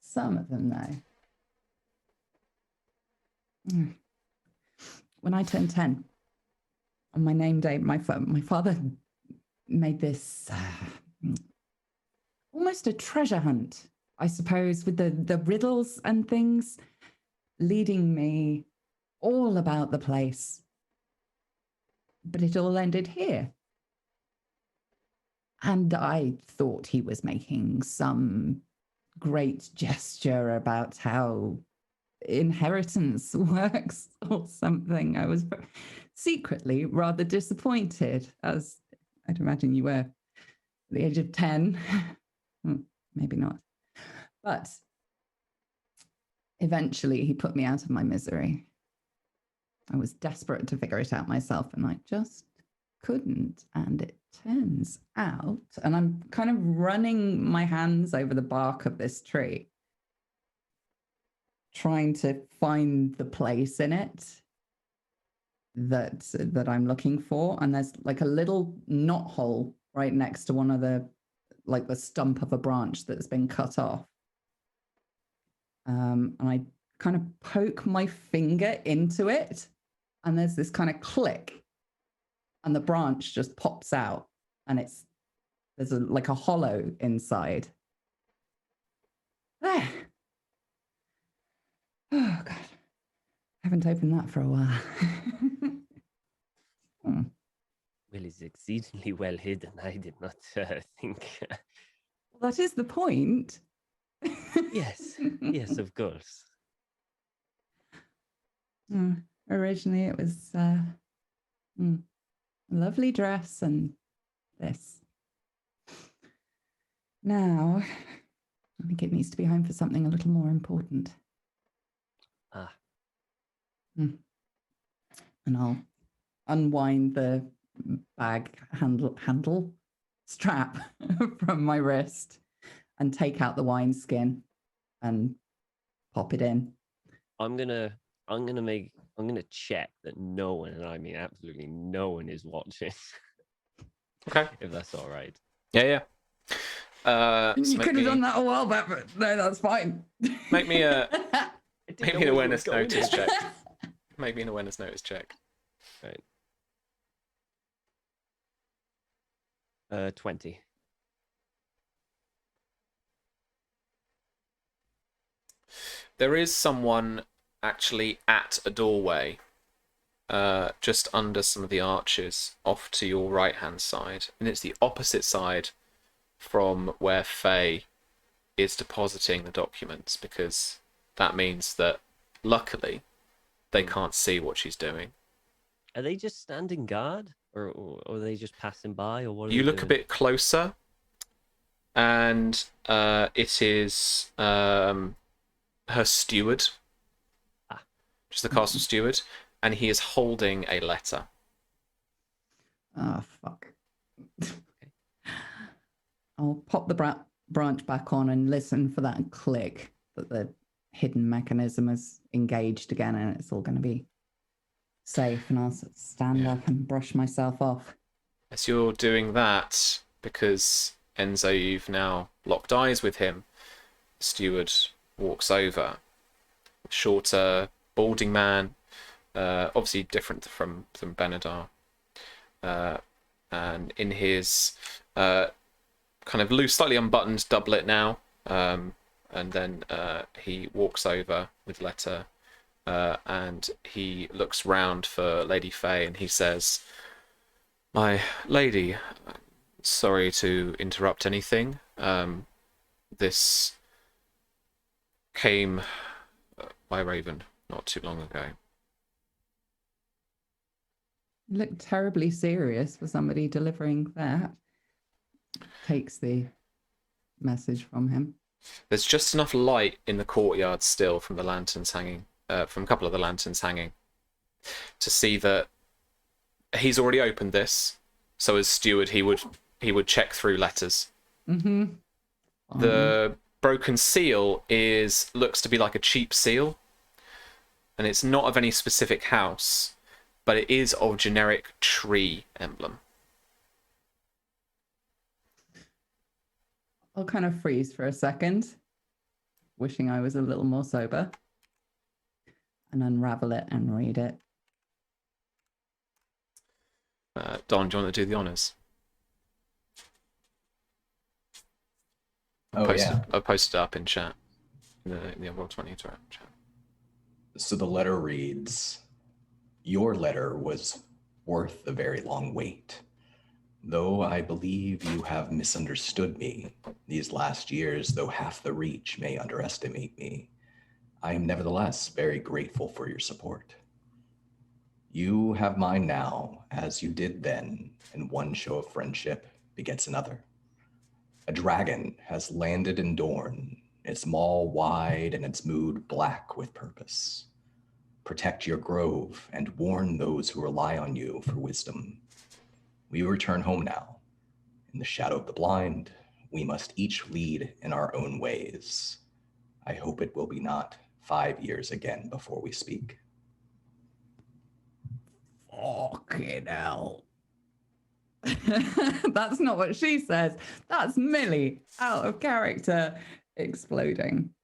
Some of them, though. When I turned 10, on my name day, my father made this almost a treasure hunt, I suppose, with the riddles and things, leading me all about the place. But it all ended here. And I thought he was making some great gesture about how inheritance works or something. I was secretly rather disappointed, as I'd imagine you were at the age of 10. Maybe not. But eventually he put me out of my misery. I was desperate to figure it out myself, and I just couldn't. And it turns out, and I'm kind of running my hands over the bark of this tree, trying to find the place in it that I'm looking for. And there's like a little knot hole right next to one of the stump of a branch that's been cut off. And I kind of poke my finger into it, and there's this kind of click, and the branch just pops out, and there's a hollow inside. There. Oh God, haven't opened that for a while. Well, it's exceedingly well hidden. I did not think. Well, that is the point. Yes, yes, of course. Originally, it was a lovely dress and this. Now, I think it needs to be home for something a little more important. Ah. And I'll unwind the bag handle strap from my wrist and take out the wineskin and pop it in. I'm gonna check that no one, and I mean absolutely no one, is watching. Okay. If that's all right. Yeah. You could have done that a while back, but no, that's fine. Make me an awareness notice check. Right. Make me an awareness notice check. 20. There is someone actually at a doorway, just under some of the arches, off to your right-hand side, and it's the opposite side from where Faye is depositing the documents, because that means that, luckily, they can't see what she's doing. Are they just standing guard, or are they just passing by, or what? You look a bit closer, and it is her steward, just the castle steward, and he is holding a letter. Oh, fuck. I'll pop the branch back on and listen for that click that the hidden mechanism is engaged again, and it's all going to be safe. And I'll stand Yeah. up and brush myself off. As you're doing that, because Enzo, you've now locked eyes with him, the steward walks over. Shorter, balding man, obviously different from Benedar. And in his kind of loose, slightly unbuttoned doublet now. And then he walks over with Letter, and he looks round for Lady Faye, and he says, "My lady, sorry to interrupt anything. This came by Raven not too long ago." You look terribly serious for somebody delivering that. Takes the message from him. There's just enough light in the courtyard still from the lanterns hanging, from a couple of the lanterns hanging, to see that he's already opened this. So as steward, he would check through letters. Mm-hmm. The broken seal looks to be like a cheap seal, and it's not of any specific house, but it is of generic tree emblem. I'll kind of freeze for a second, wishing I was a little more sober, and unravel it and read it. Don, do you want to do the honours? Oh, yeah. I posted it up in chat, in the Roll20 Interact chat. So the letter reads, "Your letter was worth a very long wait. Though I believe you have misunderstood me these last years, though half the Reach may underestimate me, I am nevertheless very grateful for your support. You have mine now, as you did then, and one show of friendship begets another. A dragon has landed in Dorne, its maw wide and its mood black with purpose. Protect your grove and warn those who rely on you for wisdom. We return home now. In the shadow of the blind, we must each lead in our own ways. I hope it will be not 5 years again before we speak." Fucking hell. That's not what she says. That's Millie, out of character, exploding.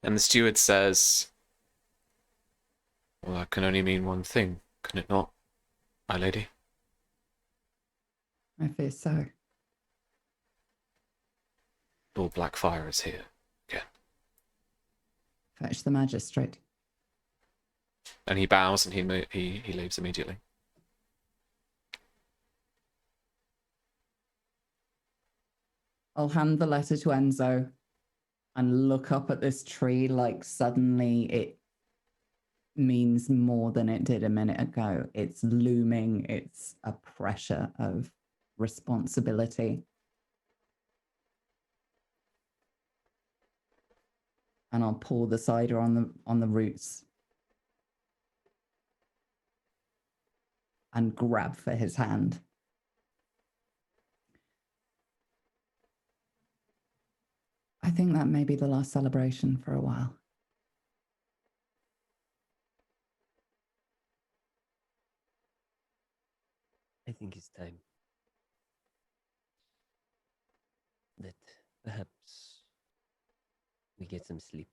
And the steward says, "Well, that can only mean one thing, can it not, my lady?" I fear so. Lord Blackfyre is here again. Fetch the magistrate. And he bows and he leaves immediately. I'll hand the letter to Enzo and look up at this tree like suddenly it means more than it did a minute ago. It's looming. It's a pressure of responsibility. And I'll pour the cider on the roots and grab for his hand. I think that may be the last celebration for a while. I think it's time that perhaps we get some sleep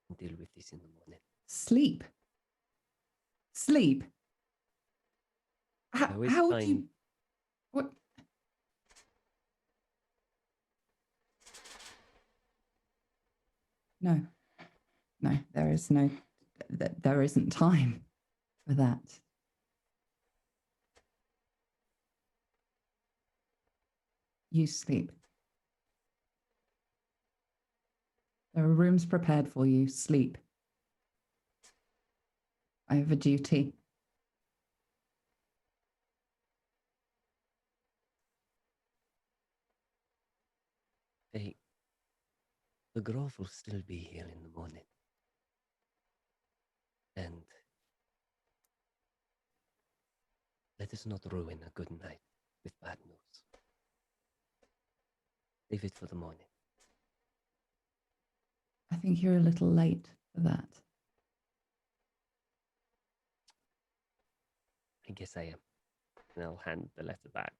and deal with this in the morning. Sleep. Sleep. No, it's How do fine. you... What? No. No, there is no... There isn't time for that. You sleep. There are rooms prepared for you. Sleep. I have a duty. Hey, the grove will still be here in the morning. And let us not ruin a good night with bad news. Leave it for the morning. I think you're a little late for that. I guess I am. And I'll hand the letter back.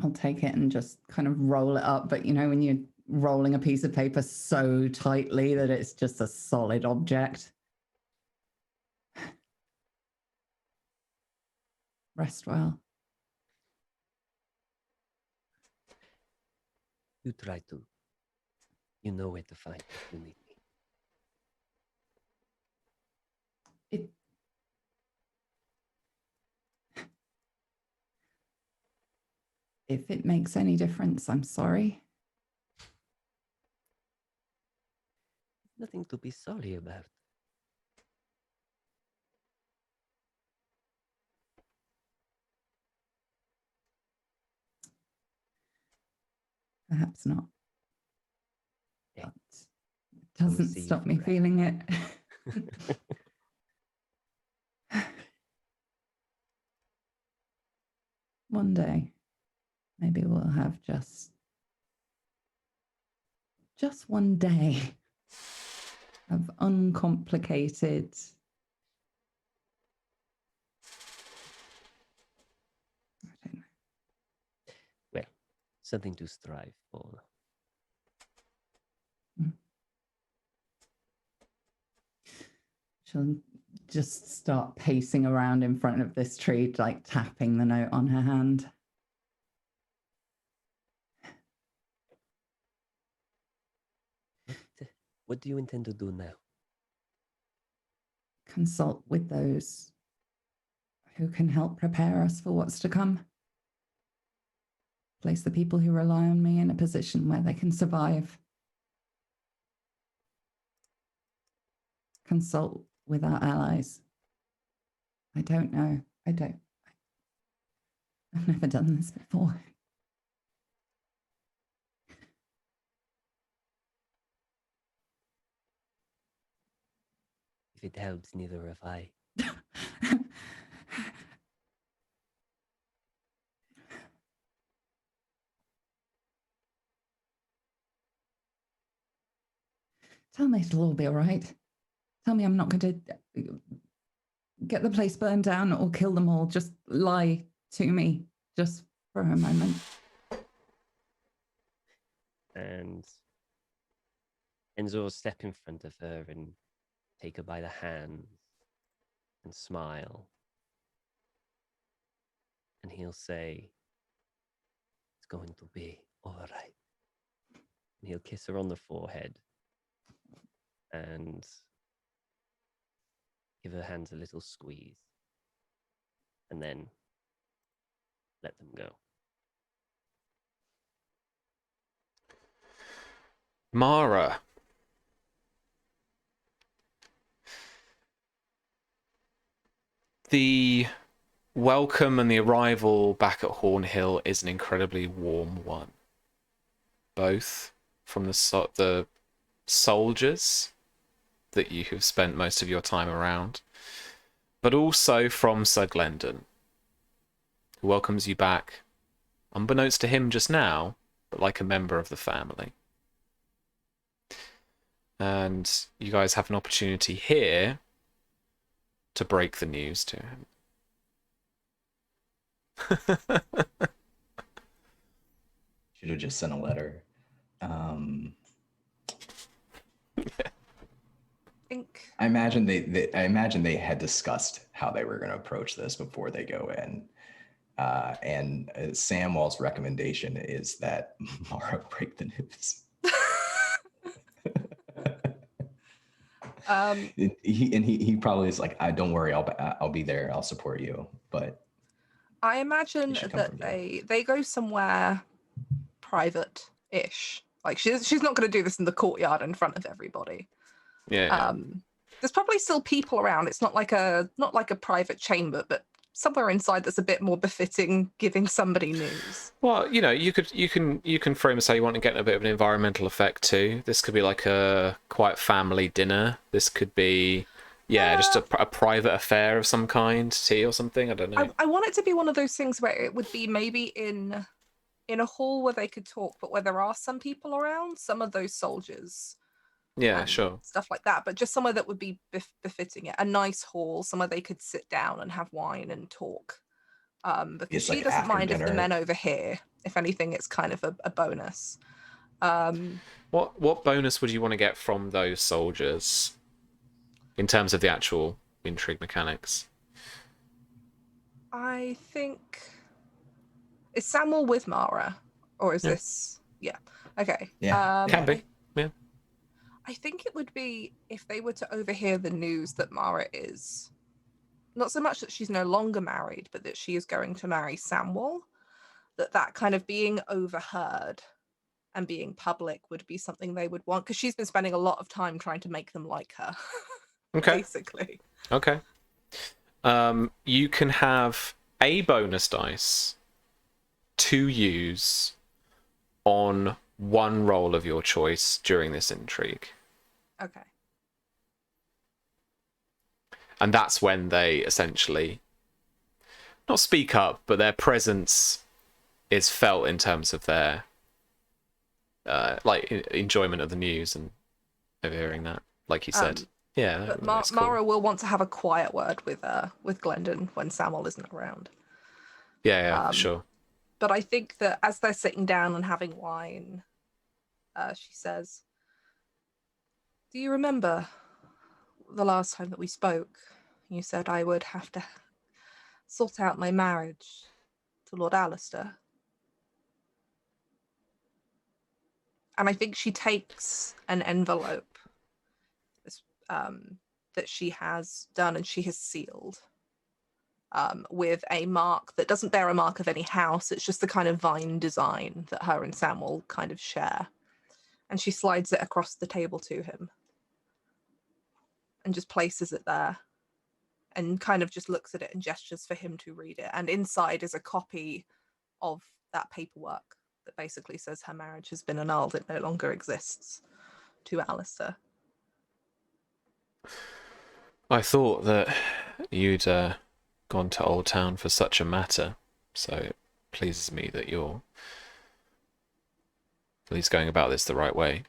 I'll take it and just kind of roll it up. But you know, when you're rolling a piece of paper so tightly that it's just a solid object. Rest well. You try to. You know where to find me if you need me. It, if it makes any difference, I'm sorry. Nothing to be sorry about. Perhaps not. Yeah. But it doesn't see you stop me forever. feeling it. One day, maybe we'll have just one day of uncomplicated. I don't know. Well, something to strive for. She'll just start pacing around in front of this tree, like tapping the note on her hand. What do you intend to do now? Consult with those who can help prepare us for what's to come. Place the people who rely on me in a position where they can survive. Consult with our allies. I don't know. I've never done this before. If it helps, neither have I. Tell me it'll all be all right. Tell me I'm not going to get the place burned down or kill them all. Just lie to me just for a moment. And Enzo will step in front of her and take her by the hand and smile. And he'll say, "It's going to be all right." And he'll kiss her on the forehead and give her hands a little squeeze. And then let them go. Mara. The welcome and the arrival back at Hornhill is an incredibly warm one. Both from the soldiers that you have spent most of your time around, but also from Sir Glendon, who welcomes you back, unbeknownst to him just now, but like a member of the family. And you guys have an opportunity here to break the news to him. Should have just sent a letter. I imagine they had discussed how they were going to approach this before they go in. And Samwell's recommendation is that Mara break the news. He probably is like, don't worry, I'll be there, I'll support you. But I imagine It should come that from they go somewhere private-ish. Like she's not going to do this in the courtyard in front of everybody. Yeah. There's probably still people around. It's not like a private chamber, but somewhere inside that's a bit more befitting giving somebody news. Well, you know, you can frame this how you want to get a bit of an environmental effect too. This could be like a quiet family dinner. This could be, just a private affair of some kind, tea or something. I don't know. I want it to be one of those things where it would be maybe in in a hall where they could talk, but where there are some people around, some of those soldiers. Yeah, And sure. stuff like that, but just somewhere that would be befitting it. A nice hall, somewhere they could sit down and have wine and talk. Because It's she like doesn't after mind if the dinner. men overhear. If anything, it's kind of a bonus. What bonus would you want to get from those soldiers in terms of the actual intrigue mechanics? I think, is Samuel with Mara, or is Yeah. this? Yeah. Okay. Yeah, Can be. Yeah. I think it would be if they were to overhear the news that Mara is not so much that she's no longer married, but that she is going to marry Samuel. That kind of being overheard and being public would be something they would want, because she's been spending a lot of time trying to make them like her. Okay. Basically. Okay. You can have a bonus dice to use on one roll of your choice during this intrigue. Okay. And that's when they essentially not speak up, but their presence is felt in terms of their enjoyment of the news and overhearing that, like you said. Yeah, But that's cool. Mara will want to have a quiet word with Glendon when Samuel isn't around. Yeah, for sure. But I think that as they're sitting down and having wine, she says, "Do you remember the last time that we spoke? You said I would have to sort out my marriage to Lord Alistair." And I think she takes an envelope that she has done and she has sealed with a mark that doesn't bear a mark of any house. It's just the kind of vine design that her and Samuel kind of share. And she slides it across the table to him and just places it there and kind of just looks at it and gestures for him to read it. And inside is a copy of that paperwork that basically says her marriage has been annulled. It no longer exists to Alistair. I thought that you'd gone to Old Town for such a matter, so it pleases me that you're at least going about this the right way.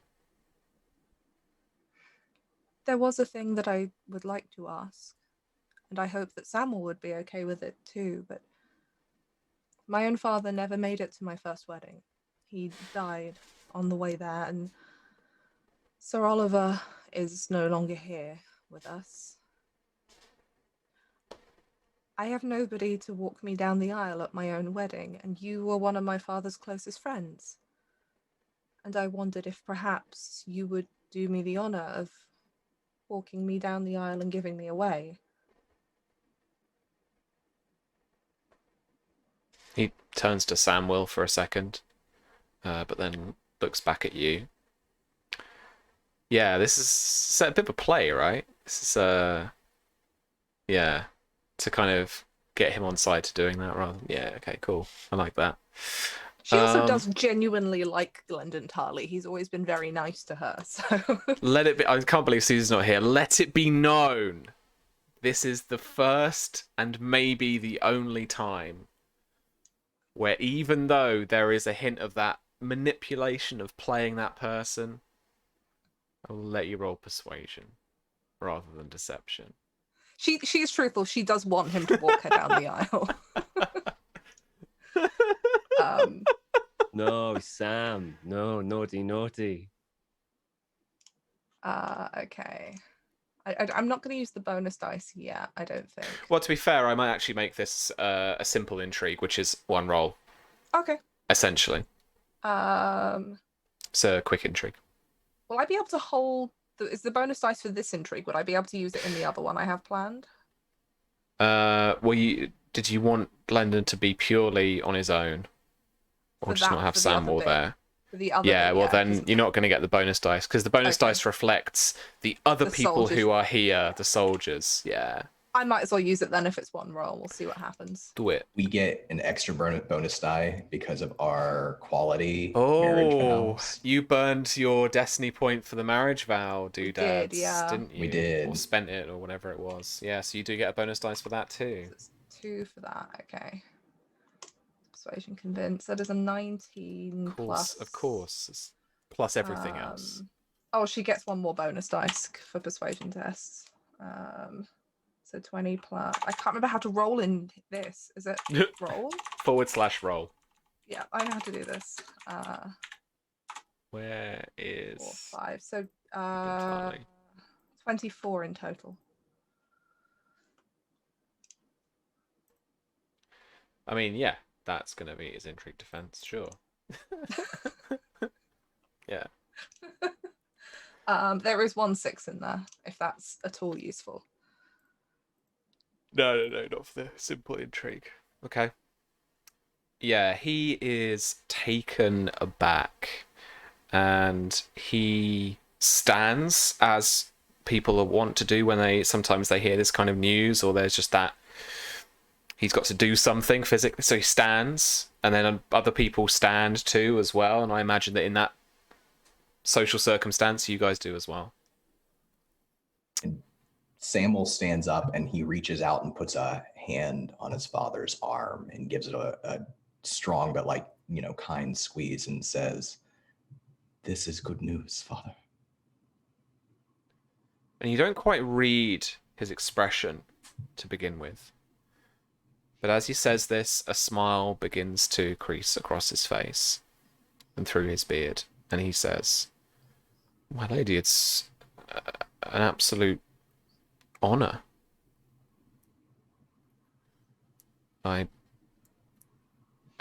There was a thing that I would like to ask, and I hope that Samuel would be okay with it too, but my own father never made it to my first wedding. He died on the way there, and Sir Oliver is no longer here with us. I have nobody to walk me down the aisle at my own wedding, and you were one of my father's closest friends. And I wondered if perhaps you would do me the honor of walking me down the aisle and giving me away. He turns to Samuel for a second, but then looks back at you. Yeah, this is a bit of a play, right? This is yeah, to kind of get him on side to doing that rather. Yeah, okay, cool. I like that. She also does genuinely like Glendon Tarley. He's always been very nice to her. So Let it be. I can't believe Susan's not here. Let it be known, this is the first and maybe the only time where, even though there is a hint of that manipulation of playing that person, I'll let you roll persuasion rather than deception. she is truthful. She does want him to walk her down the aisle. No, Sam. No, naughty. Okay. I'm not going to use the bonus dice yet, I don't think. Well, to be fair, I might actually make this a simple intrigue, which is one roll, Okay. essentially. It's a quick intrigue. Will I be able to hold... Is the bonus dice for this intrigue? Would I be able to use it in the other one I have planned? Did you want Glendon to be purely on his own? Or just not have for the other Samuel bit. there? For the other Yeah, bit, well then 'cause you're not going to get the bonus dice, because the bonus Okay. dice reflects the other The people soldiers. who are here, the soldiers. Yeah, I might as well use it then if it's one roll. We'll see what happens. do it. We get an extra bonus die because of our quality marriage Oh, vows. you burned your destiny point for the marriage vow, doodads, yeah. didn't you? We did. Or spent it, or whatever it was. Yeah, so you do get a bonus dice for that too. So it's 2 for that. Okay. persuasion, convince. That is a 19 plus. Of course. It's plus everything else. Oh, she gets one more bonus dice for persuasion tests. So 20 plus. I can't remember how to roll in this. Is it roll? /roll. Yeah, I know how to do this. Where is 4, 5. So Charlie? 24 in total. I mean, yeah, that's going to be his intrigue defense, sure. Yeah. There is 1 6 in there, if that's at all useful. No, not for the simple intrigue. Okay. Yeah, he is taken aback, and he stands as people want to do when sometimes they hear this kind of news, or there's just that he's got to do something physically. So he stands, and then other people stand too as well. And I imagine that in that social circumstance, you guys do as well. And Samuel stands up and he reaches out and puts a hand on his father's arm and gives it a strong but kind squeeze and says, "This is good news, Father." And you don't quite read his expression to begin with. But as he says this, a smile begins to crease across his face and through his beard. And he says, "My lady, it's an absolute honor. I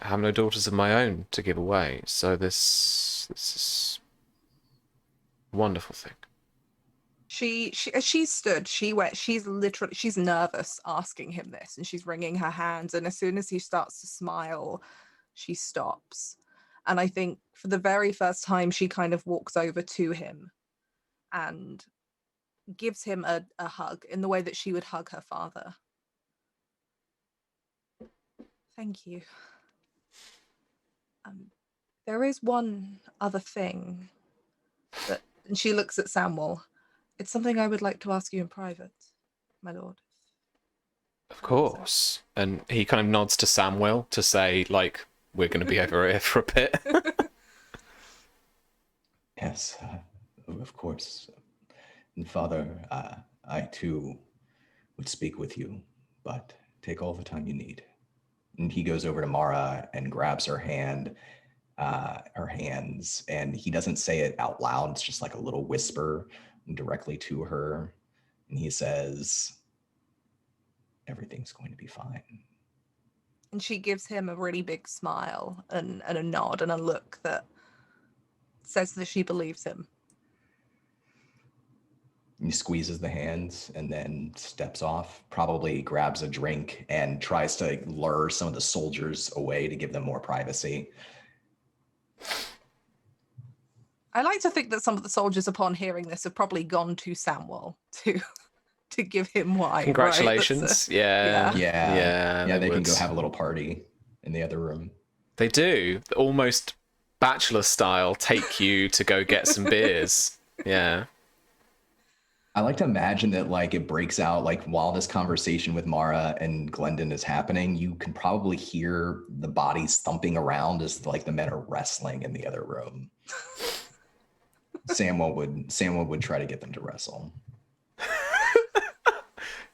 have no daughters of my own to give away, so this is a wonderful thing." As she stood, she's nervous asking him this, and she's wringing her hands, and as soon as he starts to smile, she stops. And I think for the very first time, she kind of walks over to him and gives him a hug in the way that she would hug her father. "Thank you. There is one other thing and she looks at Samuel. It's something I would like to ask you in private, my lord." Of course. And he kind of nods to Samuel to say, we're going to be over here for a bit. Yes, of course. And Father, I too would speak with you, but take all the time you need. And he goes over to Mara and grabs her hands, and he doesn't say it out loud. It's just like a little whisper directly to her. And he says, "Everything's going to be fine." And she gives him a really big smile and a nod and a look that says that she believes him. He squeezes the hands and then steps off, probably grabs a drink and tries to lure some of the soldiers away to give them more privacy. I like to think that some of the soldiers, upon hearing this, have probably gone to Samuel to give him wine. Congratulations. Right? Yeah. They can go have a little party in the other room. They do. Almost bachelor style, take you to go get some beers. Yeah. I like to imagine that it breaks out while this conversation with Mara and Glendon is happening, you can probably hear the bodies thumping around as the men are wrestling in the other room. Samuel would try to get them to wrestle.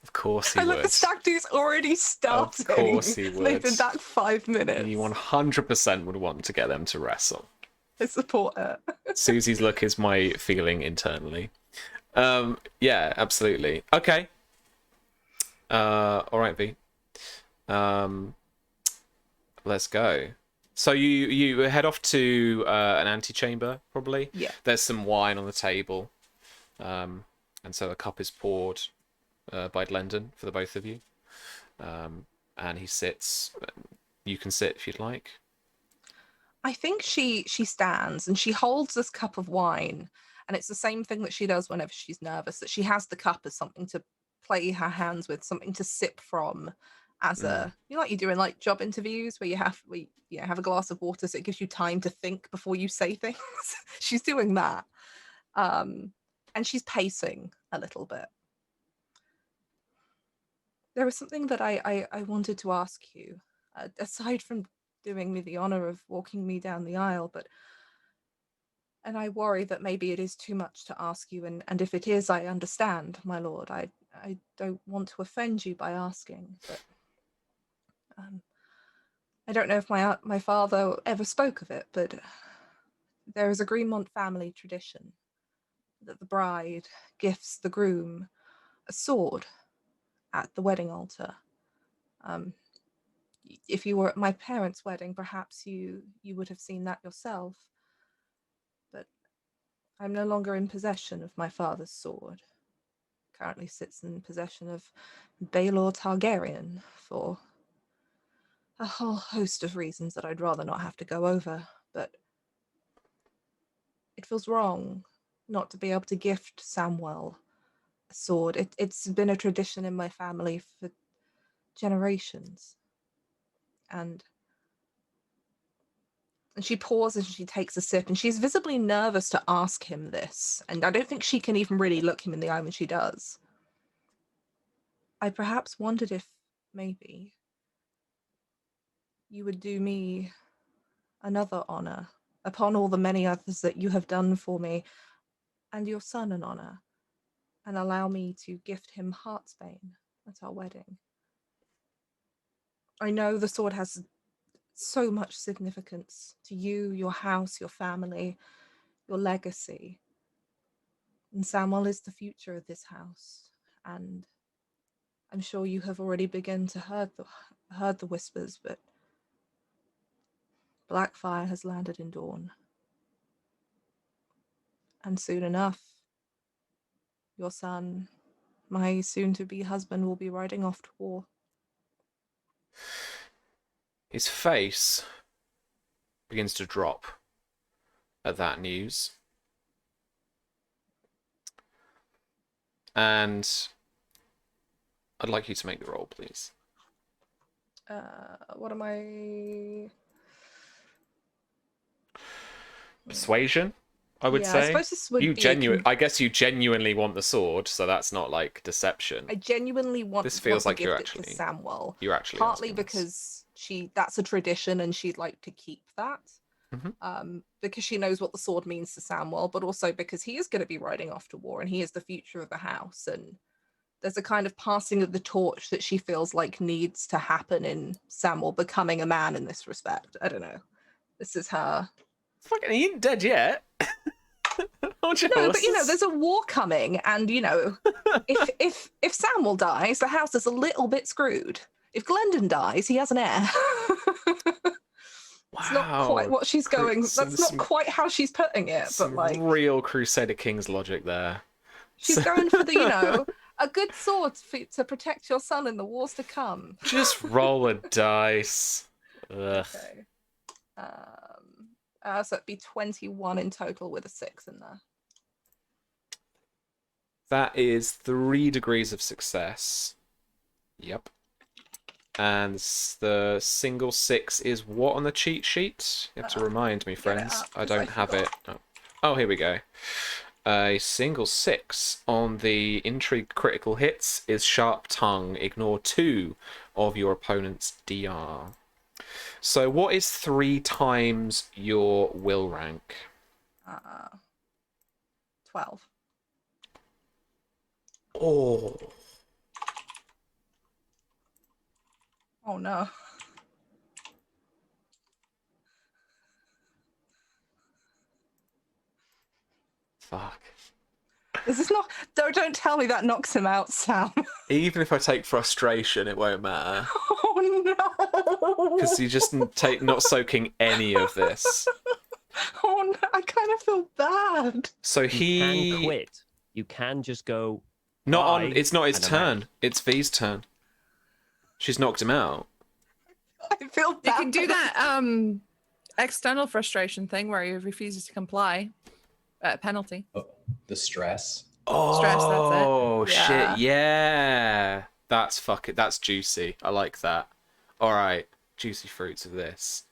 Of course he I would. look, the stack dude's already started. Of course he would. They've been back 5 minutes. You 100% would want to get them to wrestle. I support it. Susie's look is my feeling internally. Yeah, absolutely. Okay. All right, V. Let's go. So you head off to an antechamber, probably. Yeah. There's some wine on the table, and so a cup is poured by Glendon for the both of you. And he sits. You can sit if you'd like. I think she stands and she holds this cup of wine, and it's the same thing that she does whenever she's nervous, that she has the cup as something to play her hands with, something to sip from, as you do in job interviews where you have a glass of water so it gives you time to think before you say things. She's doing that, and she's pacing a little bit. There was something that I wanted to ask you, aside from doing me the honor of walking me down the aisle, and I worry that maybe it is too much to ask you, and if it is, I understand, my lord. I don't want to offend you by asking, but I don't know if my father ever spoke of it, but there is a Greenmont family tradition that the bride gifts the groom a sword at the wedding altar. If you were at my parents' wedding, perhaps you would have seen that yourself. But I'm no longer in possession of my father's sword. It currently sits in possession of Baelor Targaryen for a whole host of reasons that I'd rather not have to go over. But it feels wrong not to be able to gift Samwell a sword. It's been a tradition in my family for generations. And she pauses and she takes a sip, and she's visibly nervous to ask him this. And I don't think she can even really look him in the eye when she does. I perhaps wondered if maybe you would do me another honor upon all the many others that you have done for me, and your son an honor, and allow me to gift him Heartsbane at our wedding. I know the sword has so much significance to you, your house, your family, your legacy. And Samwell is the future of this house. And I'm sure you have already begun to heard the whispers, but Blackfyre has landed in Dawn. And soon enough, your son, my soon-to-be husband, will be riding off to war. His face begins to drop at that news. And I'd like you to make the roll, please. What am I? Persuasion, I would say. I suppose this would be I guess you genuinely want the sword, so that's not like deception. I genuinely want This feels like to you're gift it actually- to Samwell. You're actually Partly asking this. because that's a tradition and she'd like to keep that. Because she knows what the sword means to Samwell, but also because he is going to be riding off to war and he is the future of the house, and there's a kind of passing of the torch that she feels like needs to happen in Samwell becoming a man in this respect. I don't know. This is her. Fucking, he ain't dead yet. No, but there's a war coming, and if Samwell dies, the house is a little bit screwed. If Glendon dies, he has an heir. It's not quite what she's going. That's not quite how she's putting it, but like real Crusader Kings logic there. She's going for the a good sword to protect your son in the wars to come. Just roll a dice. Ugh. Okay. So it'd be 21 in total with a 6 in there. That is 3 degrees of success. Yep. And the single 6 is what on the cheat sheet? You have to remind me, friends. I don't have it. Oh, here we go. A single 6 on the intrigue critical hits is sharp tongue. Ignore 2 of your opponent's DR. So what is 3 times your will rank? 12. Oh. Oh no. Fuck. This is not. Don't tell me that knocks him out, Sam. Even if I take frustration, it won't matter. Oh no. Because you just not soaking any of this. Oh no, I kind of feel bad. So You he can quit. You can just go. not on. "Bye," It's not his and I'm turn. out. It's V's turn. She's knocked him out. I feel You bad. can do that external frustration thing where he refuses to comply at a penalty. The stress. Oh Stress, that's it. Yeah. shit! Yeah, that's juicy. I like that. All right, juicy fruits of this.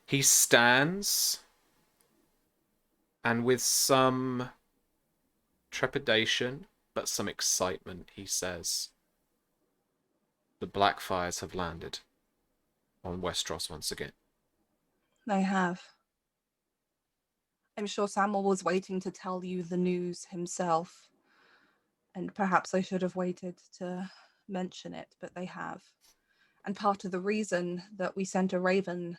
He stands, and with some trepidation but some excitement, he says, "The Blackfyres have landed on Westeros once again. They have. I'm sure Samuel was waiting to tell you the news himself. And perhaps I should have waited to mention it, but they have. And part of the reason that we sent a raven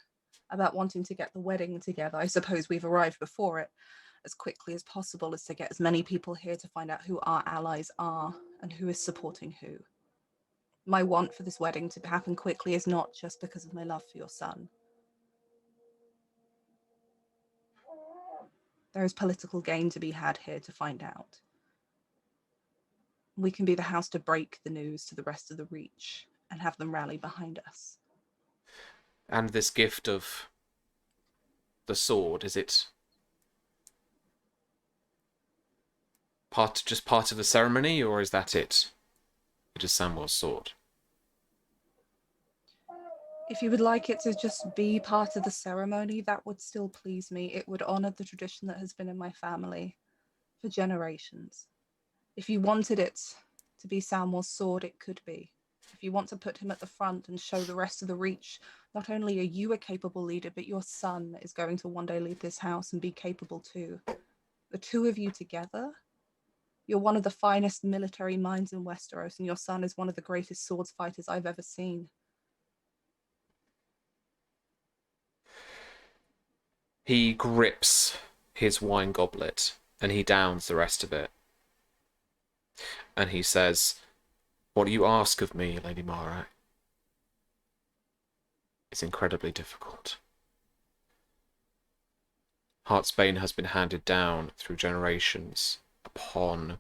about wanting to get the wedding together, I suppose we've arrived before it, as quickly as possible, is to get as many people here to find out who our allies are and who is supporting who. My want for this wedding to happen quickly is not just because of my love for your son. There is political gain to be had here to find out. We can be the house to break the news to the rest of the Reach and have them rally behind us. And this gift of the sword, is it just part of the ceremony, or is that it? It is Samuel's sword. If you would like it to just be part of the ceremony, that would still please me. It would honor the tradition that has been in my family for generations. If you wanted it to be Samuel's sword, it could be. If you want to put him at the front and show the rest of the Reach, not only are you a capable leader, but your son is going to one day leave this house and be capable too. The two of you together, you're one of the finest military minds in Westeros, and your son is one of the greatest swords fighters I've ever seen. He grips his wine goblet and he downs the rest of it. And he says, "What you ask of me, Lady Mara, is incredibly difficult. Heartsbane has been handed down through generations upon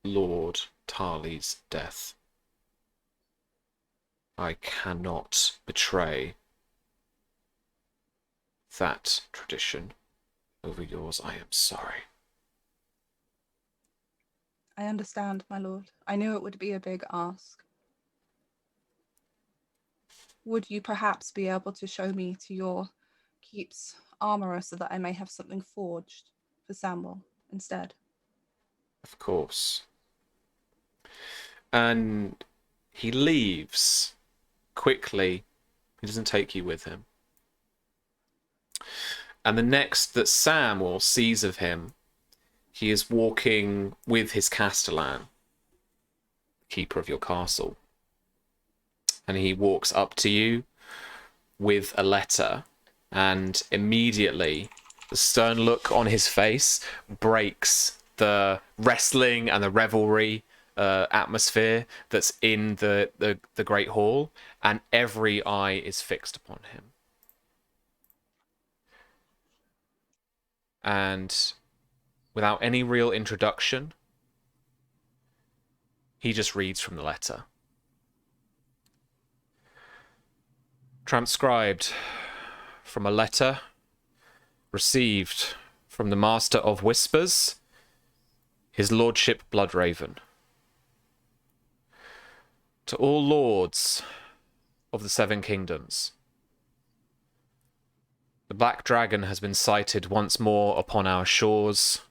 Lord Tarly's death. I cannot betray that tradition over yours. I am sorry." I understand, my lord. I knew it would be a big ask. Would you perhaps be able to show me to your keep's armorer so that I may have something forged for Samuel instead? Of course. And he leaves quickly. He doesn't take you with him. And the next that Samuel sees of him, he is walking with his castellan, keeper of your castle. And he walks up to you with a letter, and immediately the stern look on his face breaks the wrestling and the revelry atmosphere that's in the Great Hall, and every eye is fixed upon him. And without any real introduction, he just reads from the letter. Transcribed from a letter received from the Master of Whispers, his Lordship Bloodraven. To all lords of the Seven Kingdoms, the Black Dragon has been sighted once more upon our shores,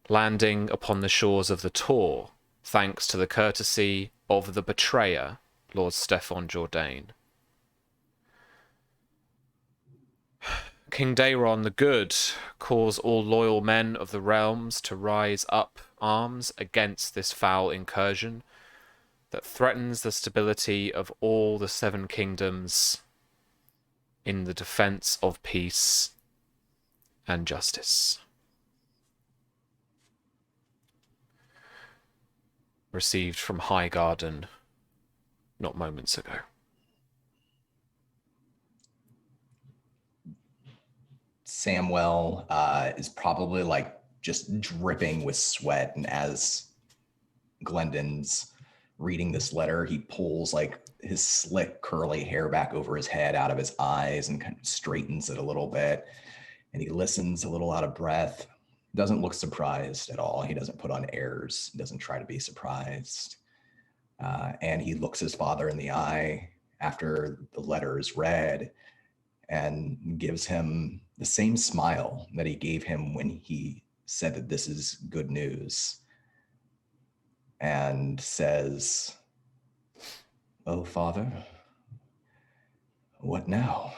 landing upon the shores of the Tor, thanks to the courtesy of the betrayer, Lord Stefan Jourdain. King Daeron the Good calls all loyal men of the realms to rise up arms against this foul incursion that threatens the stability of all the Seven Kingdoms in the defense of peace and justice. Received from Highgarden not moments ago. Samwell is probably like just dripping with sweat, and as Glendon's reading this letter, he pulls like his slick curly hair back over his head out of his eyes and kind of straightens it a little bit, and he listens a little out of breath. Doesn't look surprised at all. He doesn't put on airs, doesn't try to be surprised, and he looks his father in the eye after the letter is read and gives him the same smile that he gave him when he said that this is good news, and says, "Oh, Father, what now?"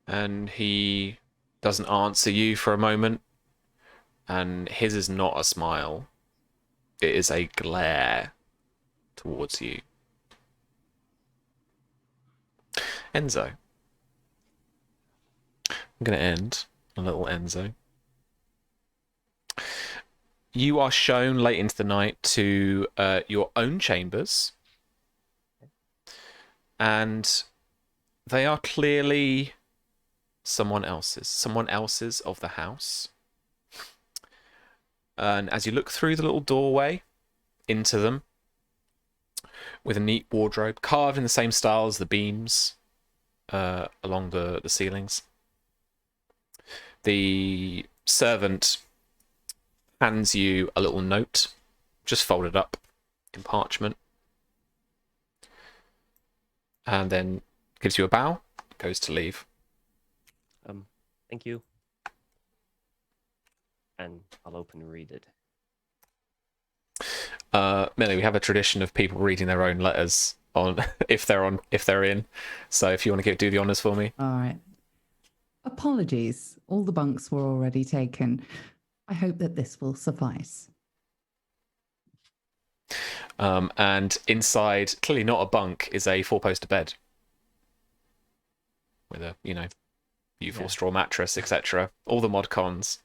And he doesn't answer you for a moment. And his is not a smile. It is a glare towards you. Enzo. I'm going to end a little Enzo. You are shown late into the night to your own chambers. And they are clearly someone else's of the house. And as you look through the little doorway into them, with a neat wardrobe carved in the same style as the beams along the ceilings, the servant hands you a little note, just folded up in parchment, and then gives you a bow, goes to leave. Thank you. And I'll open and read it. Millie, we have a tradition of people reading their own letters on if they're in. So if you want to do the honors for me. All right. Apologies. All the bunks were already taken. I hope that this will suffice. And inside, clearly not a bunk, is a 4-poster bed with a beautiful straw mattress, etc. All the mod cons.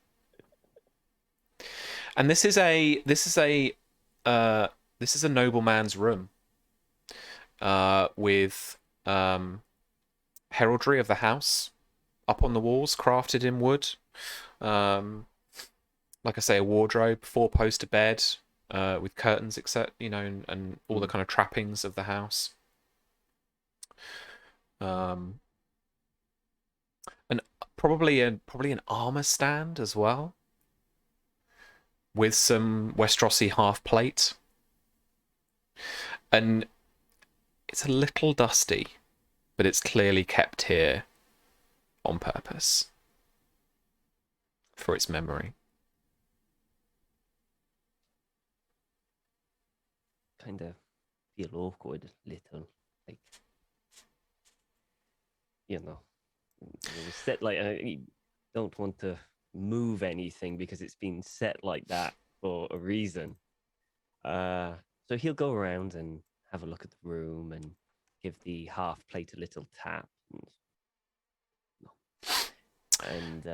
And this is a nobleman's room with heraldry of the house up on the walls, crafted in wood. Like I say, a wardrobe, 4-poster bed with curtains, etc. And all the kind of trappings of the house. And probably an armor stand as well, with some Westerosi half plate. And it's a little dusty, but it's clearly kept here on purpose for its memory. Kind of feel awkward, little, like, it was set like I don't want to move anything because it's been set like that for a reason. So he'll go around and have a look at the room and give the half plate a little tap, and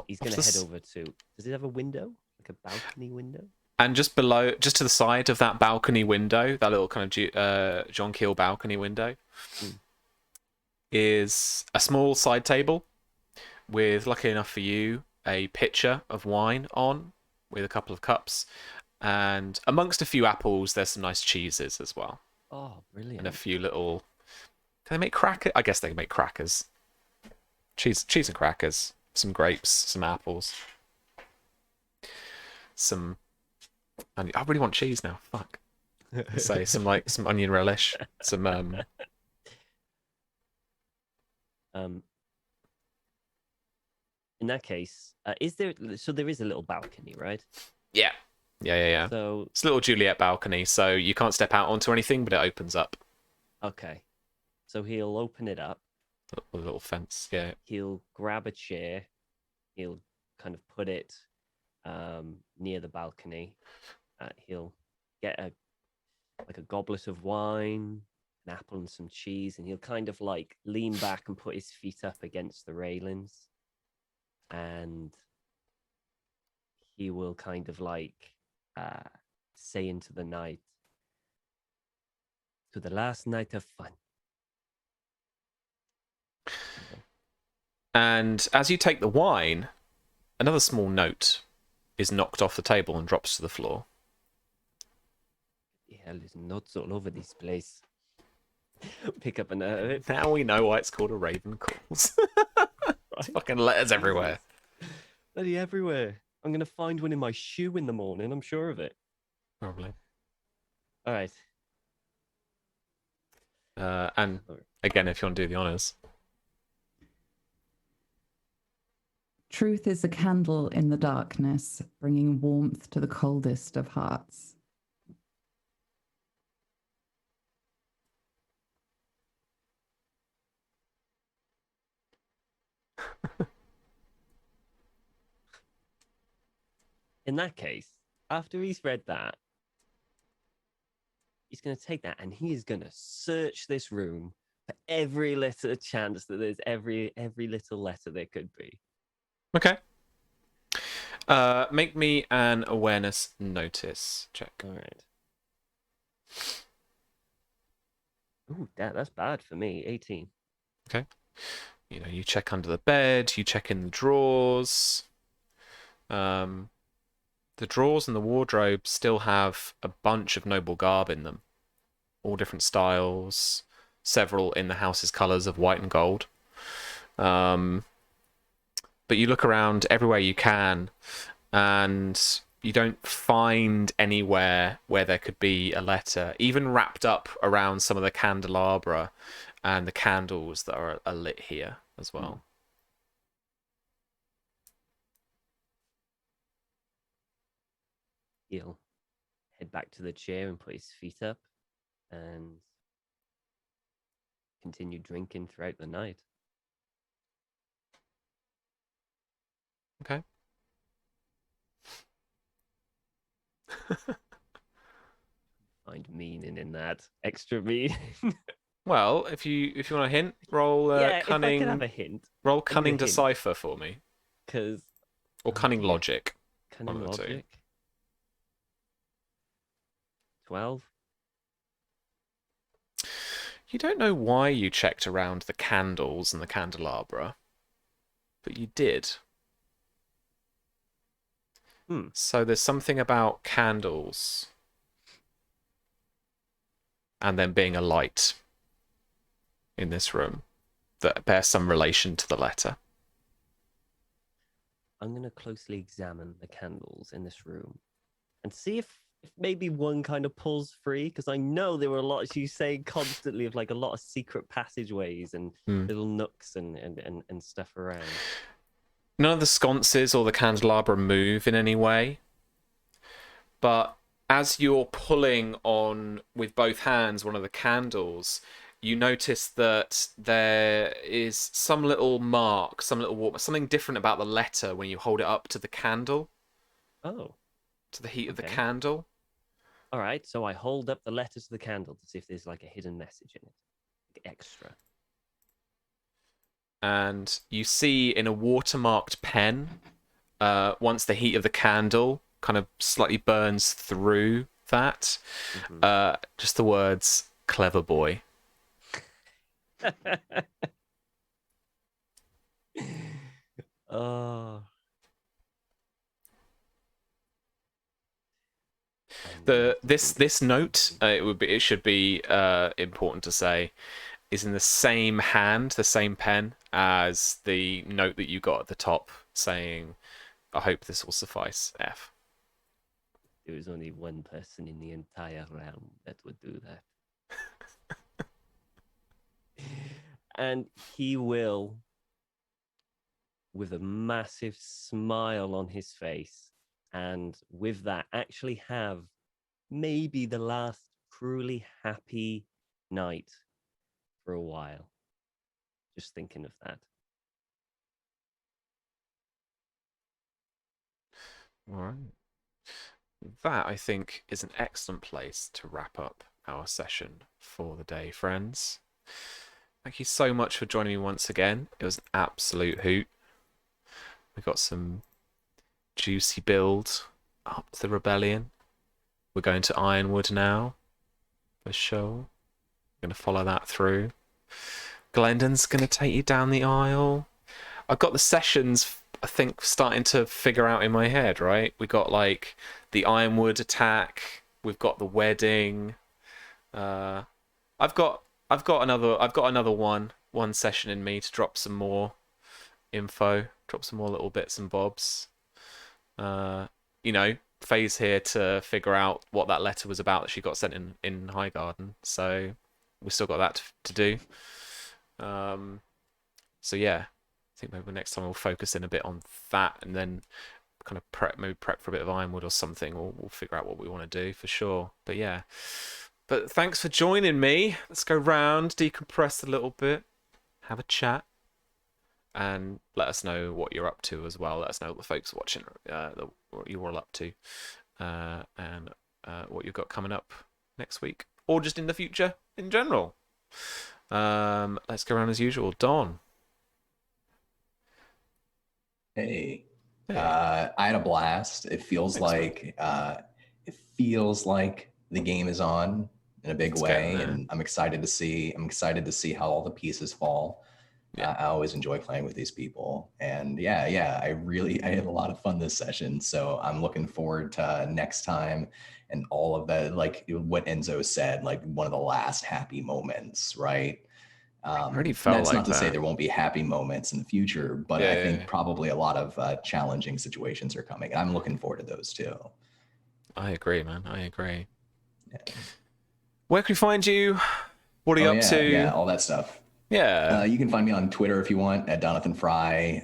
he's going to head over to. Does it have a window, like a balcony window? And just below, just to the side of that balcony window, that little kind of John Keel balcony window, is a small side table with, lucky enough for you, a pitcher of wine on with a couple of cups. And amongst a few apples, there's some nice cheeses as well. Oh, brilliant. And a few little... Can they make crackers? I guess they can make crackers. Cheese and crackers. Some grapes, some apples. Some... I really want cheese now. Fuck. Say some onion relish. Some... In that case, there is a little balcony, right? Yeah. So it's a little Juliet balcony, so you can't step out onto anything, but it opens up. Okay. So he'll open it up. A little fence, yeah. He'll grab a chair. He'll kind of put it near the balcony. He'll get a goblet of wine, an apple and some cheese, and he'll kind of like lean back and put his feet up against the railings. And he will kind of like say into the night, to the last night of fun. And as you take the wine, another small note is knocked off the table and drops to the floor. The hell, there's notes all over this place. Pick up a note. Now we know why it's called a Raven Calls. It's fucking letters everywhere. Bloody everywhere. I'm going to find one in my shoe in the morning, I'm sure of it. Probably. All right. And again, if you want to do the honors. Truth is a candle in the darkness, bringing warmth to the coldest of hearts. In that case, after he's read that, he's going to take that and he is going to search this room for every little chance that there's every little letter there could be. Okay. Make me an awareness notice check. All right. Ooh, that's bad for me. 18. Okay. You know, you check under the bed, you check in the drawers. The drawers and the wardrobe still have a bunch of noble garb in them. All different styles, several in the house's colours of white and gold. But you look around everywhere you can, and you don't find anywhere where there could be a letter, even wrapped up around some of the candelabra and the candles that are lit here as well. He'll head back to the chair and put his feet up and continue drinking throughout the night. Okay. Find meaning in that. Extra meaning. Well, if you want a hint, roll yeah, cunning. if I can have a hint. Roll I need a cunning hint. decipher for me, Because or cunning dear. logic. Cunning One of the two. logic. 12. You don't know why you checked around the candles and the candelabra, but you did. So there's something about candles and then being a light in this room that bears some relation to the letter. I'm going to closely examine the candles in this room and see if maybe one kind of pulls free, because I know there were a lot, as you say constantly, of like a lot of secret passageways and little nooks and stuff around. None of the sconces or the candelabra move in any way, but as you're pulling on with both hands one of the candles, you notice that there is some little mark, something different about the letter when you hold it up to the candle. Oh. To the heat of the candle. All right, so I hold up the letter to the candle to see if there's like a hidden message in it. Like extra. And you see in a watermarked pen, once the heat of the candle kind of slightly burns through that, just the words, "clever boy." Oh. This note, it should be important to say, is in the same hand, the same pen as the note that you got at the top saying, "I hope this will suffice, F." There was only one person in the entire realm that would do that. And he will, with a massive smile on his face, and with that, actually have maybe the last truly happy night for a while. Just thinking of that. All right. That, I think, is an excellent place to wrap up our session for the day, friends. Thank you so much for joining me once again. It was an absolute hoot. We got some juicy build up to the rebellion. We're going to Ironwood now, for sure. We're going to follow that through. Glendon's going to take you down the aisle. I've got the sessions, I think, starting to figure out in my head, right? We got like the Ironwood attack. We've got the wedding. I've got another one session in me to drop some more info, drop some more little bits and bobs. Faye's here to figure out what that letter was about that she got sent in Highgarden. So we still got that to do. So yeah, I think maybe next time we'll focus in a bit on that, and then kind of prep for a bit of Ironwood or something. We'll figure out what we want to do for sure. But yeah, but thanks for joining me. Let's go round, decompress a little bit, have a chat. and let us know what you're up to as well. Let us know what the folks watching, what you're all up to, and what you've got coming up next week, or just in the future in general. Let's go around as usual. Don. Hey, Hey. I had a blast. It feels Thanks, like the game is on in a big It's getting way, there. and I'm excited to see how all the pieces fall. Yeah. I always enjoy playing with these people, and I had a lot of fun this session. So I'm looking forward to next time and all of the, like what Enzo said, like one of the last happy moments, right? Already felt That's like not to say that. there won't be happy moments in the future, but Yeah, I yeah, think yeah. probably a lot of challenging situations are coming, and I'm looking forward to those too. I agree, man. I agree. Yeah. Where can we find you? What are you up to? Yeah, all that stuff. Yeah. You can find me on Twitter if you want, at Jonathan Fry.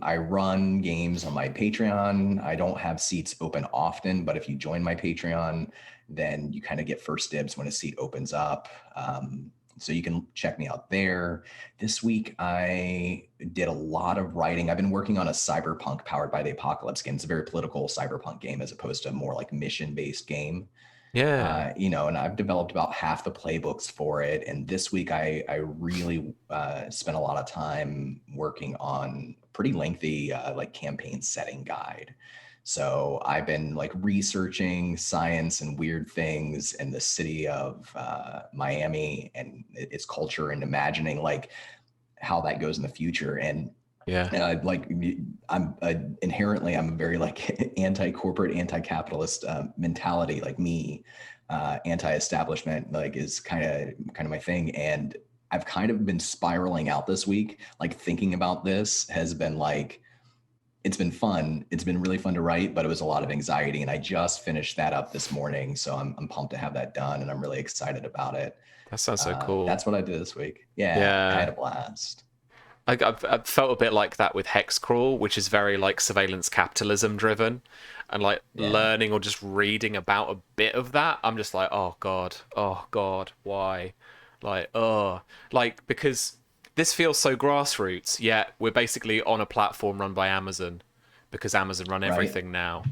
I run games on my Patreon. I don't have seats open often, but if you join my Patreon, then you kind of get first dibs when a seat opens up. So you can check me out there. This week, I did a lot of writing. I've been working on a cyberpunk powered by the apocalypse game. It's a very political cyberpunk game as opposed to a more like mission-based game. Yeah. And I've developed about half the playbooks for it. And this week, I really spent a lot of time working on a pretty lengthy like campaign setting guide. So I've been like researching science and weird things in the city of Miami and its culture, and imagining like how that goes in the future. And Yeah. I'm inherently, I'm a very like anti-corporate, anti-capitalist mentality, like me, anti-establishment, like is kind of my thing. And I've kind of been spiraling out this week, like thinking about this has been like, it's been fun. It's been really fun to write, but it was a lot of anxiety. And I just finished that up this morning. So I'm pumped to have that done, and I'm really excited about it. That sounds so cool. That's what I did this week. Yeah, Yeah. I had a blast. I've felt a bit like that with Hexcrawl, which is very like surveillance capitalism driven, and like learning or just reading about a bit of that. I'm just like, oh god, why? Like because this feels so grassroots. Yet we're basically on a platform run by Amazon, because Amazon run everything now.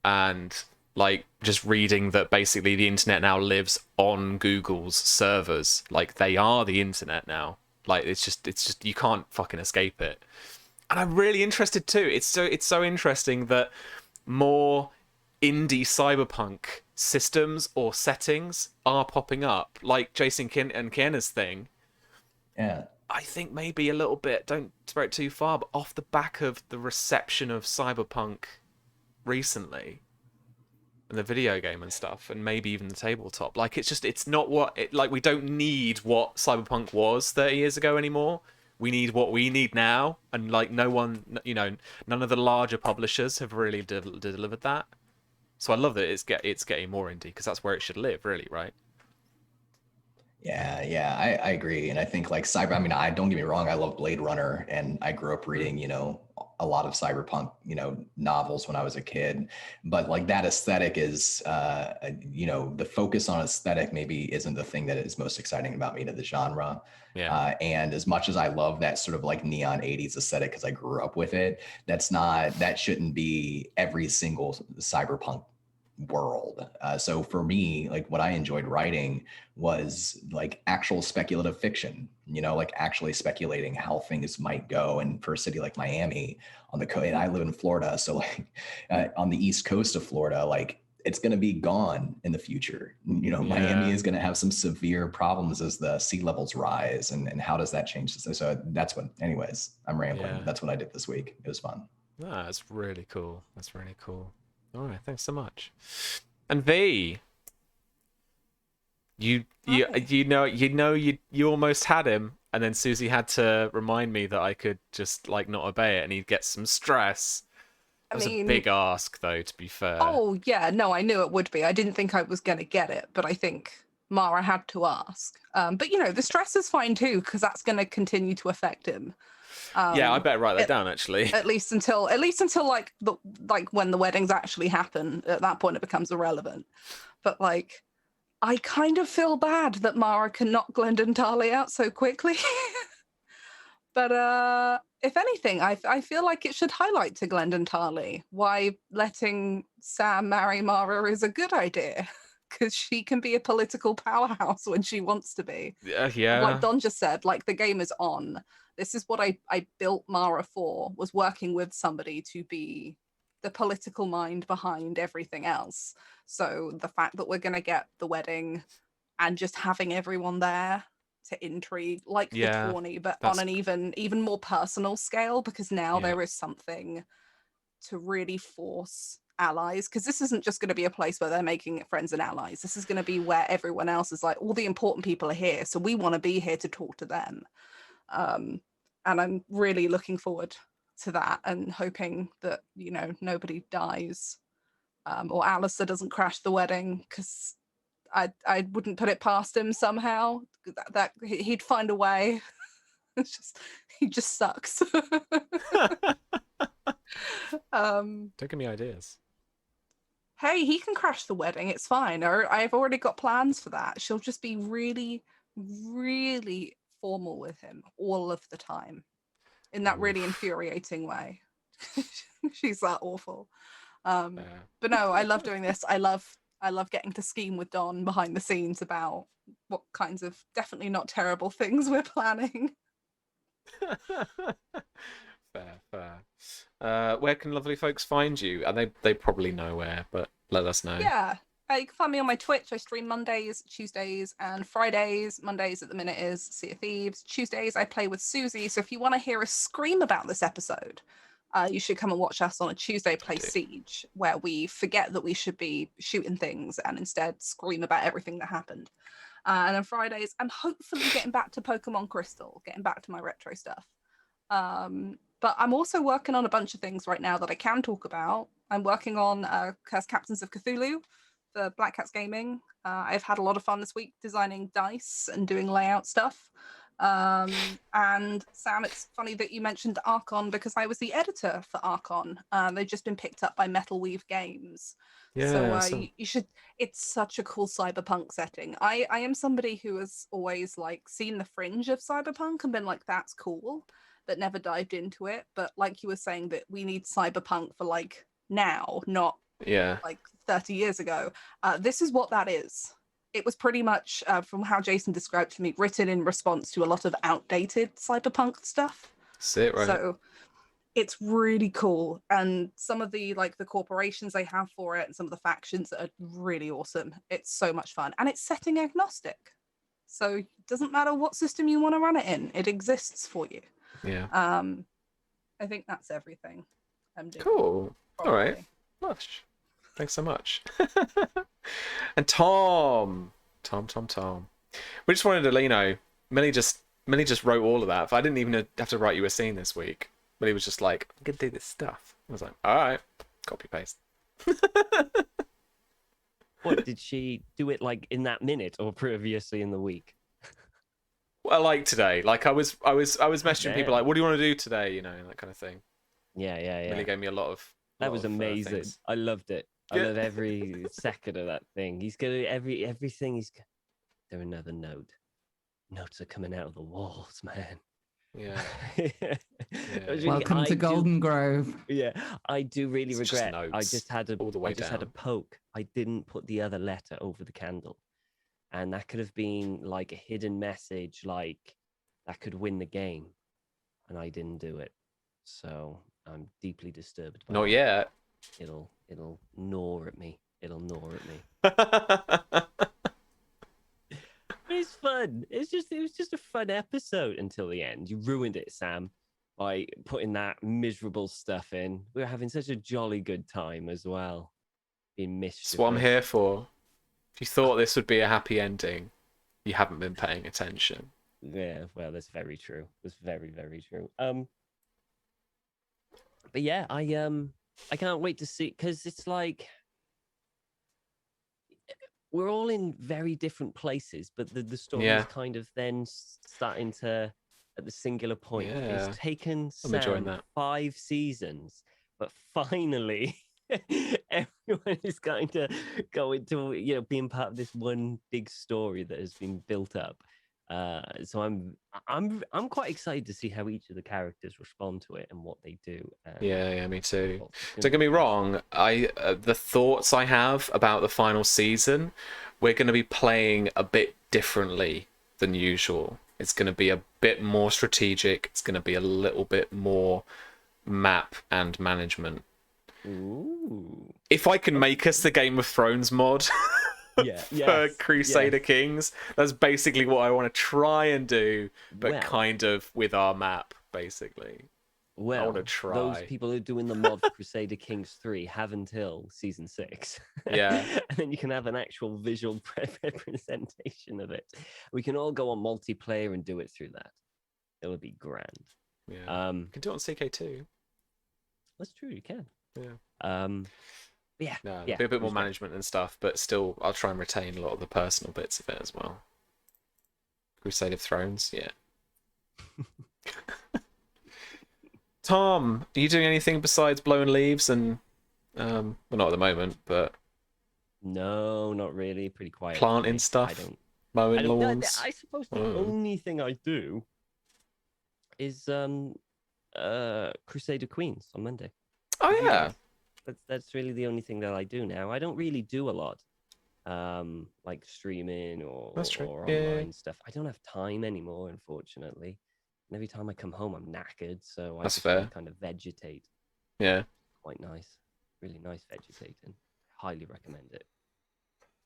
And like just reading that basically the internet now lives on Google's servers. Like they are the internet now. Like it's just you can't fucking escape it. And I'm really interested too. It's so interesting that more indie cyberpunk systems or settings are popping up, like Jason and Kiana's thing. Yeah. I think maybe a little bit, don't throw it too far, but off the back of the reception of cyberpunk recently, and the video game and stuff, and maybe even the tabletop. Like it's not what it, like we don't need what cyberpunk was 30 years ago anymore. We need what we need now, and like no one, none of the larger publishers have really delivered that. So I love that it's getting more indie, because that's where it should live, really, right? Yeah, I agree. And I think like I mean, I don't get me wrong, I love Blade Runner, and I grew up reading, a lot of cyberpunk, novels when I was a kid. But like that aesthetic is, the focus on aesthetic maybe isn't the thing that is most exciting about me to the genre. Yeah. And as much as I love that sort of like neon 80s aesthetic because I grew up with it, that shouldn't be every single cyberpunk world. So for me, like what I enjoyed writing was like actual speculative fiction, like actually speculating how things might go. And for a city like Miami on the coast, and I live in Florida, so like on the east coast of Florida, like it's going to be gone in the future. Miami is going to have some severe problems as the sea levels rise, and how does that change? So that's what, anyways, I'm rambling. Yeah. That's what I did this week. It was fun. That's really cool. That's really cool. All right, thanks so much. And V, you almost had him, and then Susie had to remind me that I could just like not obey it, and he'd get some stress. That was a big ask, though, to be fair. Oh yeah, no, I knew it would be. I didn't think I was going to get it, but I think Mara had to ask. But the stress is fine too, because that's going to continue to affect him. Yeah, I better write that down, actually. At least until like when the weddings actually happen. At that point, it becomes irrelevant. But like, I kind of feel bad that Mara can knock Glendon Tarley out so quickly. But if anything, I feel like it should highlight to Glendon Tarley why letting Sam marry Mara is a good idea. Because she can be a political powerhouse when she wants to be. And Yeah. like Don just said, like the game is on. This is what I built Mara for, was working with somebody to be the political mind behind everything else. So the fact that we're going to get the wedding and just having everyone there to intrigue, like the tourney, but on an even more personal scale, because now there is something to really force allies, because this isn't just going to be a place where they're making friends and allies. This is going to be where everyone else is like, all the important people are here, so we want to be here to talk to them. And I'm really looking forward to that and hoping that, you know, nobody dies, or Alistair doesn't crash the wedding, because I wouldn't put it past him somehow that he'd find a way. It's just, he just sucks. Don't give me ideas. Hey, he can crash the wedding. It's fine. Or I've already got plans for that. She'll just be really, really formal with him all of the time, in that really infuriating way. She's that awful. But no, I love doing this. I love getting to scheme with Don behind the scenes about what kinds of definitely not terrible things we're planning. Fair. Where can lovely folks find you? And they probably know where, but let us know. Yeah. You can find me on my Twitch. I stream Mondays, Tuesdays, and Fridays. Mondays at the minute is Sea of Thieves. Tuesdays I play with Susie. So if you want to hear us scream about this episode, you should come and watch us on a Tuesday play Siege, where we forget that we should be shooting things and instead scream about everything that happened. And on Fridays, I'm hopefully getting back to Pokemon Crystal, getting back to my retro stuff. But I'm also working on a bunch of things right now that I can talk about. I'm working on Cursed Captains of Cthulhu for Black Cats Gaming. I've had a lot of fun this week designing dice and doing layout stuff. And Sam, it's funny that you mentioned Archon, because I was the editor for Archon. They've just been picked up by Metal Weave Games. Yeah, So you should, it's such a cool cyberpunk setting. I am somebody who has always like seen the fringe of cyberpunk and been like, that's cool, but never dived into it. But like you were saying, that we need cyberpunk for like now, not like 30 years ago. This is what that is. It was pretty much, from how Jason described to me, written in response to a lot of outdated cyberpunk stuff. That's it, right? So it's really cool. And some of the like the corporations they have for it and some of the factions are really awesome. It's so much fun. And it's setting agnostic. So it doesn't matter what system you want to run it in. It exists for you. Yeah. I think that's everything I'm doing. Cool. Probably. All right. Lush. Thanks so much. And Tom. We just wanted to let you know, Millie just wrote all of that. I didn't even have to write you a scene this week. Millie was just like, I'm gonna do this stuff. I was like, all right, copy paste. What, did she do it like in that minute or previously in the week? Well, like today, like I was messaging people like, what do you want to do today? You know, that kind of thing. Yeah. Millie gave me a lot of. That was amazing. Things. I loved it. I love every second of that thing. He's gonna everything. He's there. Another node. Notes are coming out of the walls, man. Yeah. Welcome to Golden Grove. Yeah, I do really regret. I just had all the way had a down. poke. I didn't put the other letter over the candle, and that could have been like a hidden message, like that could win the game, and I didn't do it. So I'm deeply disturbed by Not that. yet. It'll gnaw at me. It'll gnaw at me. But it's fun. It was just a fun episode until the end. You ruined it, Sam, by putting that miserable stuff in. We were having such a jolly good time as well. Being mischievous. That's what I'm here for. If you thought this would be a happy ending, you haven't been paying attention. Yeah, well, that's very true. That's very, very true. But yeah, I can't wait to see, because it's like we're all in very different places, but the story is kind of then starting to, at the singular point. Yeah. It's taken I'm enjoying Sam that. 5 seasons, but finally everyone is going to go into, being part of this one big story that has been built up. So I'm quite excited to see how each of the characters respond to it and what they do. And Yeah, me too. it's gonna Don't get be me wrong. The thoughts I have about the final season, we're going to be playing a bit differently than usual. It's going to be a bit more strategic. It's going to be a little bit more map and management. Ooh. If I can make us the Game of Thrones mod Yeah, for yes, Crusader yes. Kings, that's basically what I want to try and do, but Well. kind of with our map, basically. Well, wanna those try. people who are doing the mod for Crusader Kings 3 have until season 6. Yeah. And then you can have an actual visual representation of it. We can all go on multiplayer and do it through that. It would be grand. Yeah. You can do it on CK2. That's true, you can. Yeah. Yeah. No, yeah, there'll be a bit it more was great. management and stuff, but still, I'll try and retain a lot of the personal bits of it as well. Crusade of Thrones, yeah. Tom, are you doing anything besides blowing leaves and, well, not at the moment, but No, not really. Pretty quiet. for planting me. stuff, I mowing don't. lawns? I suppose the Oh. only thing I do is Crusader Queens on Monday. Oh yeah, That's really the only thing that I do now. I don't really do a lot, like streaming or That's true. or Yeah. online stuff. I don't have time anymore, unfortunately. And every time I come home, I'm knackered, so I That's just wanna fair. kind of vegetate. yeah. Quite nice, really nice vegetating. Highly recommend it.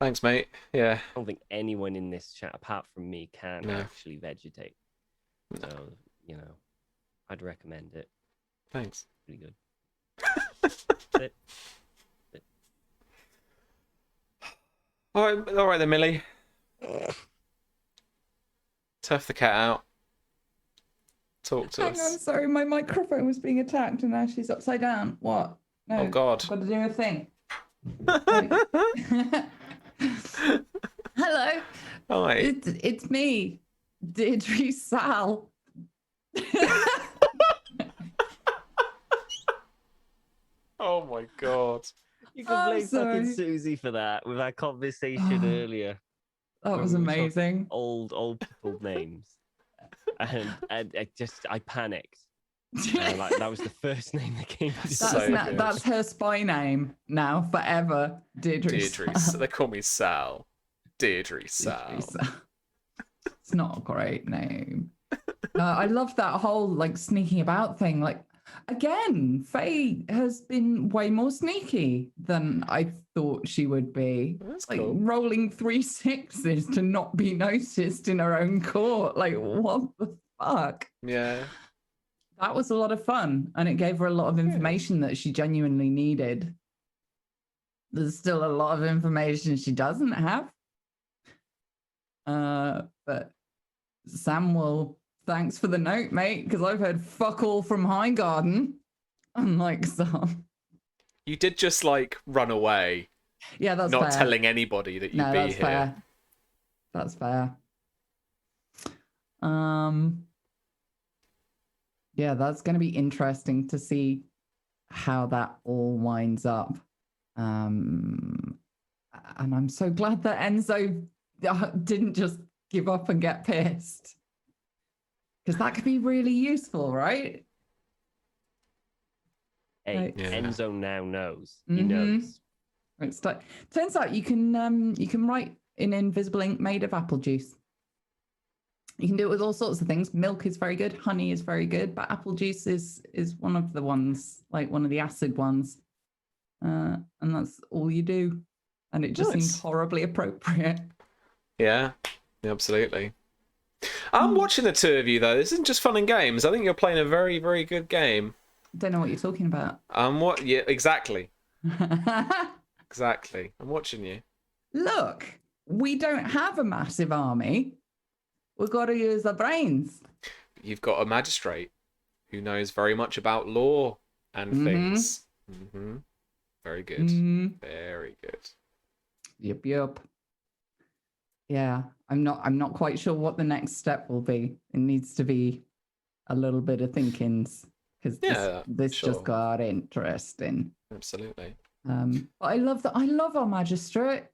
Thanks, mate. Yeah. I don't think anyone in this chat, apart from me, can No. actually vegetate. So I'd recommend it. Thanks. Pretty good. That's it. All right then, Millie. Tough the cat out. Talk to Hang on, us. sorry, my microphone was being attacked and now she's upside down. What? No, Oh God. I've got to do a thing. Hello, Hi. it's me, Deirdre Sal. Oh my God. You can I'm blame fucking sorry. Susie for that with our conversation earlier. That was when we were talking amazing. Old people names, and I panicked. And that was the first name that came to That's, So good. that's her spy name now, forever. Deirdre Deirdre. Sal. They call me Sal. Deirdre Sal. Deirdre Sal. It's not a great name. I love that whole like sneaking about thing. Like again, Faye has been way more sneaky than I thought she would be. That's Like cool. rolling 3 6s to not be noticed in her own court. Like what the fuck? Yeah. That was a lot of fun, and it gave her a lot of information that she genuinely needed. There's still a lot of information she doesn't have. But Samuel, thanks for the note, mate, because I've heard fuck all from Highgarden. Unlike some. You did just like run away, Yeah, that's not fair. telling anybody that you'd No, be that's here. fair. That's fair. Yeah, that's going to be interesting to see how that all winds up. And I'm so glad that Enzo didn't just give up and get pissed. Because that could be really useful, right? Hey, Yeah. Enzo now knows. He Mhm. knows. It's like, turns out you can write in invisible ink made of apple juice. You can do it with all sorts of things. Milk is very good, honey is very good, but apple juice is one of the ones, like one of the acid ones. And that's all you do. And it just seemed Nice. horribly appropriate. Yeah, absolutely. I'm watching the two of you though. This isn't just fun and games. I think you're playing a very, very good game. Don't know what you're talking about. What? Yeah, exactly. Exactly. I'm watching you. Look, we don't have a massive army. We've got to use our brains. You've got a magistrate who knows very much about law and things. Mm-hmm. Very good. Very good. Yep. Yeah, I'm not quite sure what the next step will be. It needs to be a little bit of thinkings because this sure. just got interesting. Absolutely. But I love our magistrate.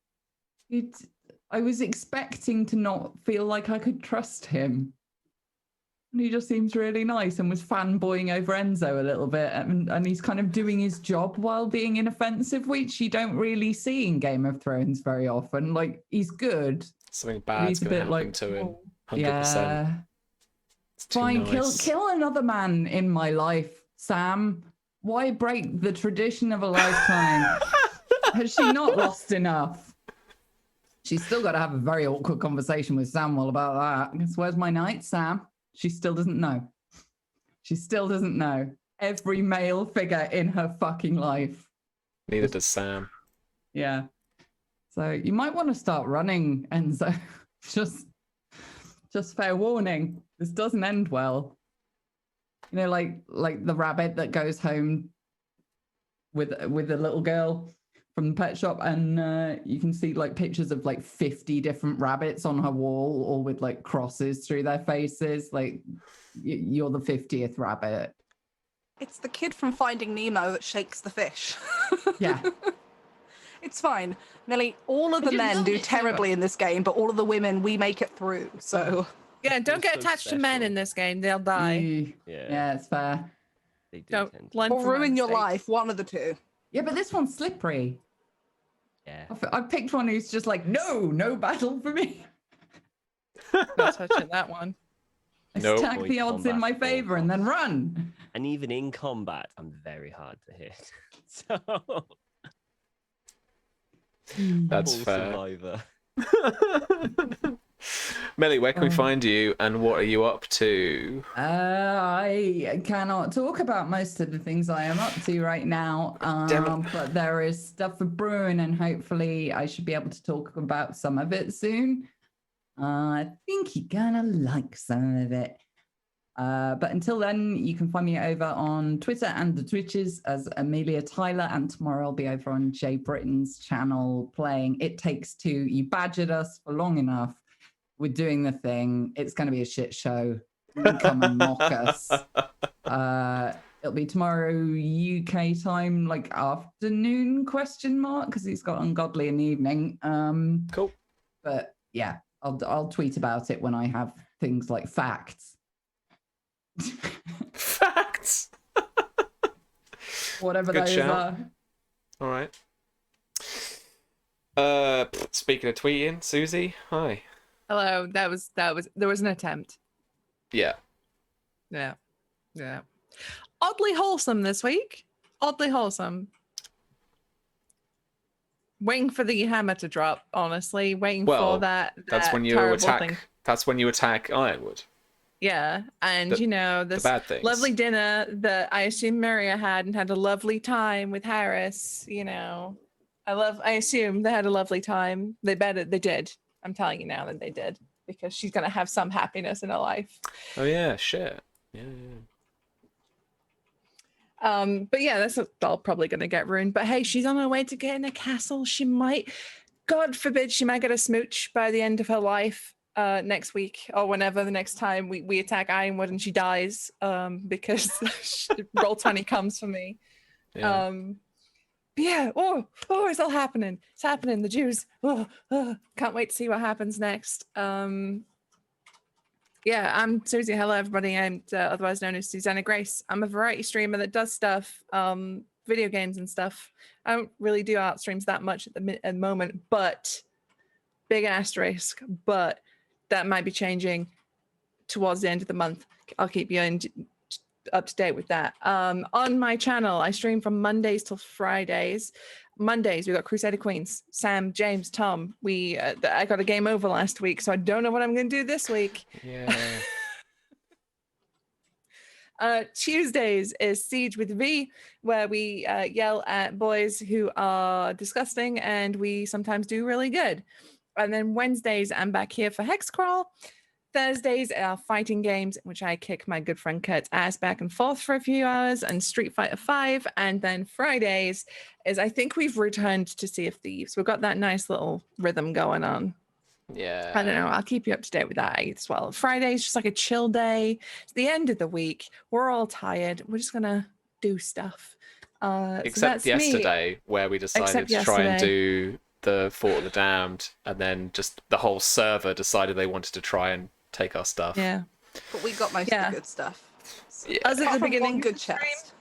I was expecting to not feel like I could trust him. And he just seems really nice and was fanboying over Enzo a little bit. And he's kind of doing his job while being inoffensive, which you don't really see in Game of Thrones very often. Like, he's good. Something but bad's he's a going to bit happen like, to him. "Whoa." 100%. Yeah. It's too Fine, nice. kill another man in my life, Sam. Why break the tradition of a lifetime? Has she not lost enough? She's still got to have a very awkward conversation with Samuel about that. Because where's my knight, Sam? She still doesn't know. She still doesn't know. Every male figure in her fucking life. Neither does Sam. Yeah. So you might want to start running, Enzo. Just fair warning. This doesn't end well. You know, like the rabbit that goes home with a little girl from the pet shop, and you can see like pictures of like 50 different rabbits on her wall, all with like crosses through their faces. Like you're the 50th rabbit. It's the kid from Finding Nemo that shakes the fish. Yeah. It's fine. Nearly all of the men do terribly in this game, but all of the women, we make it through. So Yeah, don't get so attached to men special. in this game. They'll die. Yeah, it's fair. They do Don't tend to. learn or from my ruin your mistakes. life. One of the two. Yeah, but this one's slippery. Yeah. I've picked one who's just like, no battle for me. Not touching that one. I Nope. stack Avoid the odds in my combat at all favor and then run. And even in combat, I'm very hard to hit. So That's full fair. survivor. Melly, where can we Oh. find you and what are you up to? I cannot talk about most of the things I am up to right now, Damn it. but there is stuff for brewing, and hopefully I should be able to talk about some of it soon. I think you're gonna like some of it. But until then, you can find me over on Twitter and the Twitches as Amelia Tyler, and tomorrow I'll be over on Jay Britton's channel playing It Takes Two. You badgered us for long enough. We're doing the thing. It's going to be a shit show. Come and mock us. It'll be tomorrow UK time, like afternoon ? Because he's got ungodly in the evening. Cool. But yeah, I'll tweet about it when I have things like facts. Facts. Whatever Good those shout. are. All right. Speaking of tweeting, Susie, hi. Hello. There was an attempt. Yeah. Yeah. Oddly wholesome this week. Oddly wholesome. Waiting for the hammer to drop, honestly. Waiting Well, for that That's when you terrible attack. thing. That's when you attack Ironwood. Yeah. And The- you know, The this bad things. lovely dinner that I assume Maria had and had a lovely time with Harris, you know. I assume they had a lovely time. They did. I'm telling you now that they did. Because she's gonna have some happiness in her life. Oh yeah, shit. Yeah. But yeah, that's all probably gonna get ruined. But hey, she's on her way to getting a castle. She might, God forbid, she might get a smooch by the end of her life. Next week or whenever the next time we attack Ironwood and she dies. Because Roll20 comes for me. Yeah. But yeah, it's all happening. It's happening. The Jews. Can't wait to see what happens next. Yeah, I'm Susie. Hello, everybody. I'm otherwise known as Susanna Grace. I'm a variety streamer that does stuff, video games and stuff. I don't really do art streams that much at the moment, but big asterisk. But that might be changing towards the end of the month. I'll keep you up to date with that. On my channel, I stream from Mondays till Fridays. Mondays, we got Crusader Queens, Sam, James, Tom. I got a game over last week, so I don't know what I'm going to do this week. Yeah. Tuesdays is Siege with V, where we yell at boys who are disgusting, and we sometimes do really good. And then Wednesdays, I'm back here for Hexcrawl. Thursdays are fighting games, in which I kick my good friend Kurt's ass back and forth for a few hours, and Street Fighter 5. And then Fridays is, I think we've returned to Sea of Thieves. We've got that nice little rhythm going on. Yeah. I don't know. I'll keep you up to date with that as well. Friday's just like a chill day. It's the end of the week. We're all tired. We're just gonna do stuff. So Except that's me. yesterday, where we decided Except to try and yesterday. do the Fort of the Damned, and then just the whole server decided they wanted to try and take our stuff. Yeah. But we got most of the good stuff. So, Yeah. Us at apart the from beginning one of good the stream. chest.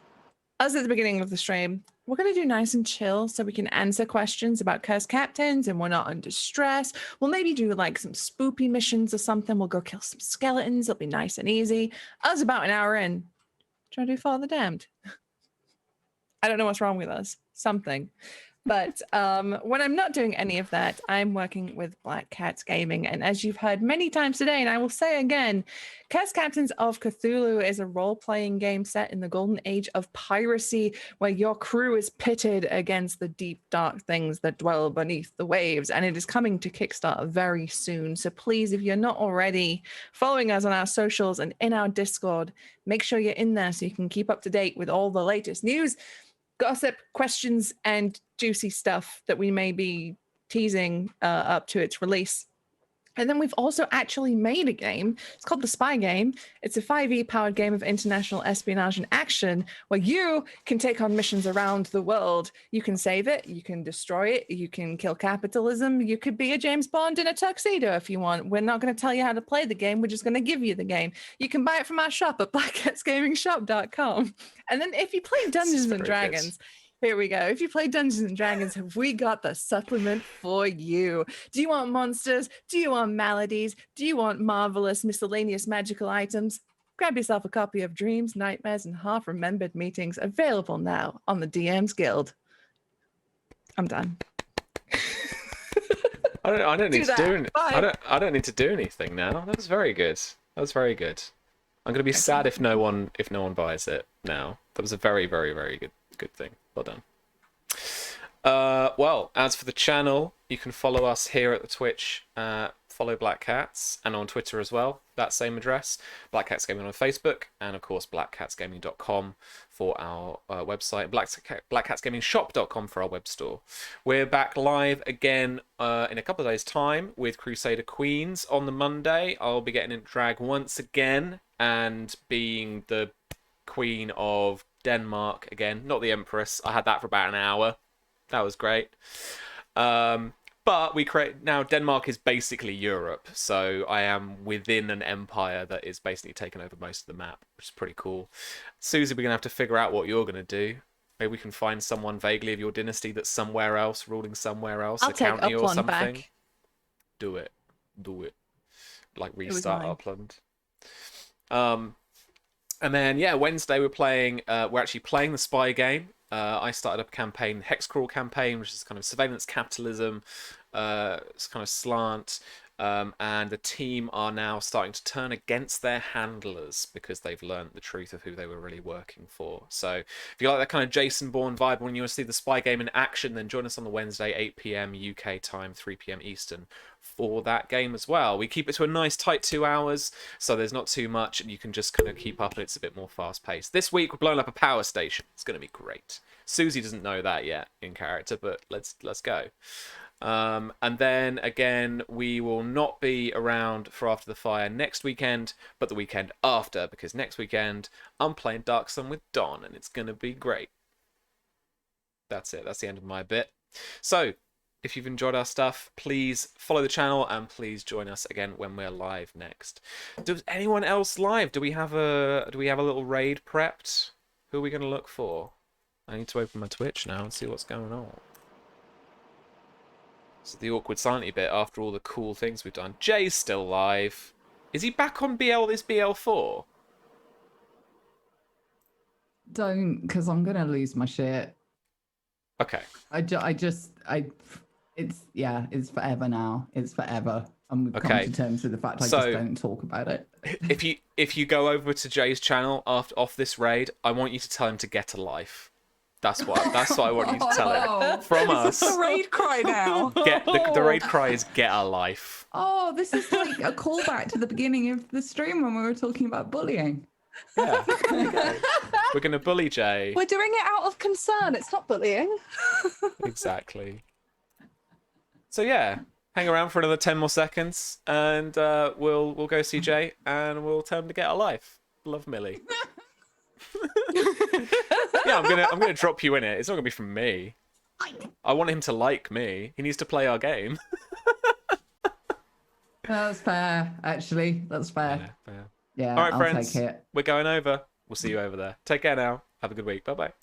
Us at the beginning of the stream, we're going to do nice and chill so we can answer questions about cursed captains and we're not under stress. We'll maybe do like some spoopy missions or something. We'll go kill some skeletons. It'll be nice and easy. Us about an hour in. Trying to do Father Damned. I don't know what's wrong with us. Something. But when I'm not doing any of that, I'm working with Black Cats Gaming. And as you've heard many times today, and I will say again, Cursed Captains of Cthulhu is a role-playing game set in the golden age of piracy, where your crew is pitted against the deep, dark things that dwell beneath the waves. And it is coming to Kickstarter very soon. So please, if you're not already following us on our socials and in our Discord, make sure you're in there so you can keep up to date with all the latest news, gossip, questions, and juicy stuff that we may be teasing up to its release. And then we've also actually made a game. It's called The Spy Game. It's a 5e powered game of international espionage and action where you can take on missions around the world. You can save it, you can destroy it, you can kill capitalism, you could be a James Bond in a tuxedo if you want. We're not going to tell you how to play the game, we're just going to give you the game. You can buy it from our shop at blackcatsgamingshop.com. And then if you play Dungeons and Dragons, here we go. If you play Dungeons and Dragons, have we got the supplement for you? Do you want monsters? Do you want maladies? Do you want marvelous miscellaneous magical items? Grab yourself a copy of Dreams, Nightmares, and Half-Remembered Meetings, available now on the DM's Guild. I'm done. I don't need to do. Bye. I don't need to do anything now. That was very good. That was very good. I'm gonna be sad if no one buys it now. That was a very, very, very good thing. Well done. Well, as for the channel, you can follow us here at the Twitch. Follow Black Cats, and on Twitter as well. That same address. Black Cats Gaming on Facebook, and of course blackcatsgaming.com for our website. Blackcatsgamingshop.com for our web store. We're back live again in a couple of days' time with Crusader Queens on the Monday. I'll be getting in drag once again and being the Queen of Denmark again, not the Empress. I had that for about an hour. That was great. But we create now. Denmark is basically Europe, so I am within an empire that is basically taking over most of the map, which is pretty cool. Susie, we're gonna have to figure out what you're gonna do. Maybe we can find someone vaguely of your dynasty that's somewhere else, ruling somewhere else, I'll a take county or Upland something. back. Do it. Like was restart mine. Upland. And then yeah, Wednesday we're actually playing the Spy Game. I started up a campaign, Hexcrawl campaign, which is kind of surveillance capitalism. It's kind of slant. And the team are now starting to turn against their handlers because they've learned the truth of who they were really working for. So if you like that kind of Jason Bourne vibe when you want to see the Spy Game in action, then join us on the Wednesday, 8 p.m. UK time, 3 p.m. Eastern for that game as well. We keep it to a nice tight 2 hours, so there's not too much, and you can just kind of keep up, and it's a bit more fast-paced. This week, we're blowing up a power station. It's going to be great. Susie doesn't know that yet in character, but let's go. And then again, we will not be around for After the Fire next weekend, but the weekend after, because next weekend I'm playing Dark Sun with Don, and it's going to be great. That's it. That's the end of my bit. So if you've enjoyed our stuff, please follow the channel and please join us again when we're live next. Does anyone else live? Do we have a little raid prepped? Who are we going to look for? I need to open my Twitch now and see what's going on. This is the awkward silently bit after all the cool things we've done. Jay's still live. Is he back on this BL4? Don't, because I'm gonna lose my shit. Okay. It's forever now. It's forever. I'm come Okay. to terms with the fact I So- just don't talk about it. If you go over to Jay's channel off this raid, I want you to tell him to get a life. That's what I want you to tell him. From us. The raid cry now. The raid cry is get a life. Oh, this is like a callback to the beginning of the stream when we were talking about bullying. Yeah. There you go. We're gonna bully Jay. We're doing it out of concern. It's not bullying. Exactly. So yeah, hang around for another 10 more seconds, and we'll go see Jay, and we'll tell him to get a life. Love, Millie. Yeah, I'm gonna drop you in it. It's not gonna be from me. I want him to like me. He needs to play our game. That's fair, actually. That's fair. Yeah. Yeah, All right, I'll friends. take it. We're going over. We'll see you over there. Take care now. Have a good week. Bye bye.